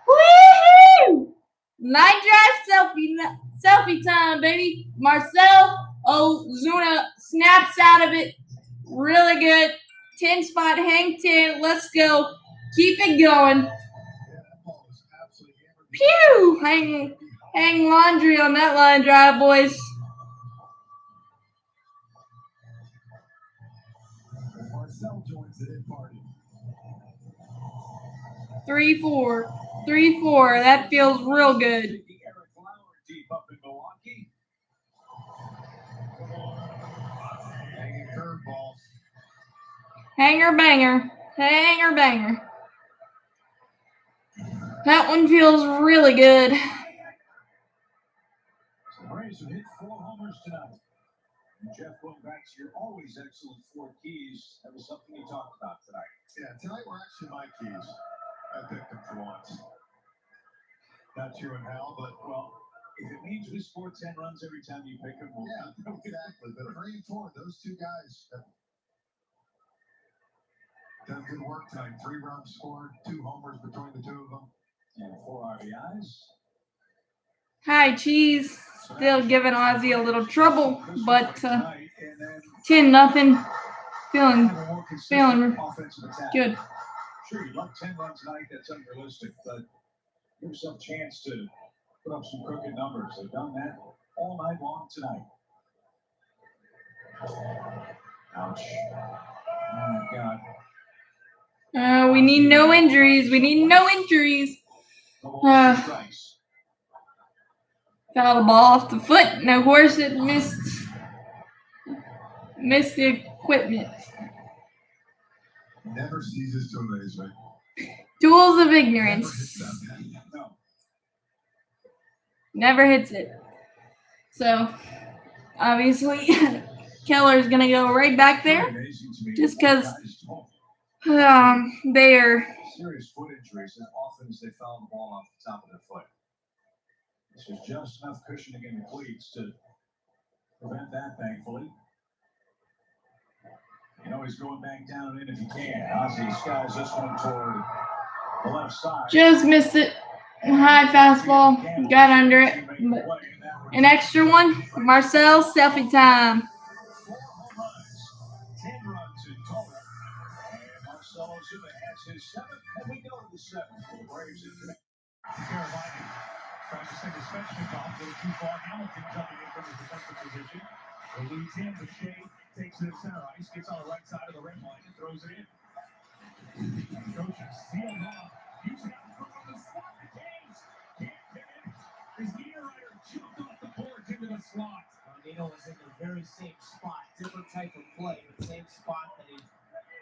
Woohoo! Line drive selfie time, baby. Marcel Ozuna snaps out of it. Really good. 10 spot, hang 10. Let's go. Keep it going. Pew! Hang laundry on that line drive, boys. Marcel joins the in party. 3-4. 3-4. That feels real good. Hanging curveball. Hanger banger. Hanger banger. That one feels really good. The Braves have hit 4 homers tonight. And Jeff, going back to your always excellent 4 keys, that was something you talked about tonight. Yeah, tonight were actually my keys. I picked them for once. Not you and Hal, but well, If it means we score 10 runs every time you pick them, we'll yeah, exactly. But 3 and 4, those two guys have done good work tonight. 3 runs scored, 2 homers between the two of them. and 4 RBIs. Hi, Cheese. Still giving Ozzy a little trouble, but 10-0. Feeling Offensive attack. good. Sure, you'd love 10 runs tonight. That's unrealistic, but give yourself a chance to put up some crooked numbers. They've done that all night long tonight. Ouch. Oh, my God. We need no injuries. We need no injuries. Foul the ball off the foot, and of course it missed the equipment. Never ceases to amaze me. Tools of ignorance. Never hits it. So, obviously, Keller's going to go right back there just because they are. Serious foot injuries as often as they foul the ball off the top of their foot. This was just enough cushioning in the cleats to prevent that, thankfully. You know he's going back down in if he can. Ozzy skies this one toward the left side. Just missed it. High fastball. Got under it. But an extra one. Marcel, selfie time. 4 home runs, 10 runs in total. And Marcel Ozuna has his 7th, and we go to the 7th for the Braves in Carolina tries to send a special off a little too far. Hamilton jumping in from his defensive position. It leads him to Shea, takes it to center ice, gets on the right side of the red line and throws it in. Coaches sealed off. Using it from the slot to James. Can't connect. His Niederreiter jumped off the boards into the slot. Nino was in the very same spot, different type of play, but same spot that he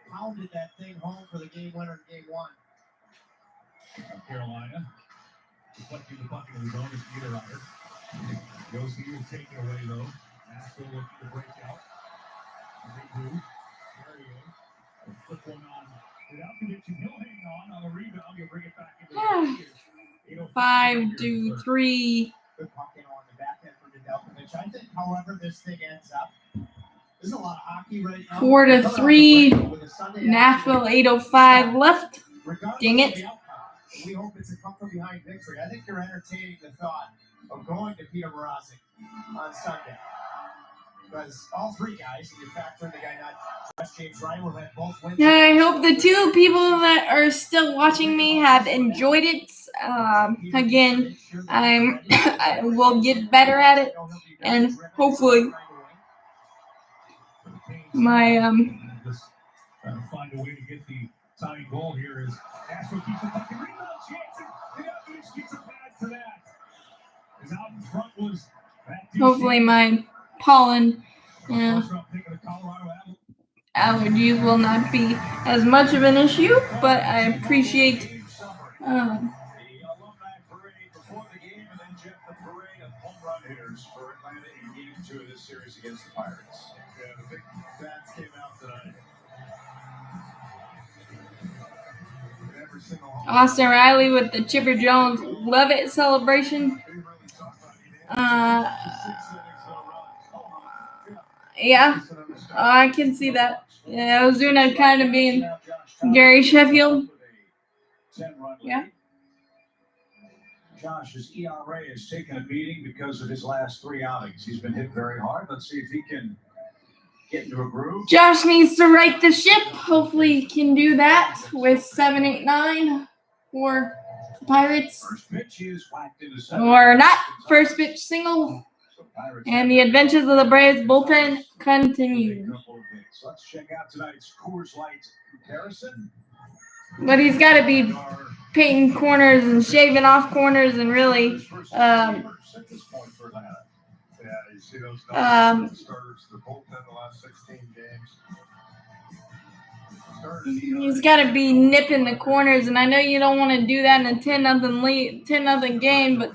pounded that thing home for the game winner in game 1. Carolina. Deflecting the bucket of his own is Niederreiter. Yossi will take it away though. Nashville looking to break out. And they do. Mario will flip one on without conviction. He'll hang on the rebound. He'll bring it back into the 5-3. Good puck in on the back end for Nedeljkovic. I think, however, this thing ends up. There's a lot of hockey right now. 4-3. Nashville 8:05 left. Dang it. We hope it's a come from behind victory. I think you're entertaining the thought of going to Peter Mrazek on Sunday. Because all 3 guys, and you factor in the guy not dressed, James Ryan, will have both wins. I hope the 2 people that are still watching me have enjoyed it. Again, I will get better at it, and hopefully my Just trying to find a way to get the tying goal here is Astro keeps the puck and rebound chance. Nedeljkovic gets a pad for that. As out in front was that hopefully my pollen allergies will not be as much of an issue, but I appreciate the alumni parade before the game, and then Jeff, the parade of home run hitters for Atlanta in game 2 of this series against the Pirates. Yeah, the big bats came out tonight. Every single home Austin Riley with the Chipper Jones Love It celebration. Yeah, I can see that. Yeah, Ozuna kind of being Gary Sheffield. Yeah. Josh's ERA has taken a beating because of his last 3 outings. He's been hit very hard. Let's see if he can get into a groove. Josh needs to right the ship. Hopefully he can do that with 7-8-9 for the Pirates. First pitch is whacked into center. Or not. First pitch single. And the adventures of the Braves bullpen continue. Let's check out tonight's Coors Light comparison. But he's got to be painting corners and shaving off corners and really Yeah, you see those numbers, starters, the bullpen the last 16 games. he's got to be nipping the corners. And I know you don't want to do that in a 10-0 lead, 10-0 game, but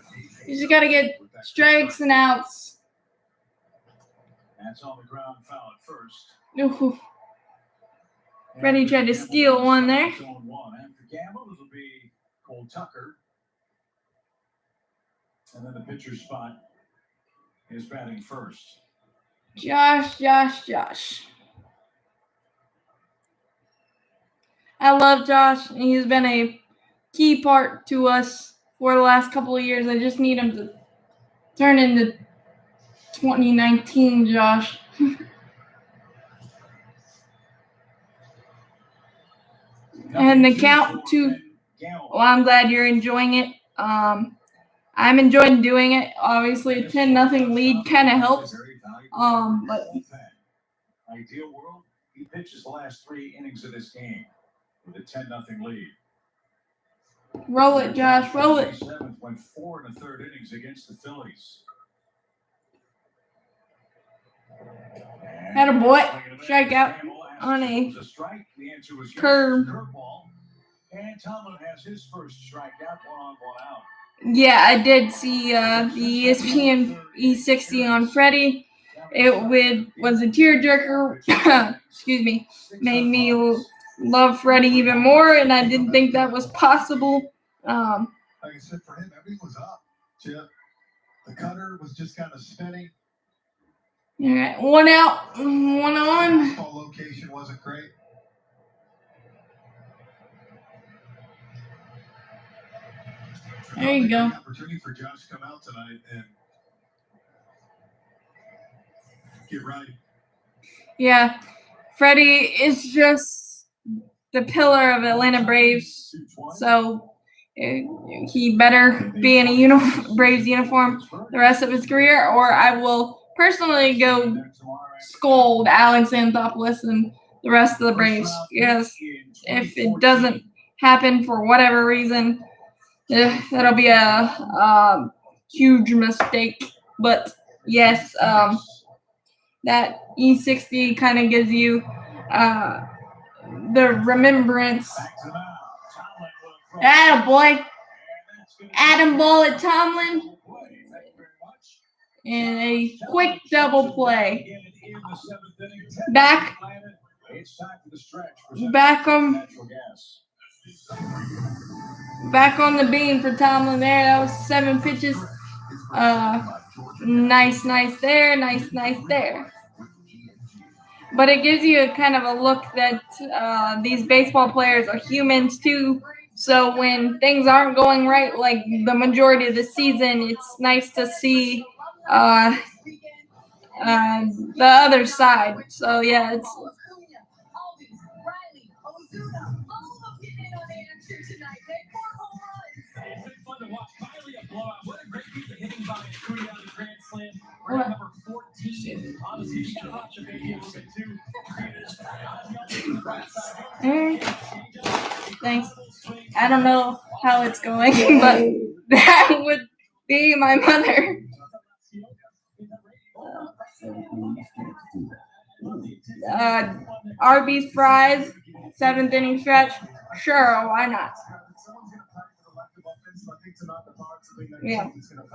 you just got to get strikes and outs. That's on the ground foul at first. Ooh. Freddie tried to steal one there. After Gamble, it'll be Cole Tucker. And then the pitcher's spot is batting first. Josh. I love Josh. He's been a key part to us for the last couple of years. I just need him to turn into 2019 Josh. And the count to, well, I'm glad you're enjoying it. I'm enjoying doing it. Obviously, a 10-0 lead kind of helps. But ideal world, he pitches the last 3 innings of this game with a 10-0 lead. Roll it, Josh. Roll it. 7th went 4 1/3 innings against the Phillies. Had a boy strikeout on a curve. And Tomlin has his first strikeout, 1 out. Yeah, I did see the ESPN E60 on Freddie. It was a tearjerker. Excuse me. Made me love Freddie even more, and I didn't think that was possible. Like I said, for him, everything was up, Chip. The cutter was just kind of spinning. All right, 1 out, 1 on. Ball location wasn't great. There you go. Opportunity for Josh to come out tonight and get right. Yeah, Freddie is just the pillar of Atlanta Braves, so he better be in a Braves uniform the rest of his career, or I will personally go scold Alex Anthopoulos and the rest of the Braves, because if it doesn't happen for whatever reason, that'll be a huge mistake. But yes, that E60 kind of gives you the remembrance. Attaboy. Adam Bullet Tomlin. And a quick double play. Back on the beam for Tomlin there. That was 7 pitches. Nice there. Nice there. But it gives you a kind of a look that these baseball players are humans too. So when things aren't going right, like the majority of the season, it's nice to see the other side. So yeah, it's. Thanks. I don't know how it's going, but that would be my mother. Arby's fries, 7th inning stretch. Sure, why not? Yeah,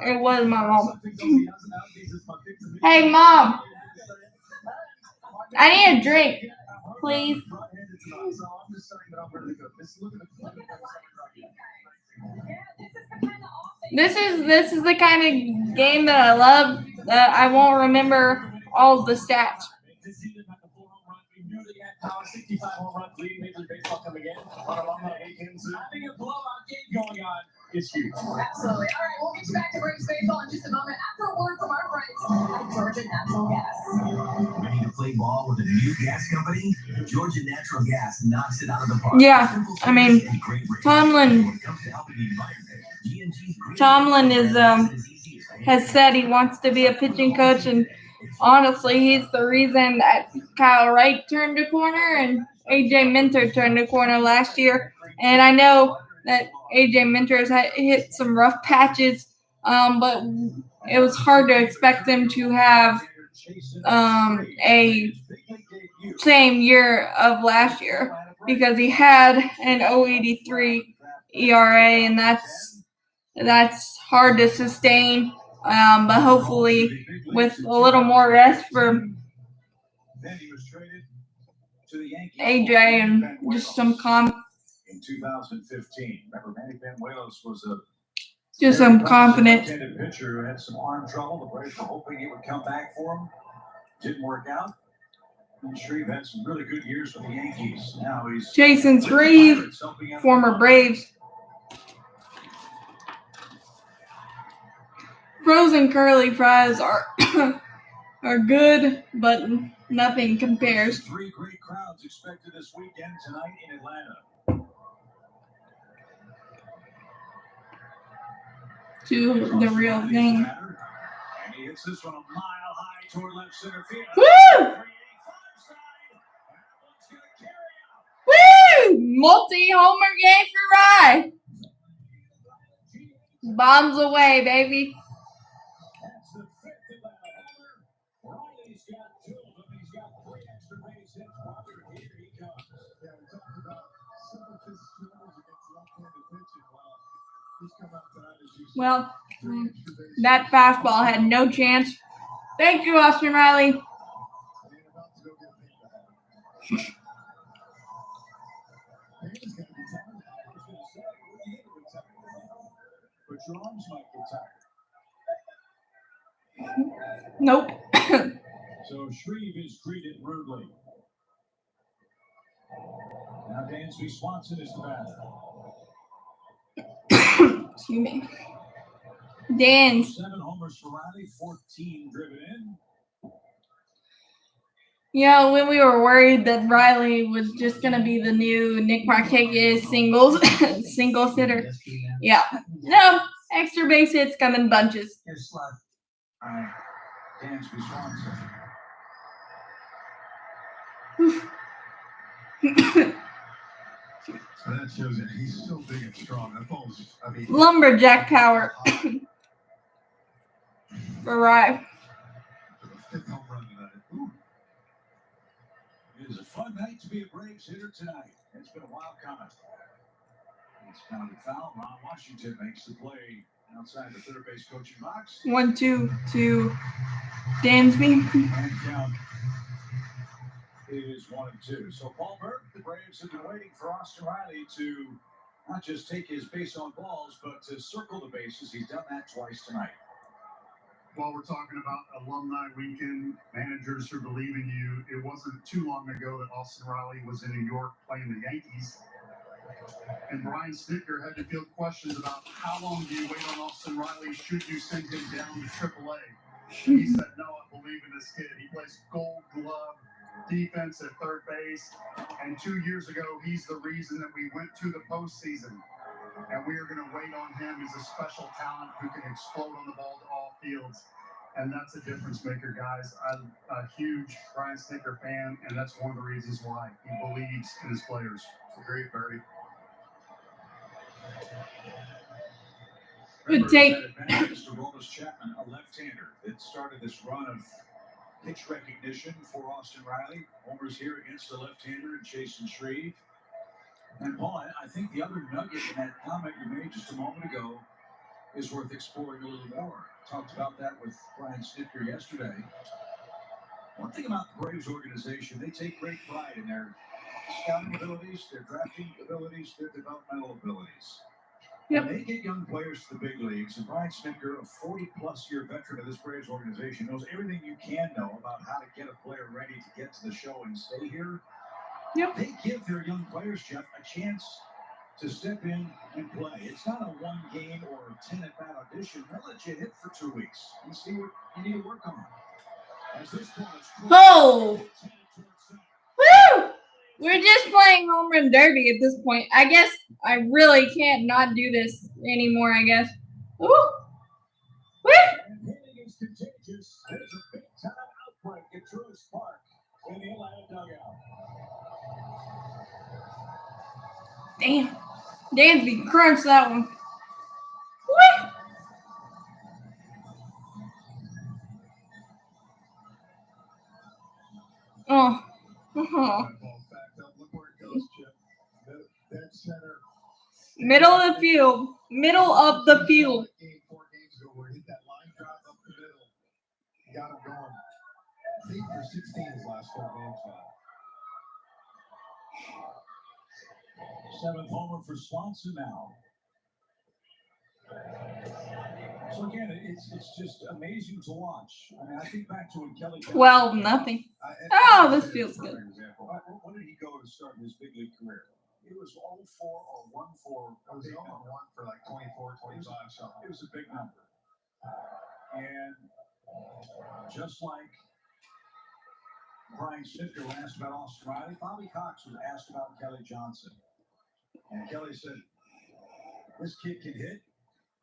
it was my mom. Hey, Mom. I need a drink, please. This is the kind of game that I love. That I won't remember all the stats. It's huge. Absolutely. All right, we'll get you back to Braves baseball in just a moment after a word from our friends at Georgia Natural Gas. Ready to play ball with a new gas company? Georgia Natural Gas knocks it out of the park. Yeah, I mean, Tomlin is has said he wants to be a pitching coach, and honestly, he's the reason that Kyle Wright turned a corner and AJ Minter turned a corner last year. And I know that AJ Minter has hit some rough patches, but it was hard to expect him to have a same year of last year, because he had an 0.83 ERA, and that's hard to sustain. But hopefully, with a little more rest for to the Yankees. AJ and just some In 2015, remember Manny Banuelos was a just some confident. left-handed pitcher who had some arm trouble. The Braves were hoping it would come back for him. Didn't work out. And Shreve had some really good years with the Yankees. Now he's Jason Shreve, former Braves. Frozen curly fries are are good, but nothing compares. 3 great crowds expected this weekend tonight in Atlanta. To the real thing. And he hits this one a mile high toward left center field. Woo! Woo! Multi-homer game for Rye. Bombs away, baby. That's the 5th Atlanta homer. Riley's got 2 of them. He's got 3 extra base hits. Robert, here he comes. Yeah, we talked about some of his struggles against left-handed pitching. Well, he's come out tonight as you said. Well, that fastball had no chance. Thank you, Austin Riley. But your arms might get tired. Nope. So Shreve is treated rudely. Now Dansby Swanson is the batter. Excuse me. Dans. 7 homers for Riley, 14 driven in. Yeah, when we were worried that Riley was just gonna be the new Nick Markakis single sitter. Yeah. No, extra base hits come in bunches. Here's Slug. All right. Dansby Swanson. So that shows that he's so big and strong. That ball's, I mean, Lumberjack power. For Rye. 5th home run tonight. Ooh. It is a fun night to be a Braves hitter tonight. It's been a while coming. It's counted foul. Ron Washington makes the play outside the third base coaching box. 1-2 to Dansby. And count is 1-2. So Paul Burke, the Braves have been waiting for Austin Riley to not just take his base on balls, but to circle the bases. He's done that twice tonight. While we're talking about alumni weekend, managers who believe in you, it wasn't too long ago that Austin Riley was in New York playing the Yankees. And Brian Snitker had to field questions about how long do you wait on Austin Riley? Should you send him down to AAA? And he said, no, I believe in this kid. He plays gold glove defense at third base. And 2 years ago, he's the reason that we went to the postseason. And we are going to wait on him. He's a special talent who can explode on the ball to all fields. And that's a difference maker, guys. I'm a huge Brian Snitker fan, and that's one of the reasons why he believes in his players. Great, Birdie. Good take. Mr. Roldis Chapman, a left-hander that started this run of pitch recognition for Austin Riley. Homers here against the left-hander and Jason Shreve. And Paul, I think the other nugget in that comment you made just a moment ago is worth exploring a little more. Talked about that with Brian Snitker yesterday. One thing about the Braves organization, they take great pride in their scouting abilities, their drafting abilities, their developmental abilities. Yep. When they get young players to the big leagues, and Brian Snitker, a 40-plus year veteran of this Braves organization, knows everything you can know about how to get a player ready to get to the show and stay here. Yep. They give their young players, Jeff, a chance to step in and play. It's not a 1 game or 10 at bat audition. They'll let you hit for 2 weeks and see what you need to work on. As this ball is Oh! Woo! We're just playing home run derby at this point. I guess I really can't not do this anymore, I guess. Woo! Woo! And hitting is contagious. There's a big-time outbreak at Truist Park in the Atlanta dugout. Damn. Dansby crunched that one. Woo! Oh. Oh. Middle of the field. Middle of the field. 4 games ago where he hit that line drive up the middle. Got him going. 8 for 16 his last 4 games now. Seventh homer for Swanson now. So again, it's just amazing to watch. I mean, I think back to when Kelly. 12-0. Oh, this feels good. When did he go to start his big league career? It was 0-4 or 1-4. It was 0-1 for like 24, 25 something. It was a big number. And just like Brian Snitker was asked about Austin Riley, Bobby Cox was asked about Kelly Johnson. And Kelly said, this kid can hit,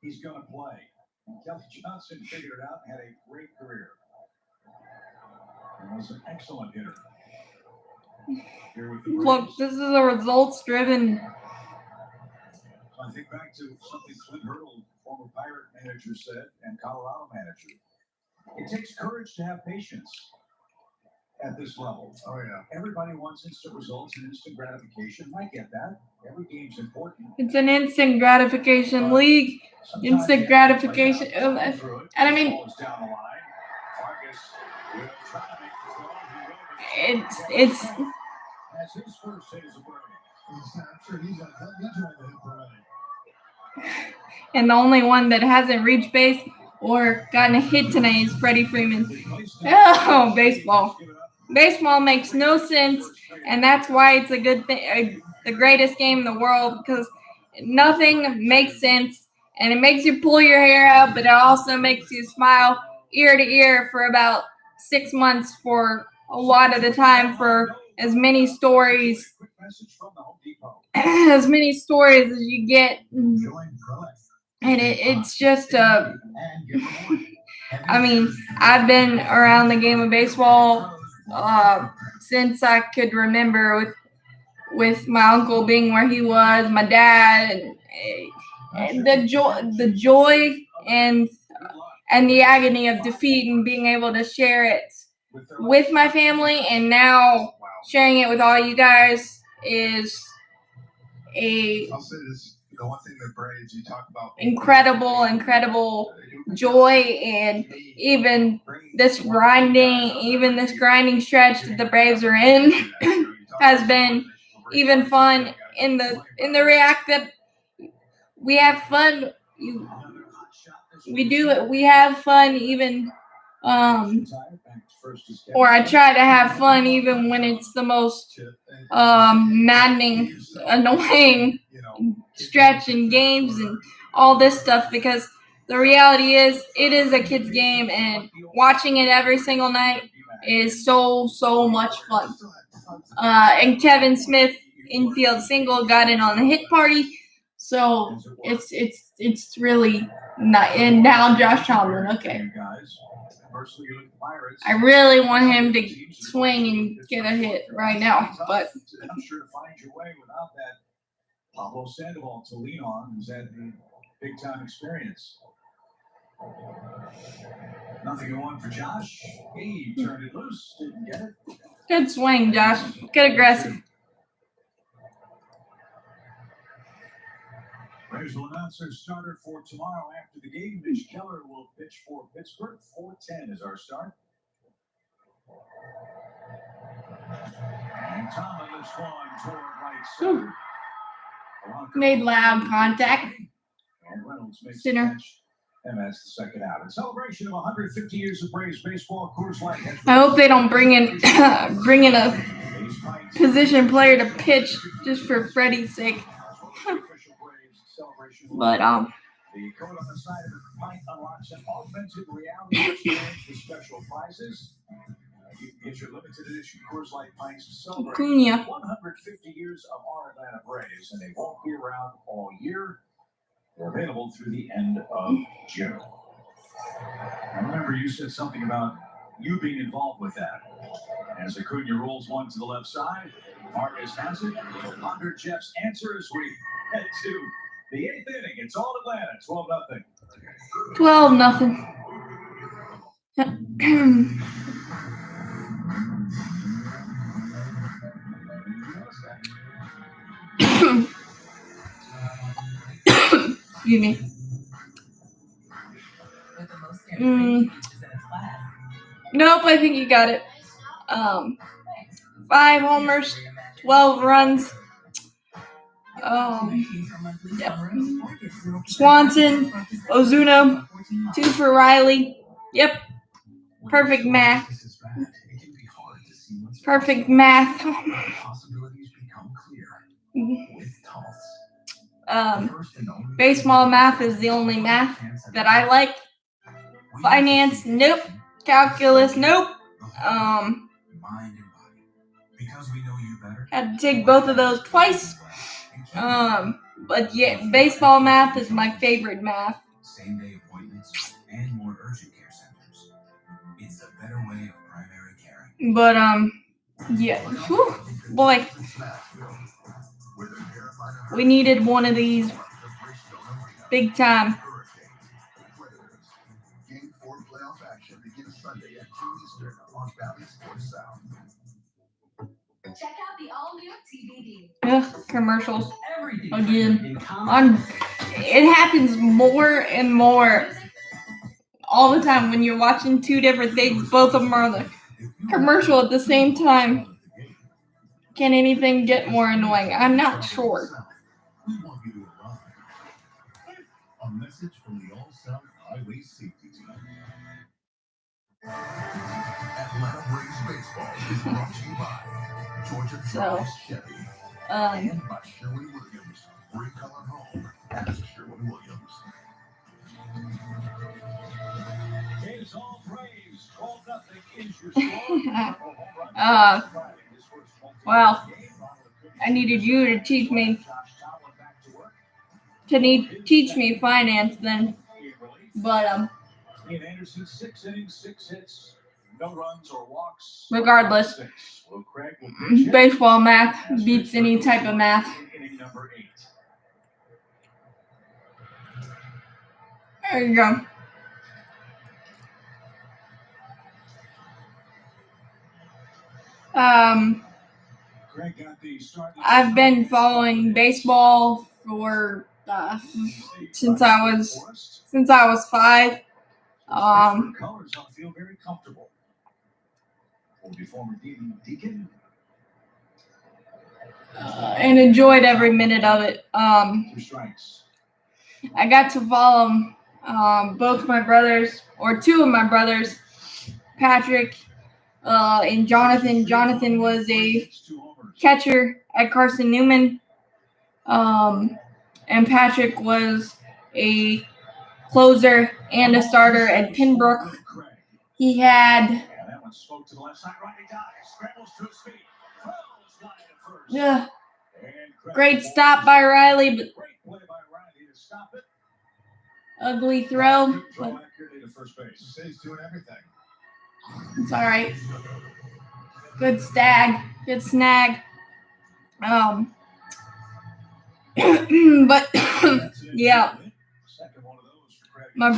he's going to play. And Kelly Johnson figured it out and had a great career. And was an excellent hitter. Here with the Look, Braves. this is a results-driven. I think back to something Clint Hurdle, former Pirate manager, said, and Colorado manager. It takes courage to have patience at this level. Oh, yeah. Everybody wants instant results and instant gratification. I get that. Every game's important. It's an instant gratification league. Instant gratification. And I mean, it's As his first hit is a birdie. I'm sure he's enjoying the hit already. and the only one that hasn't reached base or gotten a hit tonight is Freddie Freeman. Oh, baseball. Baseball makes no sense, and that's why it's a good thing, the greatest game in the world, because nothing makes sense, and it makes you pull your hair out, but it also makes you smile ear to ear for about 6 months for a lot of the time, for as many stories as you get. And it's just I mean, I've been around the game of baseball since I could remember, with my uncle being where he was, my dad, and the joy and the agony of defeat, and being able to share it with my family, and now sharing it with all you guys is I'll say this. The one thing that Braves, you talk about incredible joy, and even this grinding stretch that the Braves are in has been even fun in the react that we have fun. We have fun even, or I try to have fun even when it's the most maddening, annoying stretch in games and all this stuff, because the reality is it is a kid's game, and watching it every single night is so much fun. And Kevin Smith infield single got in on the hit party, so it's really not. And now Josh Tomlin, okay. I really want him to swing and get a hit right now, but I'm sure to find your way without that Pablo Sandoval to lean on, who's had the big time experience. Nothing to one for Josh. He turned it loose, didn't get it. Good swing, Josh. Get aggressive. Braves will announce their starter for tomorrow after the game. Mitch Keller will pitch for Pittsburgh. 4:10 is our start. And Tomlin lifts one toward right center. Made loud contact. And Reynolds makes Center. the catch. And that's the second out. In celebration of 150 years of Braves baseball, Coors Light has I hope they don't bring in a position player to pitch just for Freddie's sake. But the code on the side of the pint unlocks an augmented reality experience with special prizes. You can get your limited edition Coors Light pints to celebrate Acuna. 150 years of our Atlanta Braves, and they won't be around all year. They're available through the end of June. I remember you said something about you being involved with that. As Acuna rolls one to the left side, Vargas has it. We'll ponder Jeff's answer as we head to the 8th inning. It's all Atlanta, 12-0. 12-0. Excuse me. Nope, I think you got it. 5 homers, 12 runs. Yep. Swanson, Ozuna, 2 for Riley. Yep. Perfect math. Perfect math. Baseball math is the only math that I like. Finance, nope. Calculus, nope. Had to take both of those twice. But yeah, baseball math is my favorite math. Same day appointments and more urgent care centers. It's a better way of primary caring. But yeah. Whew, boy. We needed one of these big time. Game 4 playoff action begins Sunday at 2 Eastern on Valley Sports South. Check out the all-new TBD. Ugh, commercials. Again. It happens more and more all the time when you're watching two different things. Both of them are on the commercial at the same time. Can anything get more annoying? I'm not sure. We want you to arrive. A message from the All South Highway Safety Team. Atlanta Braves Baseball is brought to you by Georgia Drives Chevy and by Sherwin-Williams. Bring color home. Ask Sherwin-Williams. It's all Braves. 12-0 is your score. Well, I needed you to teach me teach me finance then. But Ian Anderson, 6 innings, 6 hits, no runs or walks. regardless, Will Craig will pitch it. baseball math beats any type of math. Inning number 8. There you go. Craig got the start. I've been following baseball for since I was 5. Colors on field very comfortable. Will be former Deacon. And enjoyed every minute of it. 2 strikes. I got to follow both my brothers, or 2 of my brothers, Patrick and Jonathan. Jonathan was a catcher at Carson Newman, and Patrick was a closer and a starter at Pembroke. He had That one spoke to the left side. Riley dives, scrambles to his feet, throws line to first. yeah, great stop by Riley, but Great play by Riley to stop it. ugly throw. Throw But accurately to first base. He's doing everything. it's all right. Good snag. But yeah, Second one of those for Craig. my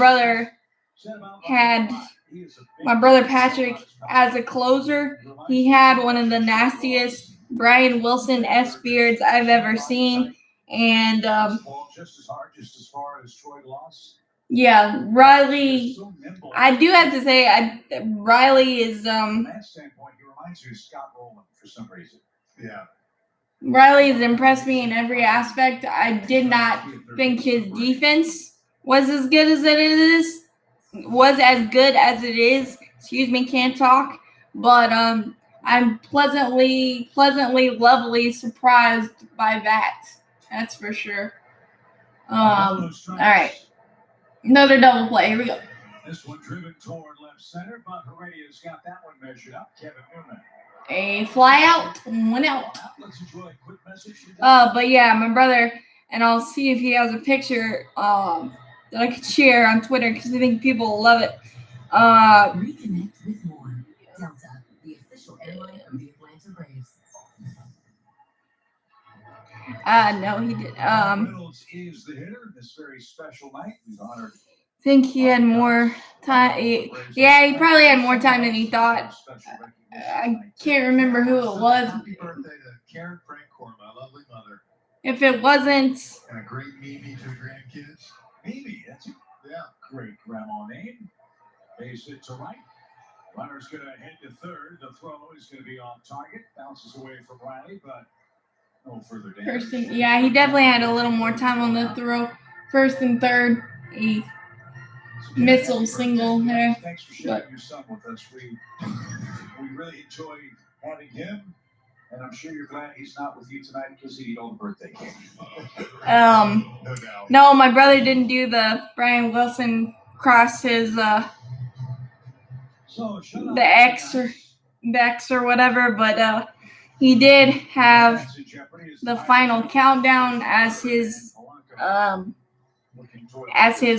brother Patrick as a closer. He had one of the nastiest Brian Wilson S-beards I've ever seen, and Just as hard, just as far as Troy lost. yeah, Riley. I do have to say, Riley is From that standpoint, he reminds you of Scott Rowland for some reason. Yeah. Riley has impressed me in every aspect. I did not think his defense was as good as it is. Excuse me, can't talk. But I'm pleasantly, lovely surprised by that. That's for sure. All right. Another double play. Here we go. This one driven toward left center, but Heredia's got that one measured up. Kevin Newman. A fly out, 1 out. Let's enjoy a quick message. But yeah, my brother, and I'll see if he has a picture that I could share on Twitter because I think people will love it. Reconnect with more. Delta, the official airline of the Atlanta Braves. No, he did. Reynolds is the hitter this very special night. He's honored. Think he had more time. Yeah, he probably had more time than he thought. I can't remember who it was. Happy birthday to Karen Francorn, my lovely mother. If it wasn't, And a great Mimi to her grandkids. Mimi, that's a great grandma name. Base hit to right. Runner's going to head to third. The throw is going to be off target. Bounces away from Riley, but No further damage. First and yeah, he definitely had a little more time on the throw. First and third, he missile single there. Thanks for sharing your son with us. We really enjoyed having him, and I'm sure you're glad he's not with you tonight because he ate all the birthday cake. No, my brother didn't do the Brian Wilson cross his the X or whatever, but he did have the final countdown as his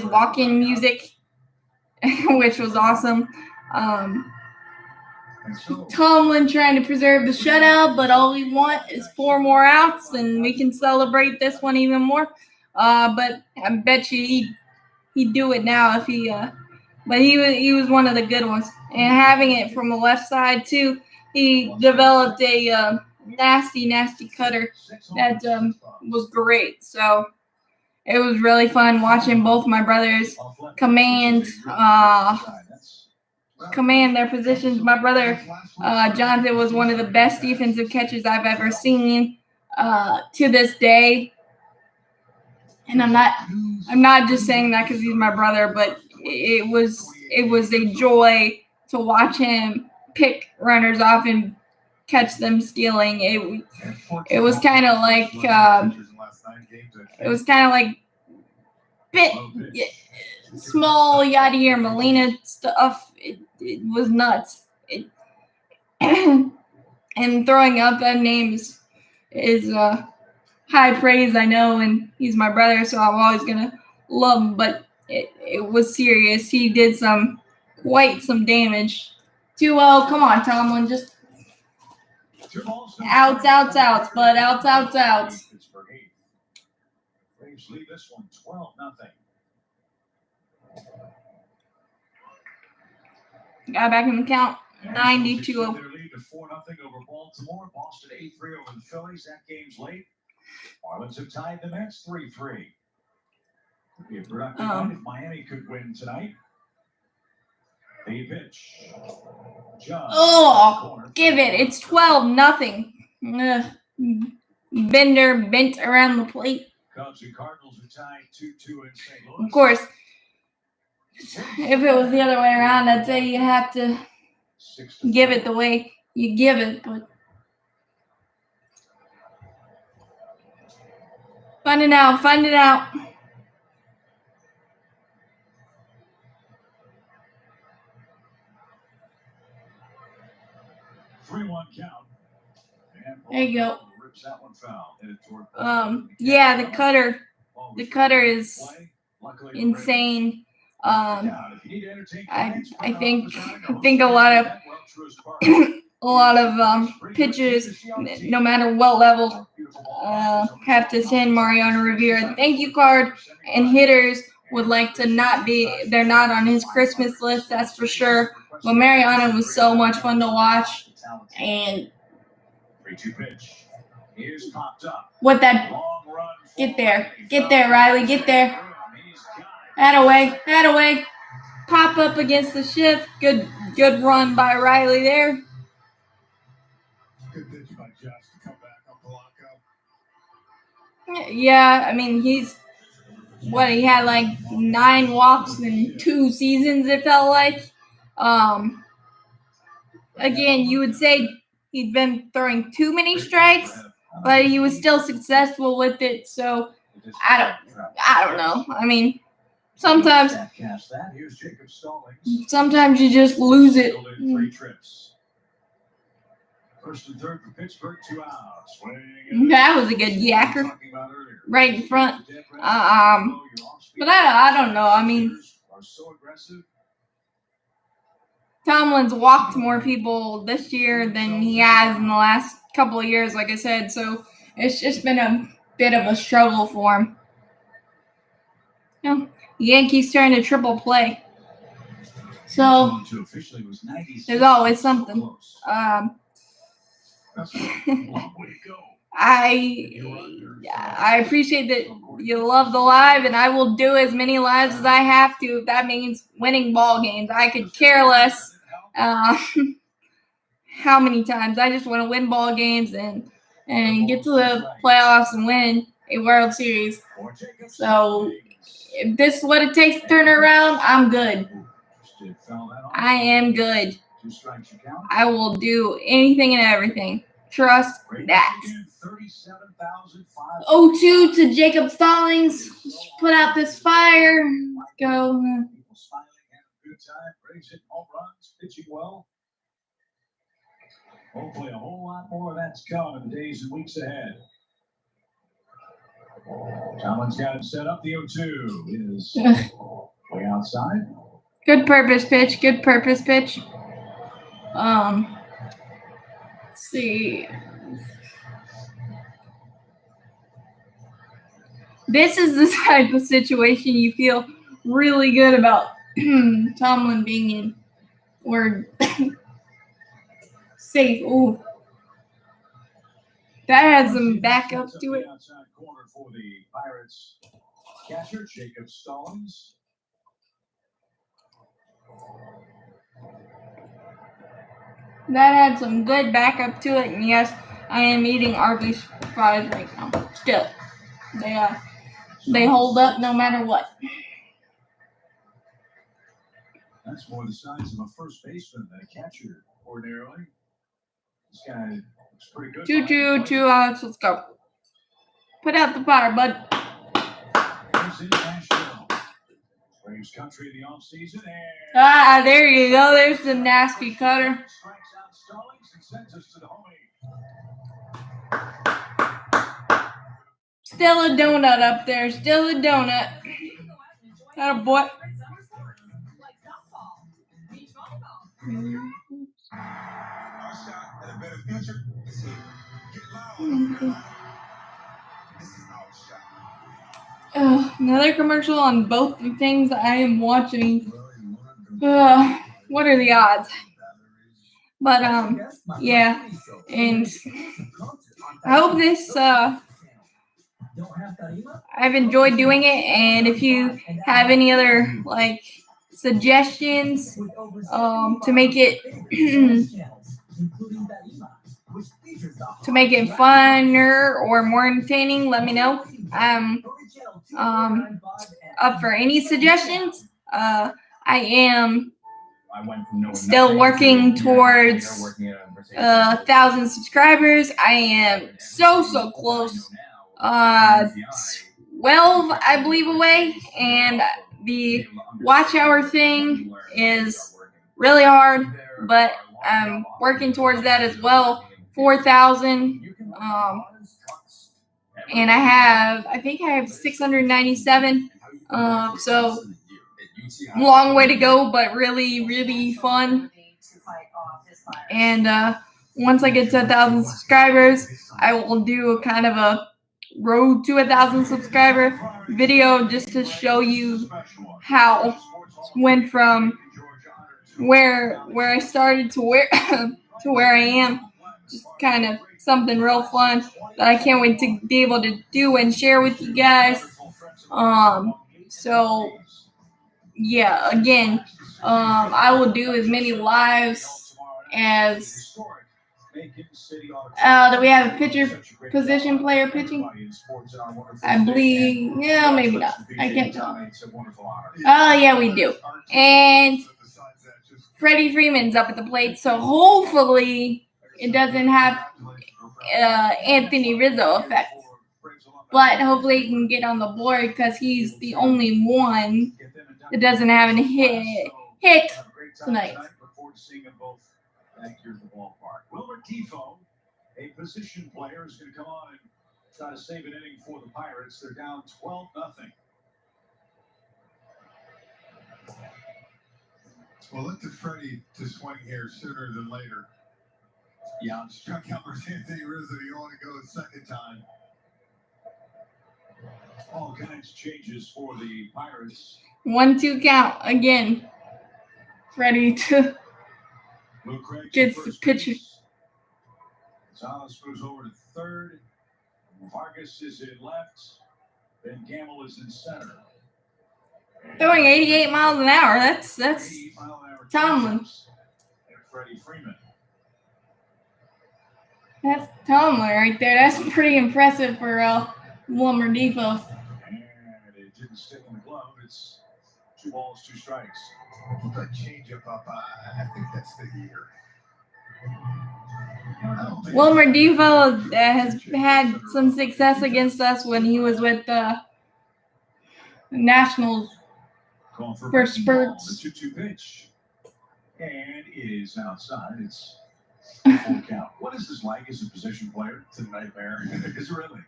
walk-in music, which was awesome. Tomlin trying to preserve the shutout, but all we want is 4 more outs, and we can celebrate this one even more. But I bet you he'd do it now if he. But he was one of the good ones, and having it from the left side too, he developed a nasty cutter that was great. So it was really fun watching both my brothers command their positions. My brother Jonathan was one of the best defensive catches I've ever seen to this day. And I'm not just saying that because he's my brother, but it was a joy to watch him pick runners off and catch them stealing. It was kind of like small Yadier Molina stuff. It was nuts. And throwing out that name is high praise, I know, and he's my brother, so I'm always gonna love him. But it was serious. He did quite some damage. 2-0. Come on, Tomlin, just outs, but outs. Braves lead this one 12-0. Got back in the count. 92-0. Their lead to 4-0 over Baltimore. Boston 8-3 over the Phillies. That game's late. Marlins have tied the Mets 3-3. Could be a productive night if Miami could win tonight. The pitch. Give it. It's 12-0. Bender bent around the plate. Cubs and Cardinals are tied 2-2 in St. Louis. Of course, if it was the other way around, I'd say you have to give it the way you give it. But find it out. 3-1 count. There you go. Rips that one foul. Yeah, the cutter is insane. I think a lot of pitchers, no matter what level, have to send Mariano Rivera a thank you card, and hitters would like to they're not on his Christmas list, that's for sure. But Mariano was so much fun to watch, and what that get there, Riley, get there. That away. Pop up against the shift. Good run by Riley there. Good pitch by Josh to come back on Polanco. Yeah, I mean, he had like 9 walks in 2 seasons, it felt like. Again, you would say he'd been throwing too many strikes, but he was still successful with it. So I don't know. I mean, sometimes you just lose it. First and third for Pittsburgh, 2 outs. That was a good yacker right in front. But I don't know. I mean, Tomlin's walked more people this year than he has in the last couple of years, like I said. So it's just been a bit of a struggle for him. Yankees trying to triple play. So there's always something. I appreciate that you love the live, and I will do as many lives as I have to if that means winning ball games. I could care less how many times. I just want to win ball games, and and get to the playoffs and win a World Series. So if this is what it takes to turn it around, I'm good. I am good. I will do anything and everything. Trust that. 0-2 to Jacob Stallings. Let's put out this fire. Let's go. Hopefully a whole lot more of that's coming in the days and weeks ahead. Tomlin's got it set up. The 0-2 is way outside. Good purpose pitch. Good purpose pitch. Let's see. This is the type of situation you feel really good about Tomlin being in. Or safe. Ooh. That has some backup to it. Outside corner for the Pirates catcher, Jacob Stallings. That had some good backup to it, and yes, I am eating Arby's fries right now. Still, they hold up no matter what. That's more the size of a first baseman than a catcher ordinarily. This guy looks pretty good. 2 outs. Let's go. Put out the fire, bud. Here's in Nashville. Braves country in the offseason. And There you go. There's the nasty cutter. strikes out Stallings and sends us to the home eight. Still a donut up there. Still a donut. That a boy. Our shot at a better future is here. Get loud. This is our shot. Another commercial on both the things I am watching. What are the odds? But yeah, and I hope this. I've enjoyed doing it, and if you have any other like suggestions to make it to make it funner or more entertaining, let me know. I'm up for any suggestions. I am still working towards 1,000 subscribers. I am so close. 12, I believe, away, and the watch hour thing is really hard, but I'm working towards that as well. 4,000, and I think I have 697. So long way to go, but really fun. And once I get to 1,000 subscribers, I will do a kind of a road to 1,000 subscriber video just to show you how went from where I started to where to where I am. Just kind of something real fun that I can't wait to be able to do and share with you guys. So yeah, again, I will do as many lives as do we have a pitcher position player pitching? I believe, yeah, maybe not. I can't tell. Oh, yeah, we do. And Freddie Freeman's up at the plate, so hopefully it doesn't have Anthony Rizzo effect. But hopefully he can get on the board because he's the only one that doesn't have a hit tonight. Back here at the ballpark. Wilbert Defoe, a position player, is going to come on and try to save an inning for the Pirates. They're down 12-0. Well, look to Freddie to swing here sooner than later. Yeah. Struck out versus Anthony Rizzo. You don't want to go a second time. All kinds of changes for the Pirates. 1-2 count again. Freddie to gets the pitcher. Gonzalez moves over to third. Vargas is in left. Ben Gamble is in center. Throwing 88 miles an hour. That's Tomlin. And Freddie Freeman. That's Tomlin right there. That's pretty impressive for Wilmer Defoe. And it didn't stick in the glove. It's 2 balls, 2 strikes. With that changeup up, I think that's the year. Wilmer Defoe has had some success against us when he was with the Nationals Call for for breaking ball. spurts. The 2-2 pitch. And it is outside. It's a full count. What is this like as a position player? It's a nightmare. Is it really?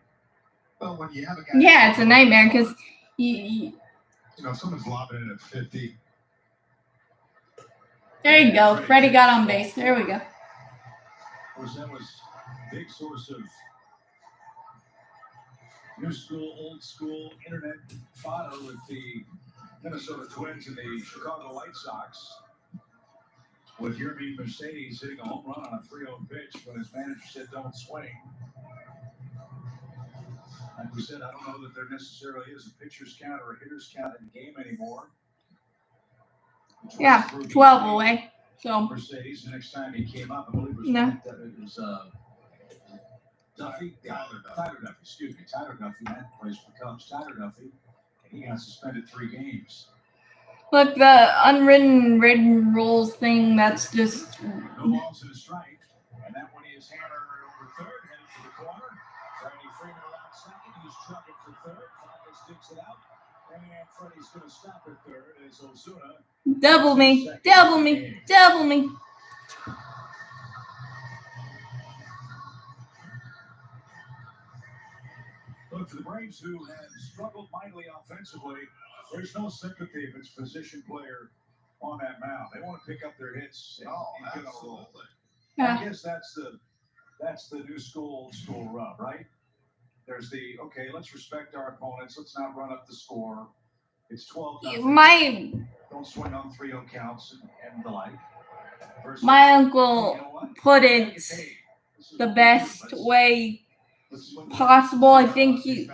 Well, when you have a guy. Yeah, it's a nightmare because you if someone's lobbing it at 50. there you go. Freddie got on base. There we go. Of course, that was a big source of new school, old school internet fodder with the Minnesota Twins and the Chicago White Sox. With Yermin Mercedes hitting a home run on a 3-0 pitch when his manager said don't swing. Like we said, I don't know that there necessarily is a pitcher's count or a hitter's count in the game anymore. Yeah, 12 away. So Mercedes, the next time he came up, I believe it was Duffy. Tyler Duffy, excuse me. Tyler Duffy, that plays for the Cubs. Tyler Duffy, and he got suspended 3 games. look, the unwritten written rules thing. That's just No balls and a strike, and that one is hammered over third, headed to the corner. Freddie Freeman around second. He's trucking for third. Finally sticks it out, and Freddie's going to stop at third as Ozuna. double me, double me, double me. Look, for the Braves, who have struggled mightily offensively, there's no sympathy if it's a position player on that mound. They want to pick up their hits and get on a roll. Yeah. I guess that's the new school, old school rub, right? There's the, okay, let's respect our opponents. Let's not run up the score. It's 12-0. Don't swing on 3-0 counts and the like. My uncle put it the best way possible. I think you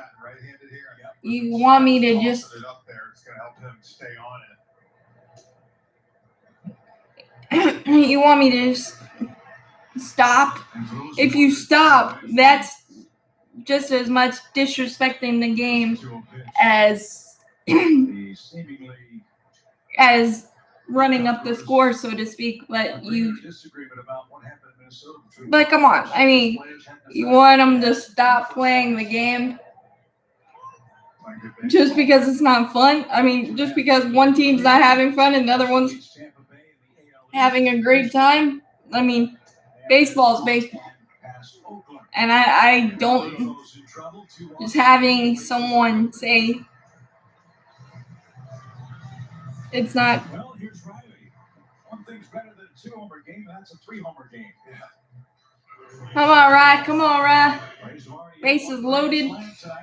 want me to just It up there. It's going to help him stay on it. you want me to just stop. If you stop, that's just as much disrespecting the game as as running up the score, so to speak. But come on, I mean, you want them to stop playing the game just because it's not fun? I mean, just because one team's not having fun and the other one's having a great time? I mean, baseball's baseball. And I don't, just having someone say it's not. Well, here's Riley. One thing's better than a 2-homer game. That's a 3-homer game. Come on, Rye. Come on, Rye. Bases loaded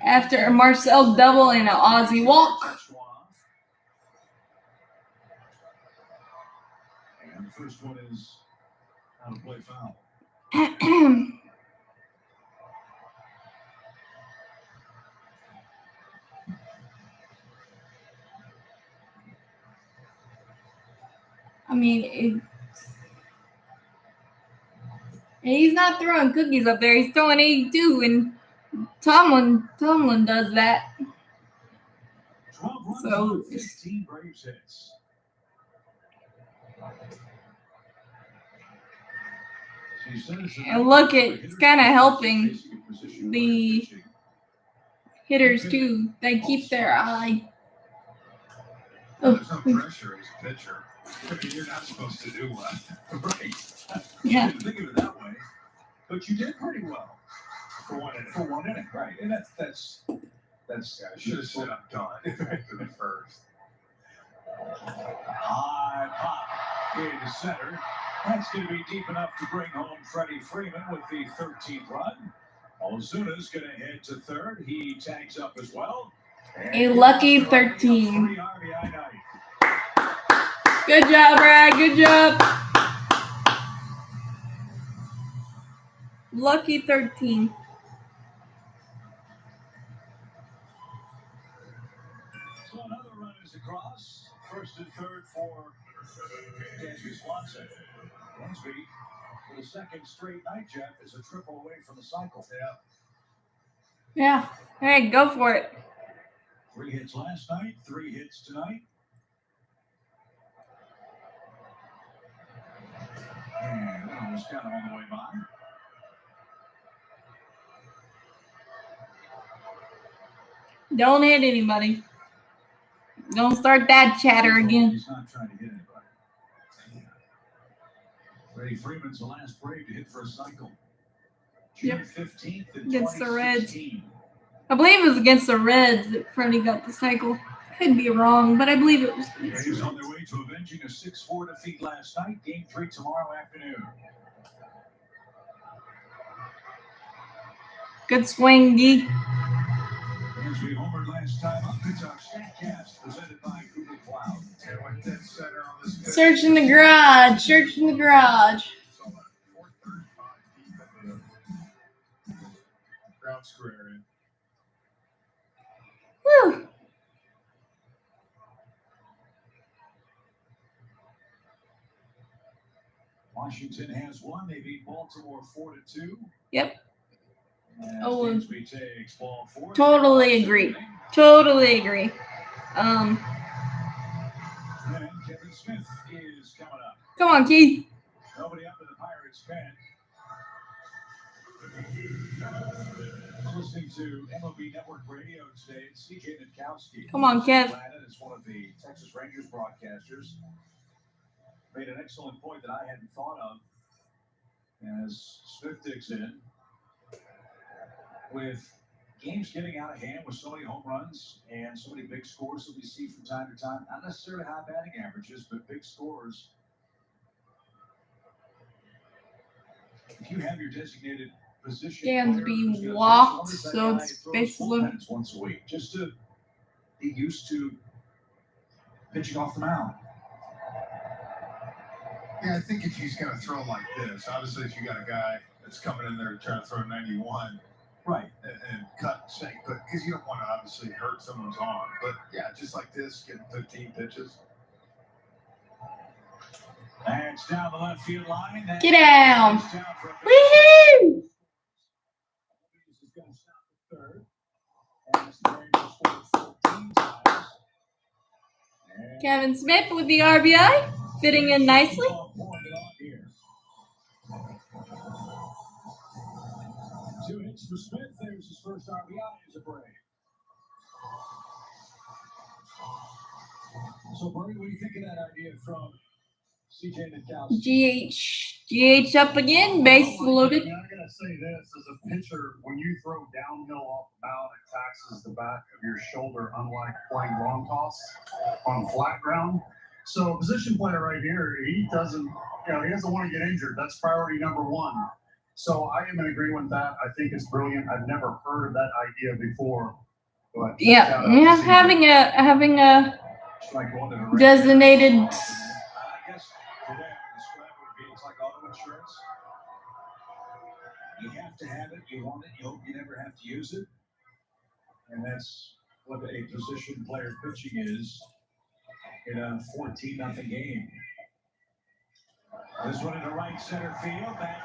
after a Marcel double and an Aussie walk. And the first one is out of play foul. I mean, he's not throwing cookies up there. He's throwing 82, and Tomlin does that. 12 runs So, on 15 Braves hits. And look, it's kind of helping the hitters too. They keep their eye. There's no pressure as a pitcher. You're not supposed to do what? Right. Yeah. I didn't think of it that way. But you did pretty well. For one inning, right. And that's I should have said I'm done after the first. High pop into center. That's going to be deep enough to bring home Freddie Freeman with the 13th run. Ozuna's going to head to third. He tags up as well. A lucky 13. Good job, Brad. Good job. Lucky 13. So another run is across. First and third for Dansby Swanson. Dansby the second straight night, Jeff, is a triple away from the cycle. Yeah. Hey, go for it. 3 hits last night, 3 hits tonight. And that was kind of on the way by. Don't hit anybody. Don't start that chatter again. He's not trying to hit anybody. Freddie Freeman's the last Brave to hit for a cycle. June 15th in Against the Reds. 2016. I believe it was against the Reds that Freddie got the cycle. Could be wrong, but I believe it was. Braves on their way to avenging a 6-4 defeat last night. Game 3 tomorrow afternoon. Good swing, D. As we homered last time up, it's our StatCast presented by Google Cloud. And with that center on this pitch, Search in the garage. Search in the garage. Ground square area. Whew. Washington has won. They beat Baltimore 4-2. Yep. Oh, takes ball 4. Totally agree. Totally agree. And Kevin Smith is coming up. Come on, Keith. Nobody up in the Pirates pen. Listening to MLB Network Radio today, CJ Nitkowski. Come on, Kev. Is one of the Texas Rangers broadcasters. Made an excellent point that I hadn't thought of as Smith digs in. With games getting out of hand with so many home runs and so many big scores that we see from time to time, not necessarily high batting averages, but big scores. If you have your designated position, Dansby walked, so it's basically once a week, just to be used to pitching off the mound. Yeah, I think if he's going to throw like this, obviously if you got a guy that's coming in there trying to throw 91, right, and cut and sink, but because you don't want to obviously hurt someone's arm. But yeah, just like this, getting 15 pitches. That's down the left field line. Get down. Woohoo! Kevin Smith with the RBI, fitting in nicely. 2 hits for Smith. There's his first RBI as a Brave. So, Bernie, what do you think of that idea from CJ Nitkowski? GH up again, base loaded. I'm going to say this as a pitcher, when you throw downhill off the mound, it taxes the back of your shoulder, unlike playing long toss on flat ground. So a position player right here, he doesn't want to get injured. That's priority number 1. So I am in agreement with that. I think it's brilliant. I've never heard of that idea before. But yeah, having a designated. I guess today the scrap would be it's like auto insurance. You have to have it. You want it. You hope you never have to use it. And that's what a position player pitching is in a 14-0 game. This one in the right center field. That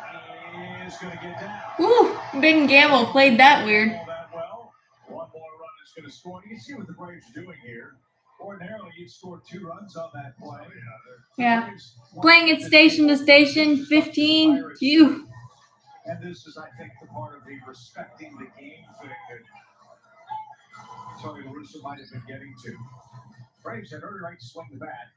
is going to get down. Ooh, Big Gamble played that weird. Well, one more run is going to score. You can see what the Braves are doing here. Ordinarily, you'd score 2 runs on that play. Yeah. Playing it station to station, 15. Phew. And this is, I think, the part of the respecting the game thing that Tony La Russa might have been getting to. Braves had every right to swing the bat.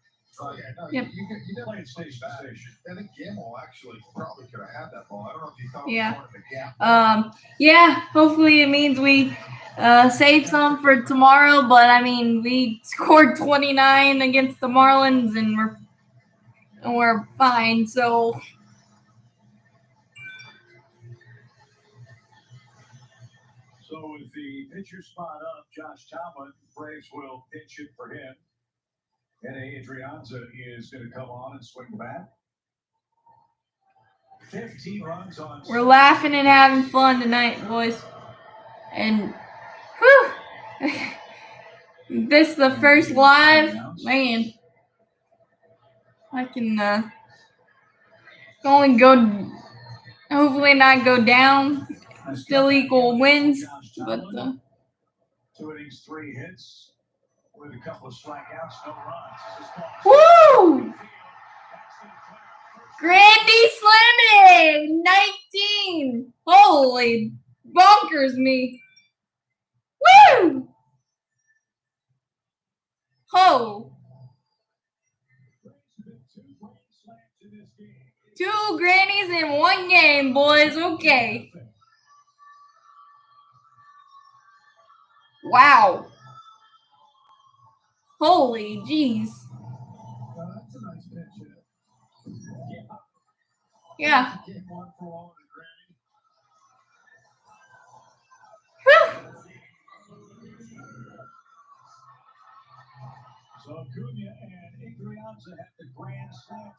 Yep. You Play it station to station. I think Gamble actually probably could have had that ball. I don't know if you thought Yeah. it was going to the gap. Yeah, hopefully it means we save some for tomorrow, but I mean, we scored 29 against the Marlins and we're fine, so. So with the pitcher spot up, Josh Tomlin, Braves will pinch it for him. And Adrianza is going to come on and swing the bat. 15 runs on. We're laughing and having fun tonight, boys. And, whew, this is the first live, man. I can only go Hopefully not go down. Still equal wins, but 2 innings, 3 hits, with a couple of strikeouts, no runs. woo! Grandy Slimming, 19. Holy bonkers me. Woo! Ho! 2 grannies in 1 game, boys. Okay. Wow. Holy jeez. That's a nice pitch. Yeah. So Acuna and Adrianza have the grand slam.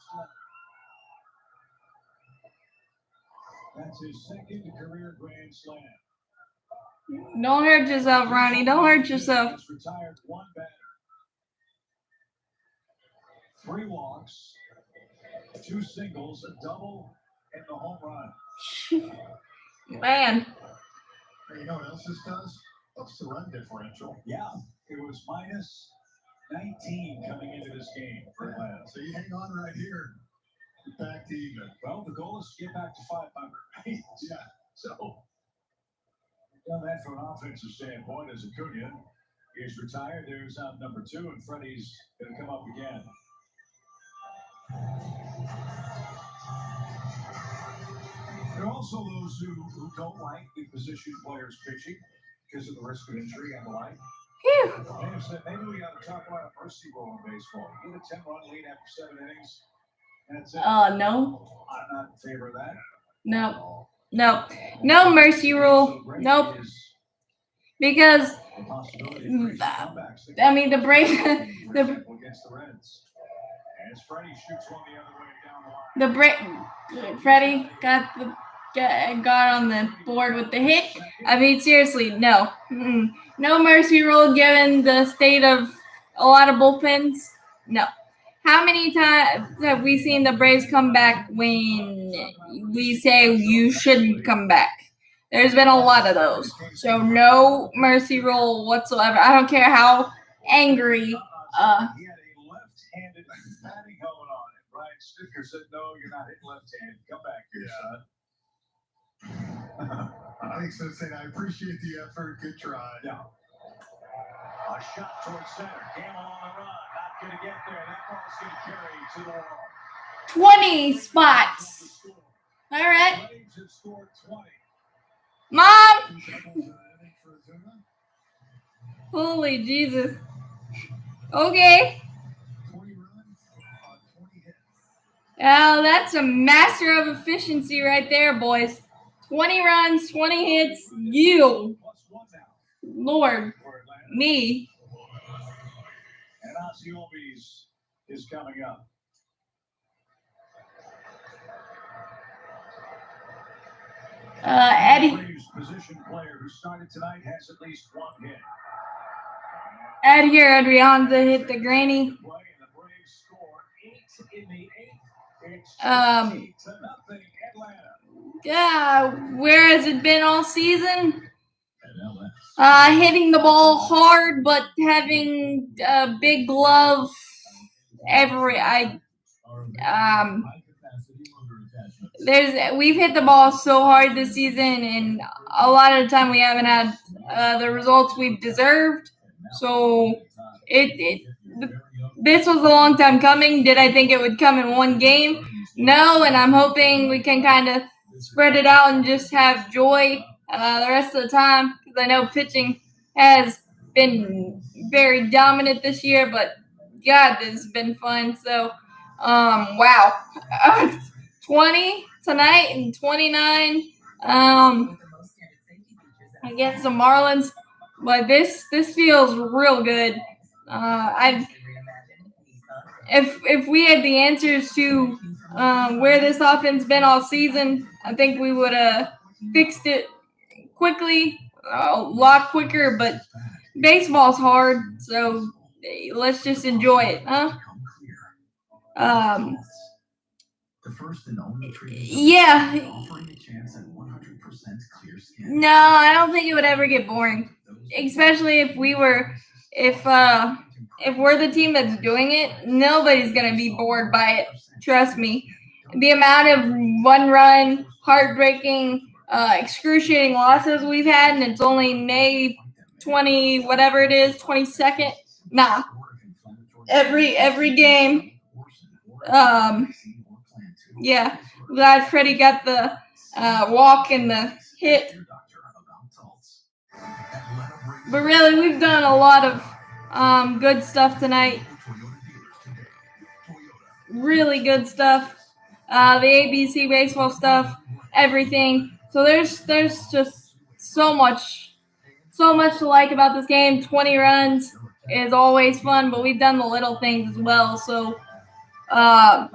That's his 2nd career grand slam. Don't hurt yourself, Ronnie. Don't hurt yourself. He's retired 1 batter. 3 walks, 2 singles, a double, and the home run. Man. Hey, you know what else this does? Helps the run differential. Yeah, it was minus 19 coming into this game for Atlanta. So you hang on right here. Back to even. Well, the goal is to get back to 500. Right? Yeah. So, done that from an offensive standpoint as Acuna is retired. There's out number 2, and Freddie's going to come up again. There are also those who don't like the position players pitching because of the risk of injury and the like. They have said maybe we got to talk about a mercy rule in baseball. You get a 10-run lead after 7 innings. That's it. No. I'm not in favor of that. No. No. No mercy rule. Nope. Because I mean the Braves against the Reds. As Freddie shoots one the other way down the line. Freddie got on the board with the hit. I mean, seriously, no. No mercy rule given the state of a lot of bullpens. No. How many times have we seen the Braves come back when we say you shouldn't come back? There's been a lot of those. So no mercy rule whatsoever. I don't care how angry. He had a left-handed batting helmet on, and Brian Sticker said, "No, you're not hitting left-handed. Come back here, son." I think so, saying I appreciate the effort. Good try. Yeah. A shot towards center. Gamble on the run. Not going to get there. That ball's going to carry to the wall. 20 spots. All right. Braves have scored 20. Mom. Holy Jesus. Okay. Oh, that's a master of efficiency right there, boys. 20 runs, 20 hits. You. Lord. Me. And Ozzy Albies is coming up. Eddie. Braves position player who started tonight has at least 1 hit. Ed here, Adrianza hit the granny. The Braves score 8 in the 8th. It's 20-0 Atlanta. Yeah, where has it been all season? Hitting the ball hard, but having a big glove we've hit the ball so hard this season, and a lot of the time we haven't had the results we've deserved. So this was a long time coming. Did I think it would come in 1 game? No, and I'm hoping we can kind of spread it out and just have joy the rest of the time, because I know pitching has been very dominant this year, but God, this has been fun. So, wow. 20 tonight and 29 against the Marlins, but this feels real good. If we had the answers to where this offense been all season, I think we would have fixed it quickly, a lot quicker. But baseball's hard, so let's just enjoy it, huh? The first and only treatment. Yeah. Offering a chance at 100% clear skin. No, I don't think it would ever get boring. Especially if we're the team that's doing it, nobody's gonna be bored by it. Trust me. The amount of one-run, heartbreaking, excruciating losses we've had, and it's only May 20, whatever it is, 22nd. Nah. Every game. Yeah. Glad Freddie got the walk and the hit. But really, we've done a lot of good stuff tonight. Really good stuff. The ABC baseball stuff, everything. So there's just so much to like about this game. 20 runs is always fun, but we've done the little things as well. So I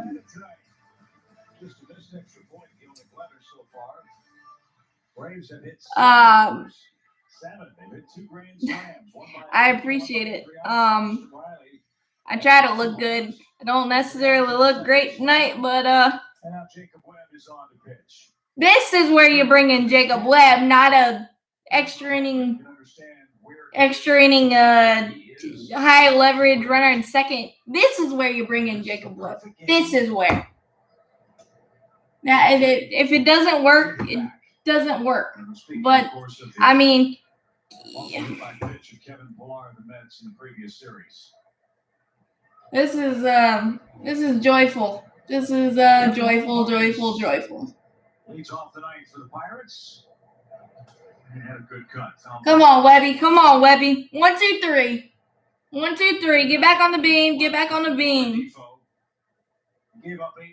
appreciate it. I try to look good. I don't necessarily look great tonight, but this is where you bring in Jacob Webb, not a extra inning high leverage runner in second. This is where you bring in Jacob Webb. This is where. Now, if it doesn't work, it doesn't work. But I mean, this is joyful. This is joyful. Leads off the ninth for the Pirates. And had a good cut. Come on, Webby. 1, 2, 3. 1, 2, 3. Get back on the beam. Gave up 8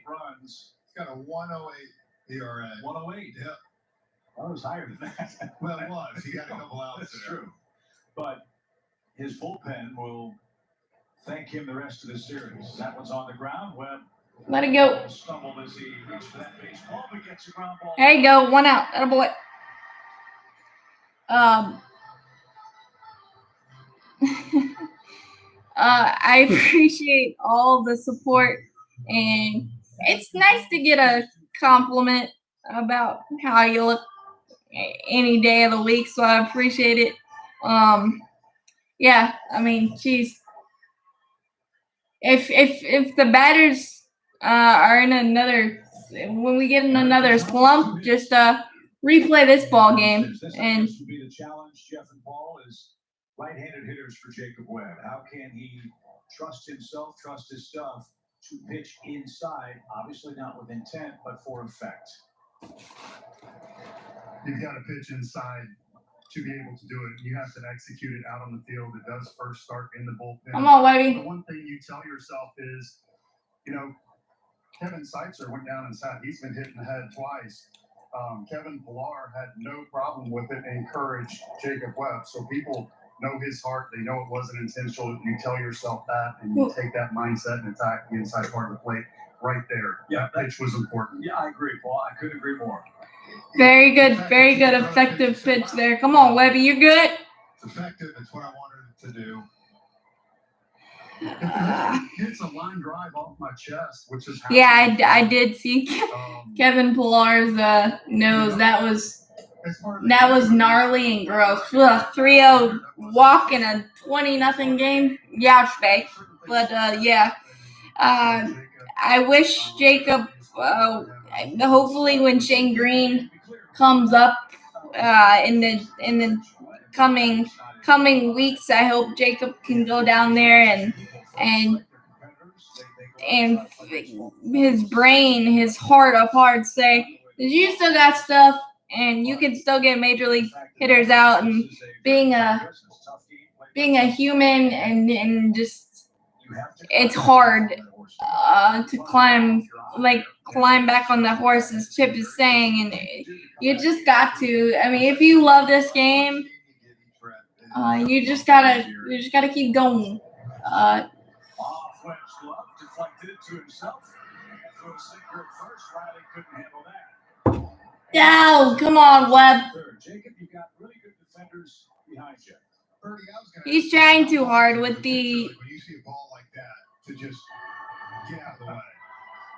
runs. He's got a 108 ERA. 108. Yeah. Well, it was higher than that. Well, it was. He got a couple outs. That's true. But his bullpen will thank him the rest of the series. That one's on the ground. Webb let it go. stumbled as he reached for that baseball, but gets a ground ball. There you go. 1 out. Attaboy. I appreciate all the support, and it's nice to get a compliment about how you look any day of the week, so I appreciate it. Yeah, I mean, geez. If the batters are in when we get in another slump, just replay this ball game. And This will be the challenge, Jeff and Paul, is right-handed hitters for Jacob Webb. How can he trust himself, trust his stuff to pitch inside? Obviously not with intent, but for effect. You've got to pitch inside to be able to do it. You have to execute it out on the field. It does first start in the bullpen. Come on, Webby. The one thing you tell yourself is, Kevin Seitzer went down and sat. He's been hit in the head twice. Kevin Pillar had no problem with it and encouraged Jacob Webb. So people know his heart. They know it wasn't intentional. You tell yourself that, and you take that mindset and attack the inside part of the plate right there. Yeah, that pitch was important. Yeah, I agree, Paul. I couldn't agree more. Very good, effective pitch there. Come on, Webby, you're good. It's effective. It's what I wanted it to do. It's a line drive off my chest, which is yeah, I did see Kevin Pillar's nose. That was gnarly and gross. 3-0 walk in a 20-0 game. Yesterday. But yeah, I wish Jacob. Hopefully, when Shane Green comes up in the coming weeks, I hope Jacob can go down there and his brain, his heart of hearts say, you still got stuff, and you can still get major league hitters out. And being a human and just it's hard to climb back on the horse, as Chip is saying, and you just got to. I mean, if you love this game, you just gotta keep going. No, come on, Webb. Jacob, you got really good defenders behind you. He's trying too hard with the. When you see a ball like that, to just get out of the way.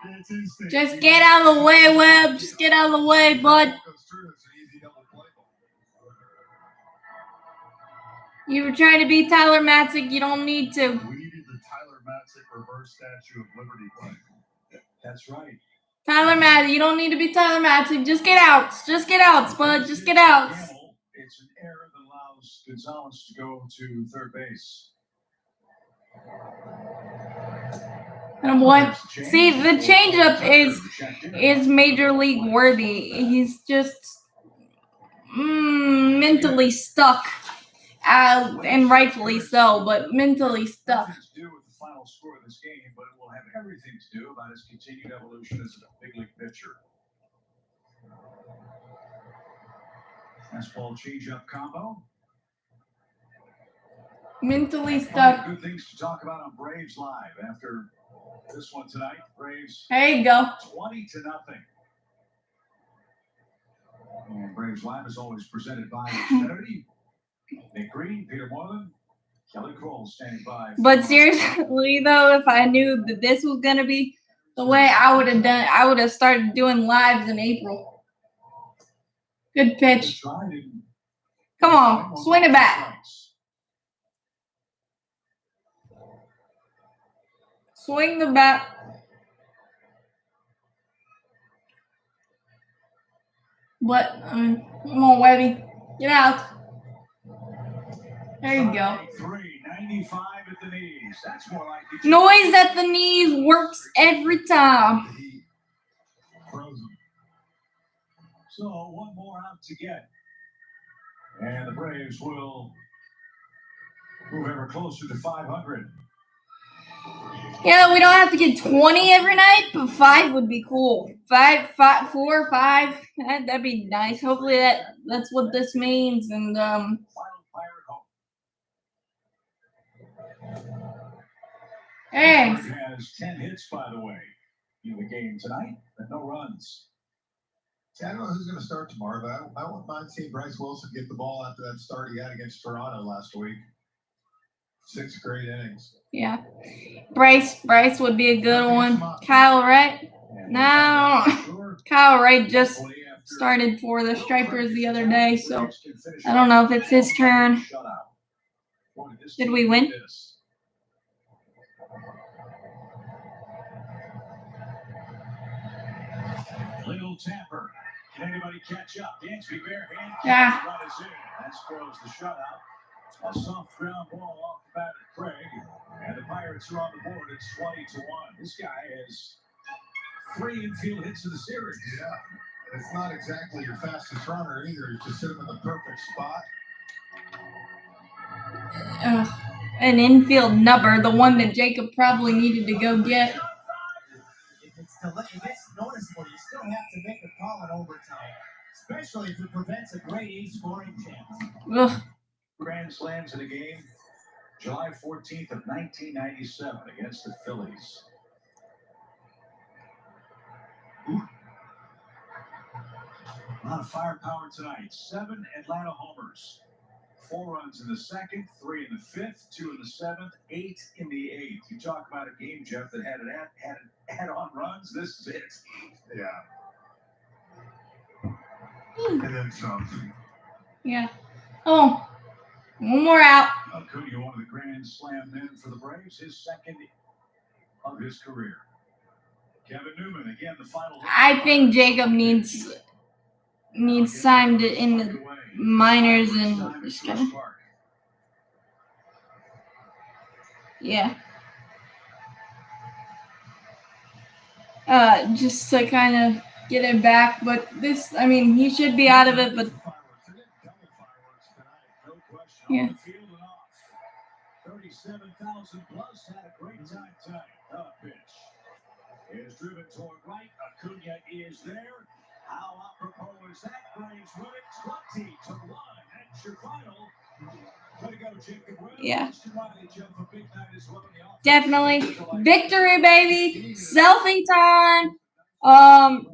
It's instinct. Just get out of the way, Webb. Just get out of the way, bud. Goes through, it's an easy double play ball. You were trying to beat Tyler Matzik. You don't need to. We needed the Tyler Matzik reverse Statue of Liberty play. That's right. Tyler Matzik. You don't need to be Tyler Matzik. Just get out. Just get out, Spud. Just get out. It's an error that allows Gonzalez to go to third base. And what? See, the changeup is major league worthy. He's just mentally stuck, and rightfully so, but mentally stuck. Nothing to do with the final score of this game, but it will have everything to do about his continued evolution as a big league pitcher. Fastball changeup combo. Mentally stuck. Good things to talk about on Braves Live after this one tonight. Braves. There you go. 20-0. And Braves Live is always presented by Xfinity. Nick Green, Peter Moreland, Kelly Kroll standing by. But seriously though, if I knew that this was gonna be the way I would have started doing lives in April. Good pitch. Come on, swing it back. Swing the bat. But come on, Webby, get out. There you go. 395 at the knees. That's more like Noise at the knees works every time. Frozen. So one more out to get. And the Braves will move ever closer to 500. Yeah, we don't have to get 20 every night, but 5 would be cool. 4 or 5. That'd be nice. Hopefully that's what this means. And Thanks. Has 10 hits, by the way, in the game tonight, but no runs. See, I don't know who's going to start tomorrow, but I wouldn't mind seeing Bryce Wilson get the ball after that start he had against Toronto last week. 6 great innings. yeah, Bryce would be a good one. Kyle Wright? No, Kyle Wright just started for the Stripers the other day, so I don't know if it's his turn. Did we win? Little tapper. Can anybody catch up? Dansby bare hand. Yeah. Run is in. That scores the shutout. A soft ground ball off the bat of Craig. And the Pirates are on the board. It's 20-1. This guy has 3 infield hits in the series. Yeah. It's not exactly your fastest runner either. You just hit him in the perfect spot. An infield nubber, the one that Jacob probably needed to go get. If it's noticeable, you still have to make a call in overtime, especially if it prevents a grade A scoring chance. Ugh. Grand slams in a game, July 14th of 1997 against the Phillies. A lot of firepower tonight. 7 Atlanta homers. 4 runs in the second, 3 in the 5th, 2 in the 7th, 8 in the 8th. You talk about a game, Jeff, that had add-on runs. This is it. Yeah. And then some. Yeah. Oh, one more out. Acuna, one of the Grand Slam men for the Braves, his second of his career. Kevin Newman, again, the final. I think Jacob needs signed in the minors and just gonna. Yeah. Just to kind of get it back, but this, I mean, he should be out of it, but yeah. 37,000 plus had a great time tonight. The pitch is driven toward right. Acuna is there. How apropos is that? Braves winning 20-1. That's your final. Way to go, Jacob. Yeah. Definitely. Victory, baby. Selfie time.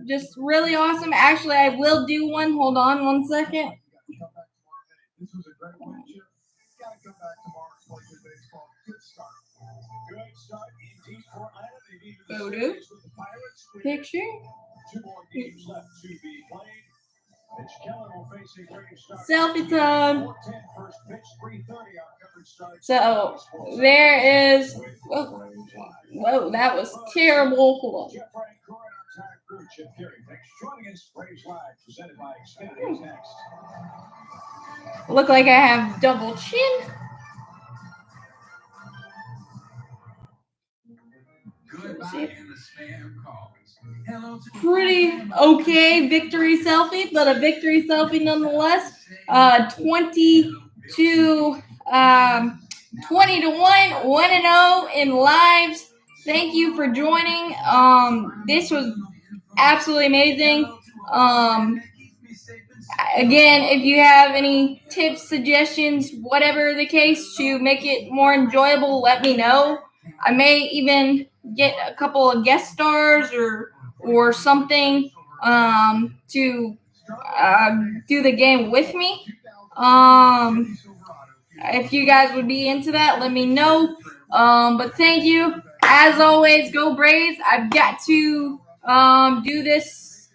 Just really awesome. Actually, I will do one. Hold on one second. This was a great win, Chip. You got to come back tomorrow. play good baseball. Good start. Good start indeed for Iowa. They need the Photo. series with the Pirates. With Picture. 2 more games left to be played. Mitch Keller will face a Braves start. Selfie time. 4:10 first pitch, 3:30 our coverage starts. So there is. Whoa, that was terrible. Hold on. Jeff Frank, Corin, our entire crew, Chip Carey. Thanks for joining us. Braves Live, presented by Xfinity is next. Look like I have double chin. Pretty okay victory selfie, but a victory selfie nonetheless. 20 to 1, 1-0 in lives. Thank you for joining. This was absolutely amazing. Again, if you have any tips, suggestions, whatever the case, to make it more enjoyable, let me know. I may even get a couple of guest stars or something to do the game with me. If you guys would be into that, let me know. But thank you. As always, go Braves. I've got to do this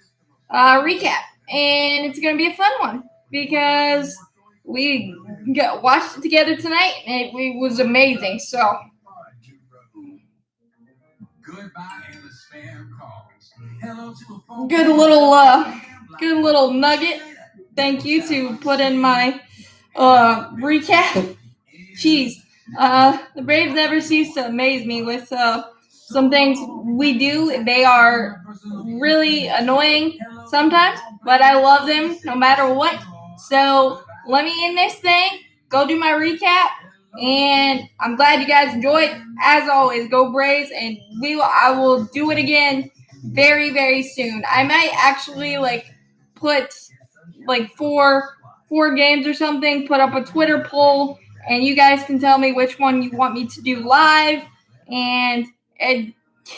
recap. And it's going to be a fun one because we watched it together tonight, and it was amazing. So, good little nugget. Thank you to put in my recap. Jeez, the Braves never cease to amaze me with some things we do. They are really annoying sometimes, but I love them no matter what. So let me end this thing, go do my recap, and I'm glad you guys enjoyed. As always, go Braves, and I will do it again very, very soon. I might actually put four games or something, put up a Twitter poll, and you guys can tell me which one you want me to do live. And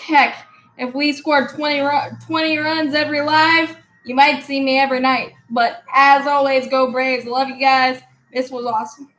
heck, if we score 20 runs every live, you might see me every night. But as always, go Braves. Love you guys. This was awesome.